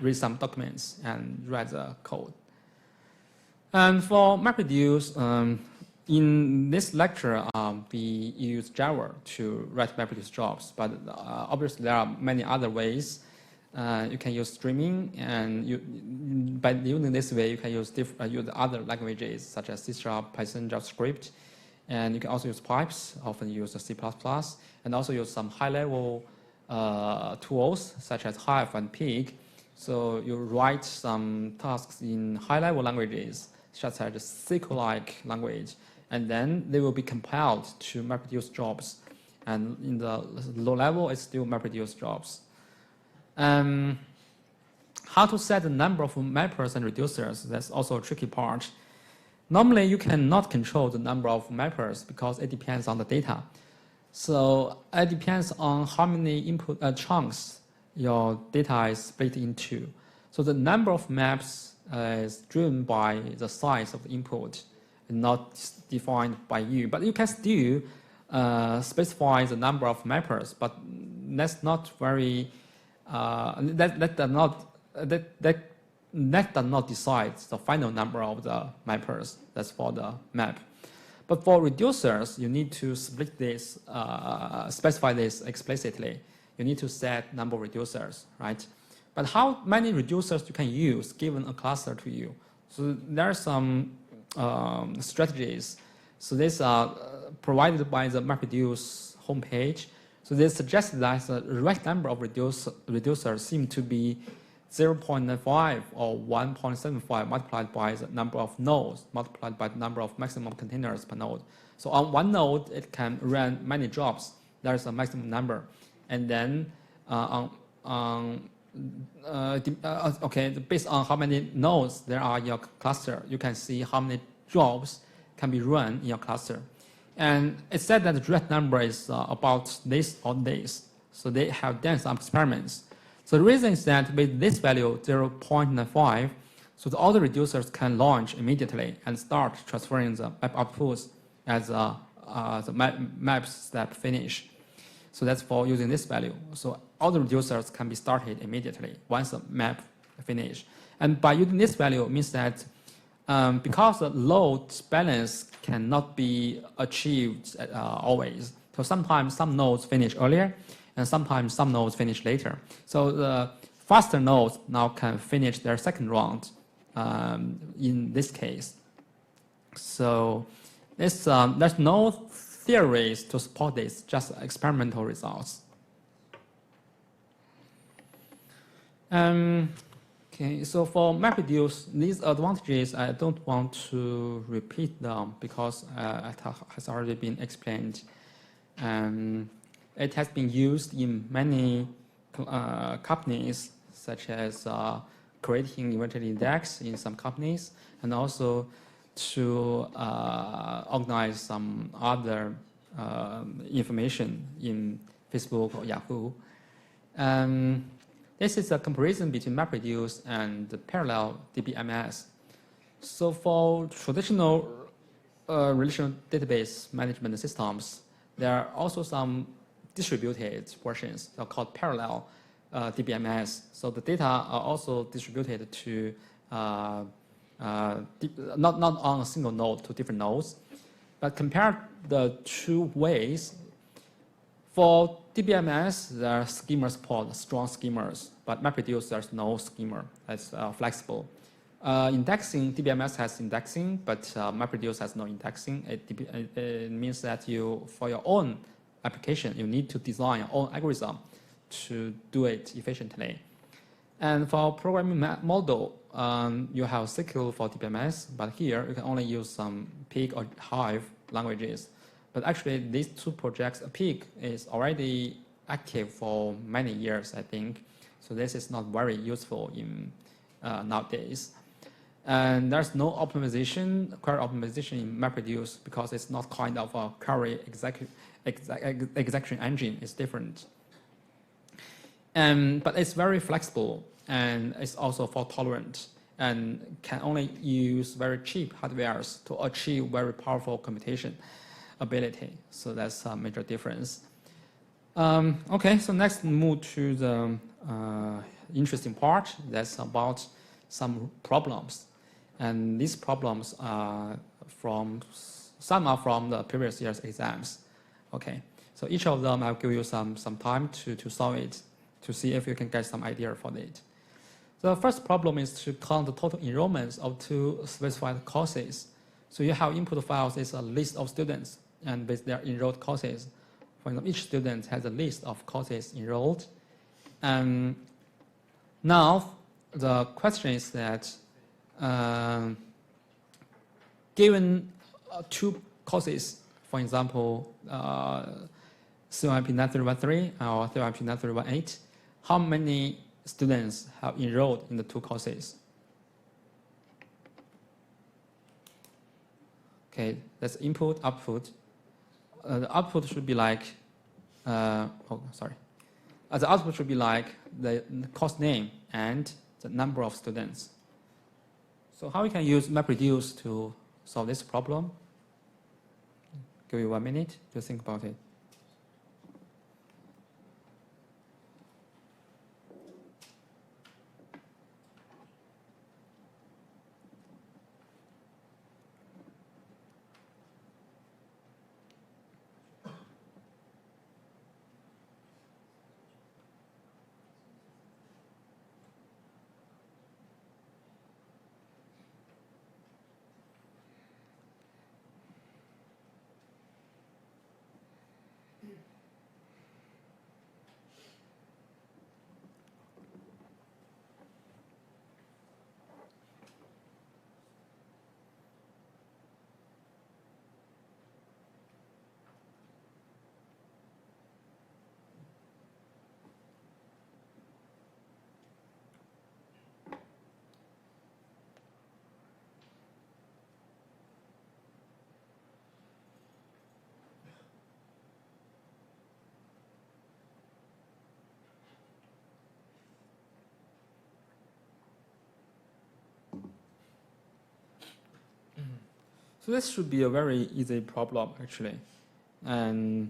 read some documents and write the code. And for MapReduce, in this lecture, we use Java to write MapReduce jobs, but obviously there are many other ways. You can use streaming, and by using this way, you can use other languages such as C#, Python, JavaScript, and you can also use pipes, often use C++, and also use some high-level tools such as Hive and Pig. So you write some tasks in high-level languages, such as SQL-like language, and then they will be compiled to MapReduce jobs. And in the low level, it's still MapReduce jobs. How to set the number of mappers and reducers, that's also a tricky part. Normally, you cannot control the number of mappers because it depends on the data. So it depends on how many input chunks your data is split into. So the number of maps is driven by the size of the input, and not defined by you. But you can still specify the number of mappers, but that's not very that does not decide the final number of the mappers. That's for the map. But for reducers, you need to split this, specify this explicitly. You need to set number of reducers, right? But how many reducers you can use given a cluster to you? So there are some strategies. So these are provided by the MapReduce homepage. So they suggest that the right number of reducers seem to be 0.95 or 1.75 multiplied by the number of nodes multiplied by the number of maximum containers per node. So on one node, it can run many jobs. There is a maximum number. And then based on how many nodes there are in your cluster, you can see how many jobs can be run in your cluster. And it said that the right number is about this or this. So they have done some experiments. So the reason is that with this value, 0.95, so all the reducers can launch immediately and start transferring the map outputs as the map step finish. So that's for using this value. So all the reducers can be started immediately once the map finish. And by using this value, it means that because the load balance cannot be achieved always. So sometimes some nodes finish earlier, and sometimes some nodes finish later. So the faster nodes now can finish their second round in this case. So there's no theories to support this, just experimental results. Okay, so for MapReduce, these advantages, I don't want to repeat them because it has already been explained. It has been used in many companies, such as creating inverted index in some companies, and also to organize some other information in Facebook or Yahoo. This is a comparison between MapReduce and the parallel DBMS. So for traditional relational database management systems, there are also some distributed versions called parallel DBMS. So the data are also distributed to not on a single node to different nodes. But compare the two ways. For DBMS, there are schema support, strong schemas, but MapReduce, there's no schema. It's flexible. Indexing, DBMS has indexing, but MapReduce has no indexing. It means that for your own application, you need to design your own algorithm to do it efficiently. And for programming model, you have SQL for DBMS, but here you can only use some Pig or Hive languages. But actually, these two projects, Pig is already active for many years, I think. So this is not very useful in nowadays. And there's no query optimization in MapReduce because it's not kind of a query execution engine. It's different. But it's very flexible and it's also fault tolerant and can only use very cheap hardwares to achieve very powerful computation ability. So that's a major difference. Okay, so next move to the interesting part. That's about some problems. And these problems are some are from the previous year's exams. Okay, so each of them I'll give you some time to solve it, to see if you can get some idea for it. The first problem is to count the total enrollments of two specified courses. So you have input files is a list of students and with their enrolled courses. For example, each student has a list of courses enrolled. And now the question is that given two courses, for example, CYP 9313 or CYP 9318, how many students have enrolled in the two courses? Okay, that's input, output. The output should be like, the output should be like the course name and the number of students. So how we can use MapReduce to solve this problem? Give you 1 minute to think about it. So this should be a very easy problem, actually. And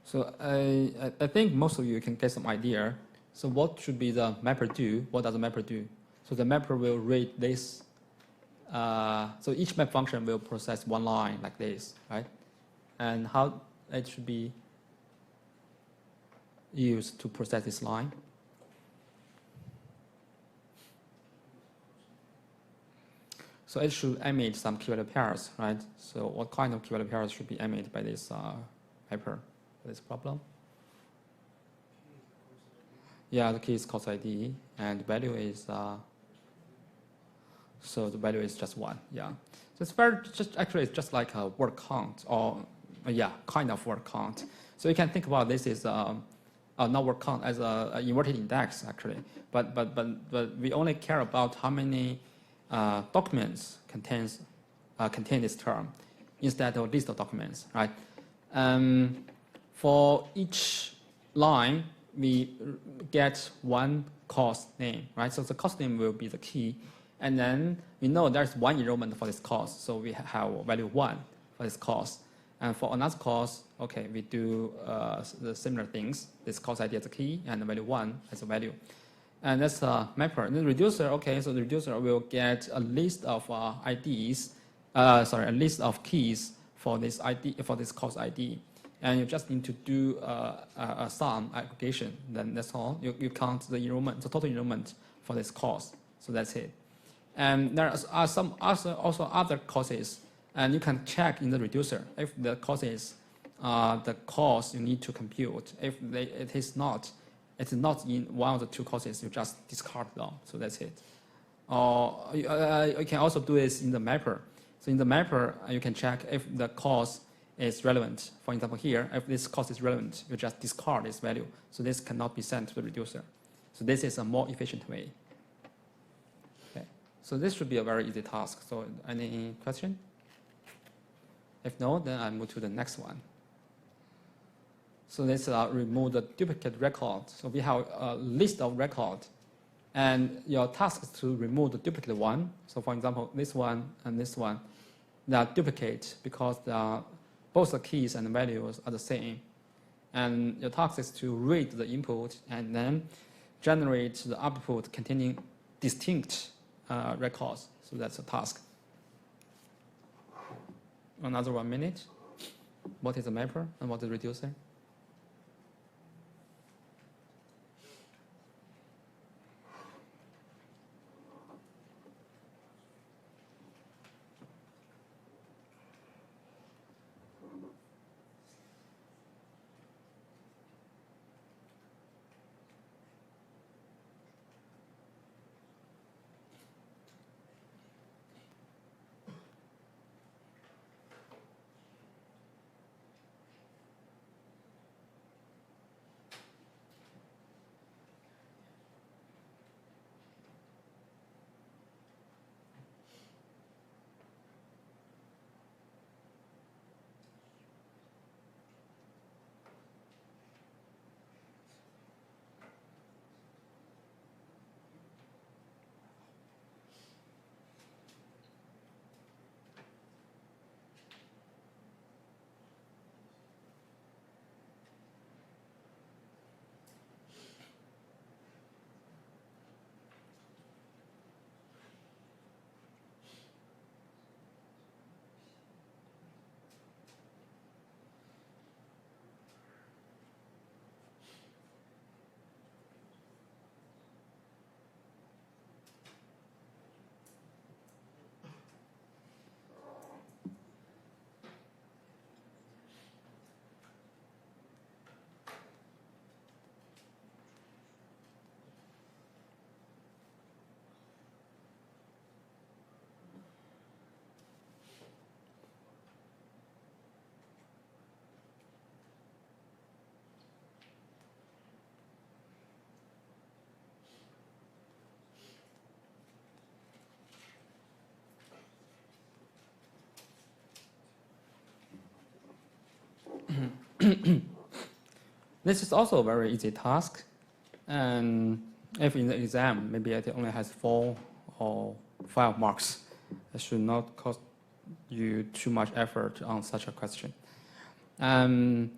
so I think most of you can get some idea. So what should be the mapper do? What does the mapper do? So the mapper will read this. So each map function will process one line like this, right? And how it should be used to process this line? So it should emit some keyword pairs, right? So what kind of keyword pairs should be emitted by this mapper for this problem? Yeah, the key is course ID, and the value is so the value is just 1. Yeah, so it's actually it's just like a word count, or kind of word count. So you can think about this is not word count as a inverted index actually, but we only care about how many documents contain this term instead of list of documents, right? For each line, we get one course name, right? So the course name will be the key, and then we know there's one enrollment for this course, so we have value 1 for this course. And for another course, okay, we do the similar things. This course ID as a key and the value 1 as a value. And that's a mapper. And the reducer, okay, so the reducer will get a list of a list of keys for this ID, for this course ID. And you just need to do a sum aggregation. Then that's all. You count the enrollment, the total enrollment for this course. So that's it. And there are some also other causes, and you can check in the reducer if the causes the cause you need to compute. If it's not in one of the two causes, you just discard them. So that's it. Or you can also do this in the mapper. So in the mapper, you can check if the cause is relevant. For example, here, if this cause is relevant, you just discard this value. So this cannot be sent to the reducer. So this is a more efficient way. Okay. So this should be a very easy task. So any question? If no, then I move to the next one. So let's remove the duplicate record. So we have a list of records, and your task is to remove the duplicate one. So for example, this one and this one, they are duplicate because they are, both the keys and the values are the same. And your task is to read the input and then generate the output containing distinct records. So that's a task. Another 1 minute. What is a mapper and what is a reducer? This is also a very easy task, and if in the exam maybe it only has 4 or 5 marks, it should not cost you too much effort on such a question. The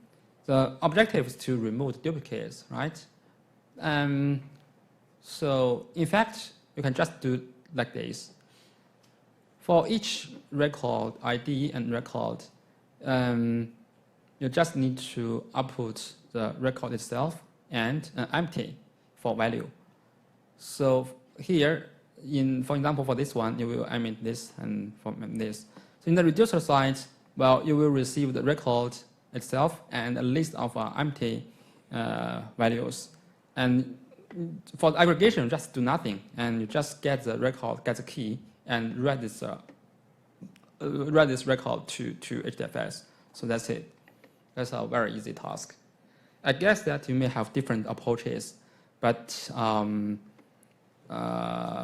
objective is to remove duplicates, right? So in fact, you can just do like this. For each record ID and record, you just need to output the record itself and an empty for value. So here, for example, for this one, you will emit this and from this. So in the reducer side, well, you will receive the record itself and a list of empty values. And for the aggregation, just do nothing, and you just get the record, get the key, and write this record to HDFS. So that's it. That's a very easy task. I guess that you may have different approaches, but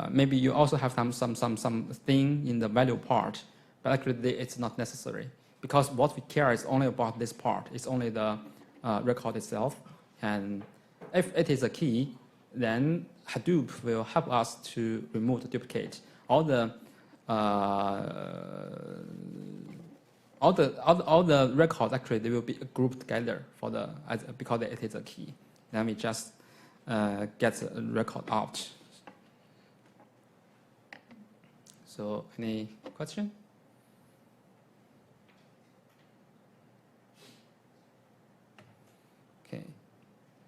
maybe you also have some thing in the value part, but actually it's not necessary, because what we care is only about this part. It's only the record itself, and if it is a key, then Hadoop will help us to remove the duplicate. All the records actually they will be grouped together because it is a key. Then we just get the record out. So any question? Okay.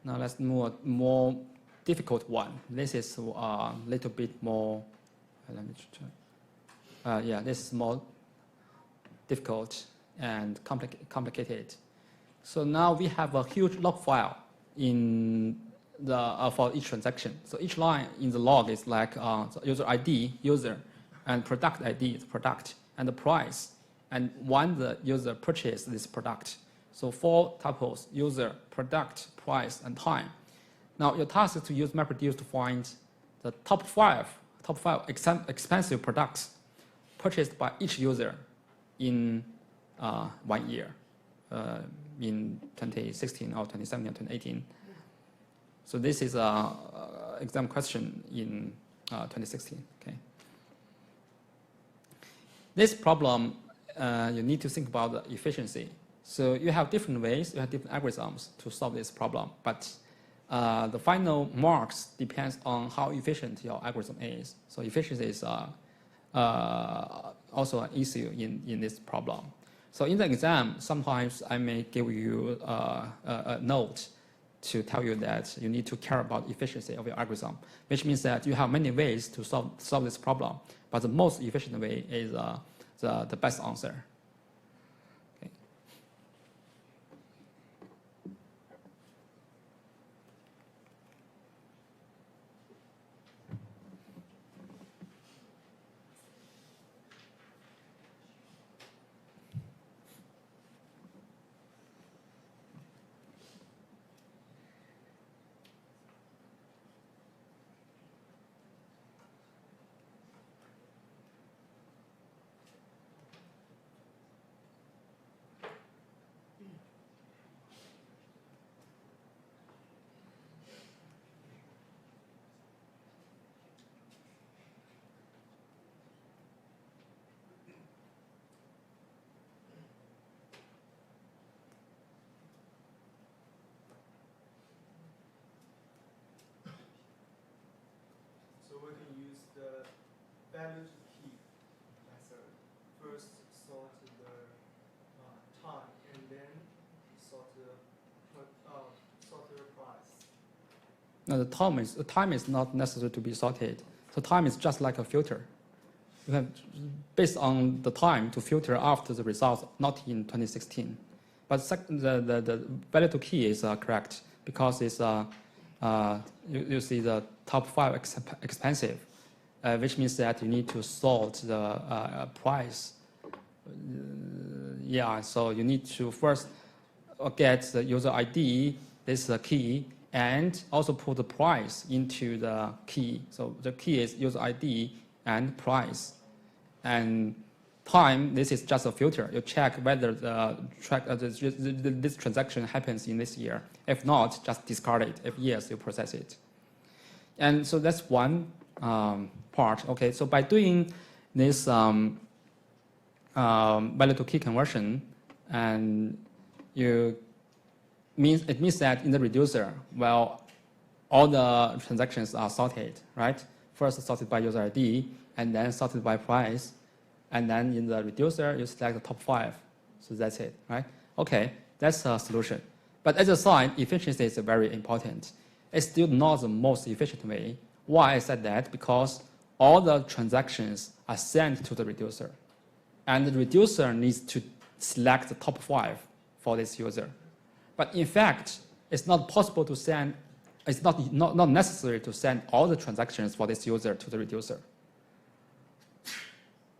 Now let's move more difficult one. This is a little bit more Let me check. Yeah, this is more difficult and complicated. So now we have a huge log file in the for each transaction. So each line in the log is like user ID, user, and product ID is product, and the price, and when the user purchased this product. So 4 tuples: user, product, price, and time. Now your task is to use MapReduce to find the top five expensive products purchased by each user in 1 year, in 2016 or 2017 or 2018. So this is an exam question in 2016. Okay. This problem, you need to think about the efficiency. So you have different ways, you have different algorithms to solve this problem, but the final marks depends on how efficient your algorithm is. So efficiency is also an issue in this problem. So in the exam, sometimes I may give you a note to tell you that you need to care about efficiency of your algorithm, which means that you have many ways to solve this problem, but the most efficient way is the best answer. Okay. So we can use the value to keep method. First sort the time and then sort the price. Now the time is not necessary to be sorted. So time is just like a filter. You have based on the time to filter after the results, not in 2016. But the value to key is correct because it's you see the top 5 expensive, which means that you need to sort the price. Yeah, so you need to first get the user ID, this is the key, and also put the price into the key. So the key is user ID and price. And time, this is just a filter. You check whether this transaction happens in this year. If not, just discard it. If yes, you process it. And so that's one part. Okay, so by doing this value to key conversion, and it means that in the reducer, well, all the transactions are sorted, right? First sorted by user ID, and then sorted by price, and then in the reducer, you select the top 5. So that's it, right? Okay, that's a solution. But as a sign, efficiency is very important. It's still not the most efficient way. Why I said that? Because all the transactions are sent to the reducer, and the reducer needs to select the top 5 for this user. But in fact, it's not possible to send, it's not necessary to send all the transactions for this user to the reducer.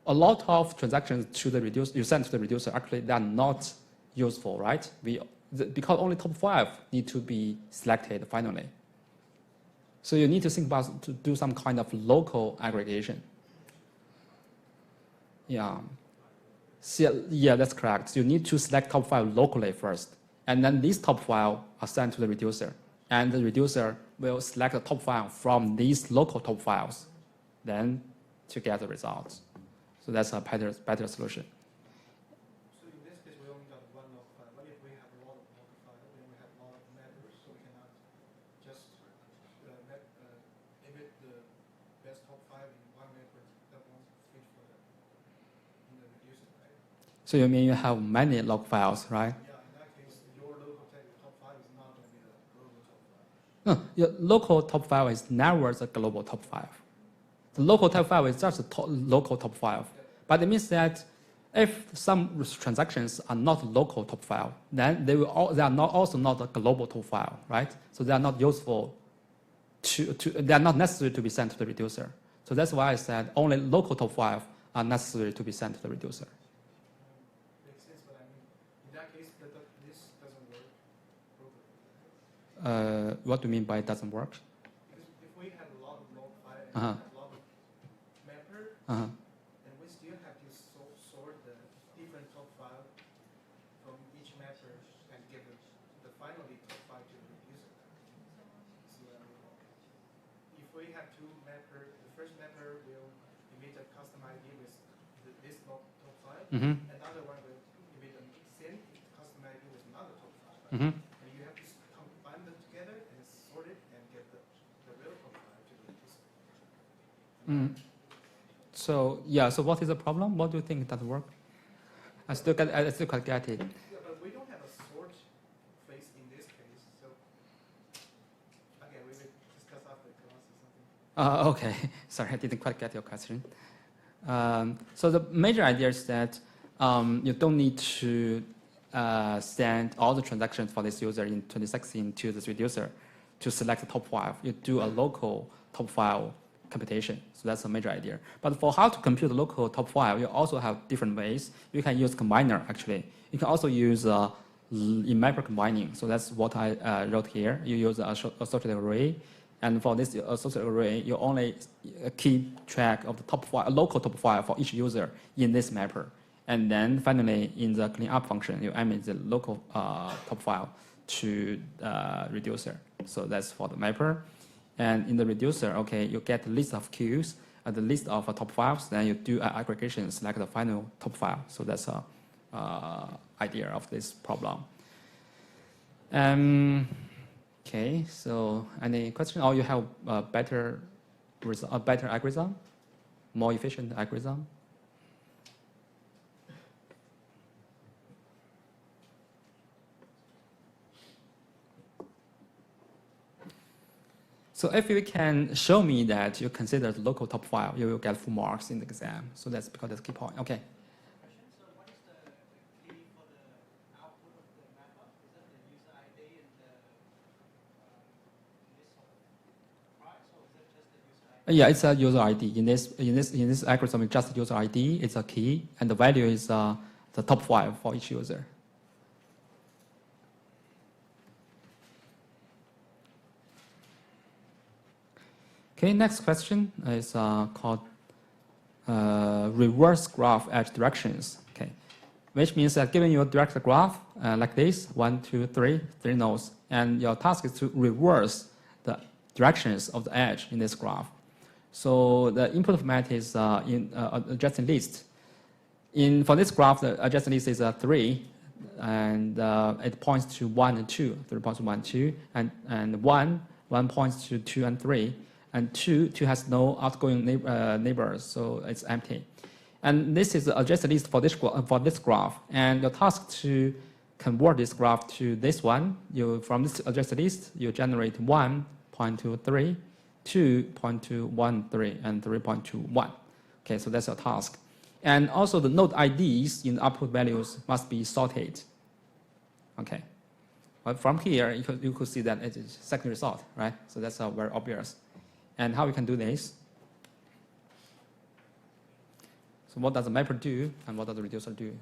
A lot of transactions to the reducer, you send to the reducer, actually they are not useful, right? Because only top 5 need to be selected finally. So you need to think about to do some kind of local aggregation. Yeah. So, yeah, that's correct. So you need to select top 5 locally first. And then these top 5 are sent to the reducer. And the reducer will select the top 5 from these local top files, then to get the results. So that's a better solution. So in this case, we only got one log file. What if we have a lot of log files, then we have a lot of matters, so we cannot just emit the best top 5 in one network that won't fit for the in the reducer, right? So you mean you have many log files, right? Yeah, in that case, your local top 5 is not going to be the global top 5. No, your local top 5 is never the global top 5. The local type file is just a local top file. But it means that if some transactions are not local top file, then they are not also not a global top file, right? So they are not useful they are not necessary to be sent to the reducer. So that's why I said only local top files are necessary to be sent to the reducer. Makes sense, but I mean, in that case, this doesn't work properly. What do you mean by it doesn't work? Because if we have a lot of log files and Uh-huh. a lot of mapper, Uh-huh. then we still have to sort the different top file from each mapper and give the finally top file to the user. So if we have two mapper, the first mapper will emit a custom ID with this top file, Mm-hmm. another one will emit the same custom ID with another top file. Mm-hmm. And you have to combine them together and sort it and get the real top file to the user. Mm. So yeah, so what is the problem? What do you think doesn't work? I still can't get it. Yeah, but we don't have a sort phase in this case, so again, we will discuss after class or something. Okay, sorry, I didn't quite get your question. So the major idea is that you don't need to send all the transactions for this user in 2016 to this reducer to select the top file. You do a local top file computation. So that's a major idea. But for how to compute the local top file, you also have different ways. You can use combiner, actually. You can also use in-mapper combining. So that's what I wrote here. You use an associative array. And for this associative array, you only keep track of the top file, local top file for each user in this mapper. And then finally, in the cleanup function, you emit the local top file to reducer. So that's for the mapper. And in the reducer, okay, you get the list of queues, the list of top files, then you do aggregation, select the final top file. So that's a idea of this problem. Okay, so any question? Or you have a better algorithm, more efficient algorithm? So if you can show me that you consider the local top file, you will get full marks in the exam. So that's because that's the key point. Okay. Question, so what is the key for the output of the mapper? Is that the user ID and the list of price, or is it just the user ID? Yeah, it's a user ID. In this algorithm, it's just user ID. It's a key, and the value is the top file for each user. Okay, next question is called reverse graph edge directions. Okay, which means that given you a direct graph like this, 1, 2, 3 nodes, and your task is to reverse the directions of the edge in this graph. So the input format is in adjacent list. For this graph, the adjacent list is 3, and it points to 1 and 2. 3 points to 1, 2, and 1 points to 2 and 3. And 2 has no outgoing neighbors, so it's empty. And this is the adjacent list for this graph. And your task to convert this graph to this one, from this adjacent list, you generate 1, point to 3, 2, point to 1, 3, and 3, point to 1. Okay, so that's your task. And also the node IDs in the output values must be sorted. Okay. But from here, you could see that it is secondary sort, right? So that's very obvious. And how we can do this? So what does the mapper do, and what does the reducer do?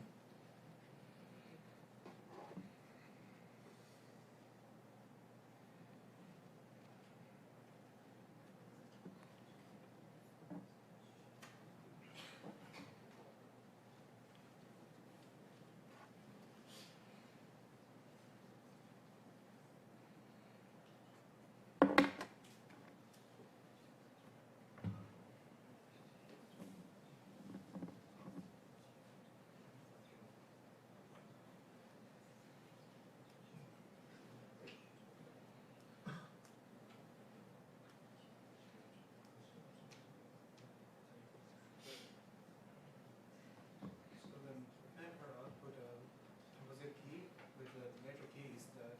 So the mapper output a composite key with the natural key is the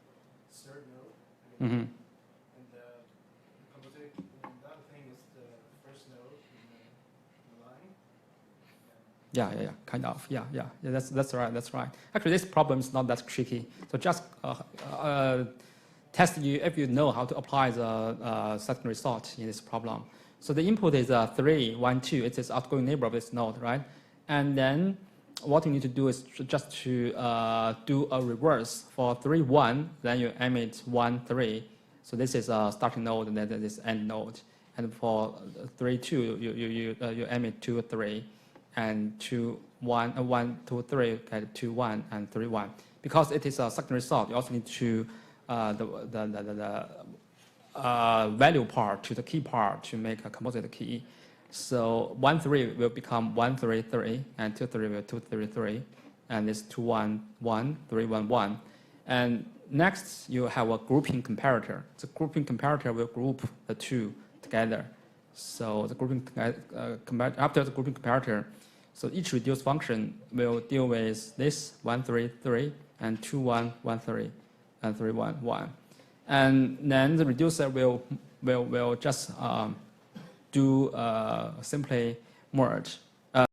third node. Mm-hmm. And the composite, and the other thing is the first node, and kind of. Yeah, that's right. Actually, this problem is not that tricky. So just test you if you know how to apply the second result in this problem. So the input is 3, 1, 2. It is outgoing neighbor of this node, right? And then what you need to do is just to do a reverse for 3, 1. Then you emit 1, 3. So this is a starting node, and then this end node. And for 3, 2, you emit 2, 3, and 2, 1, 1, 2, 3, get 2, 1, and 3, 1. Because it is a second result, you also need to the value part to the key part to make a composite key. So 1, 3 will become 1, 3, 3, and 2, 3 will 2, 3, 3, and this 2, 1, 1, 3, 1, 1. And next, you have a grouping comparator. The grouping comparator will group the two together. So the grouping after the grouping comparator, so each reduced function will deal with this 1, 3, 3, and 2, 1, 1, 3, and 3, 1, 1. And then the reducer will just do simply merge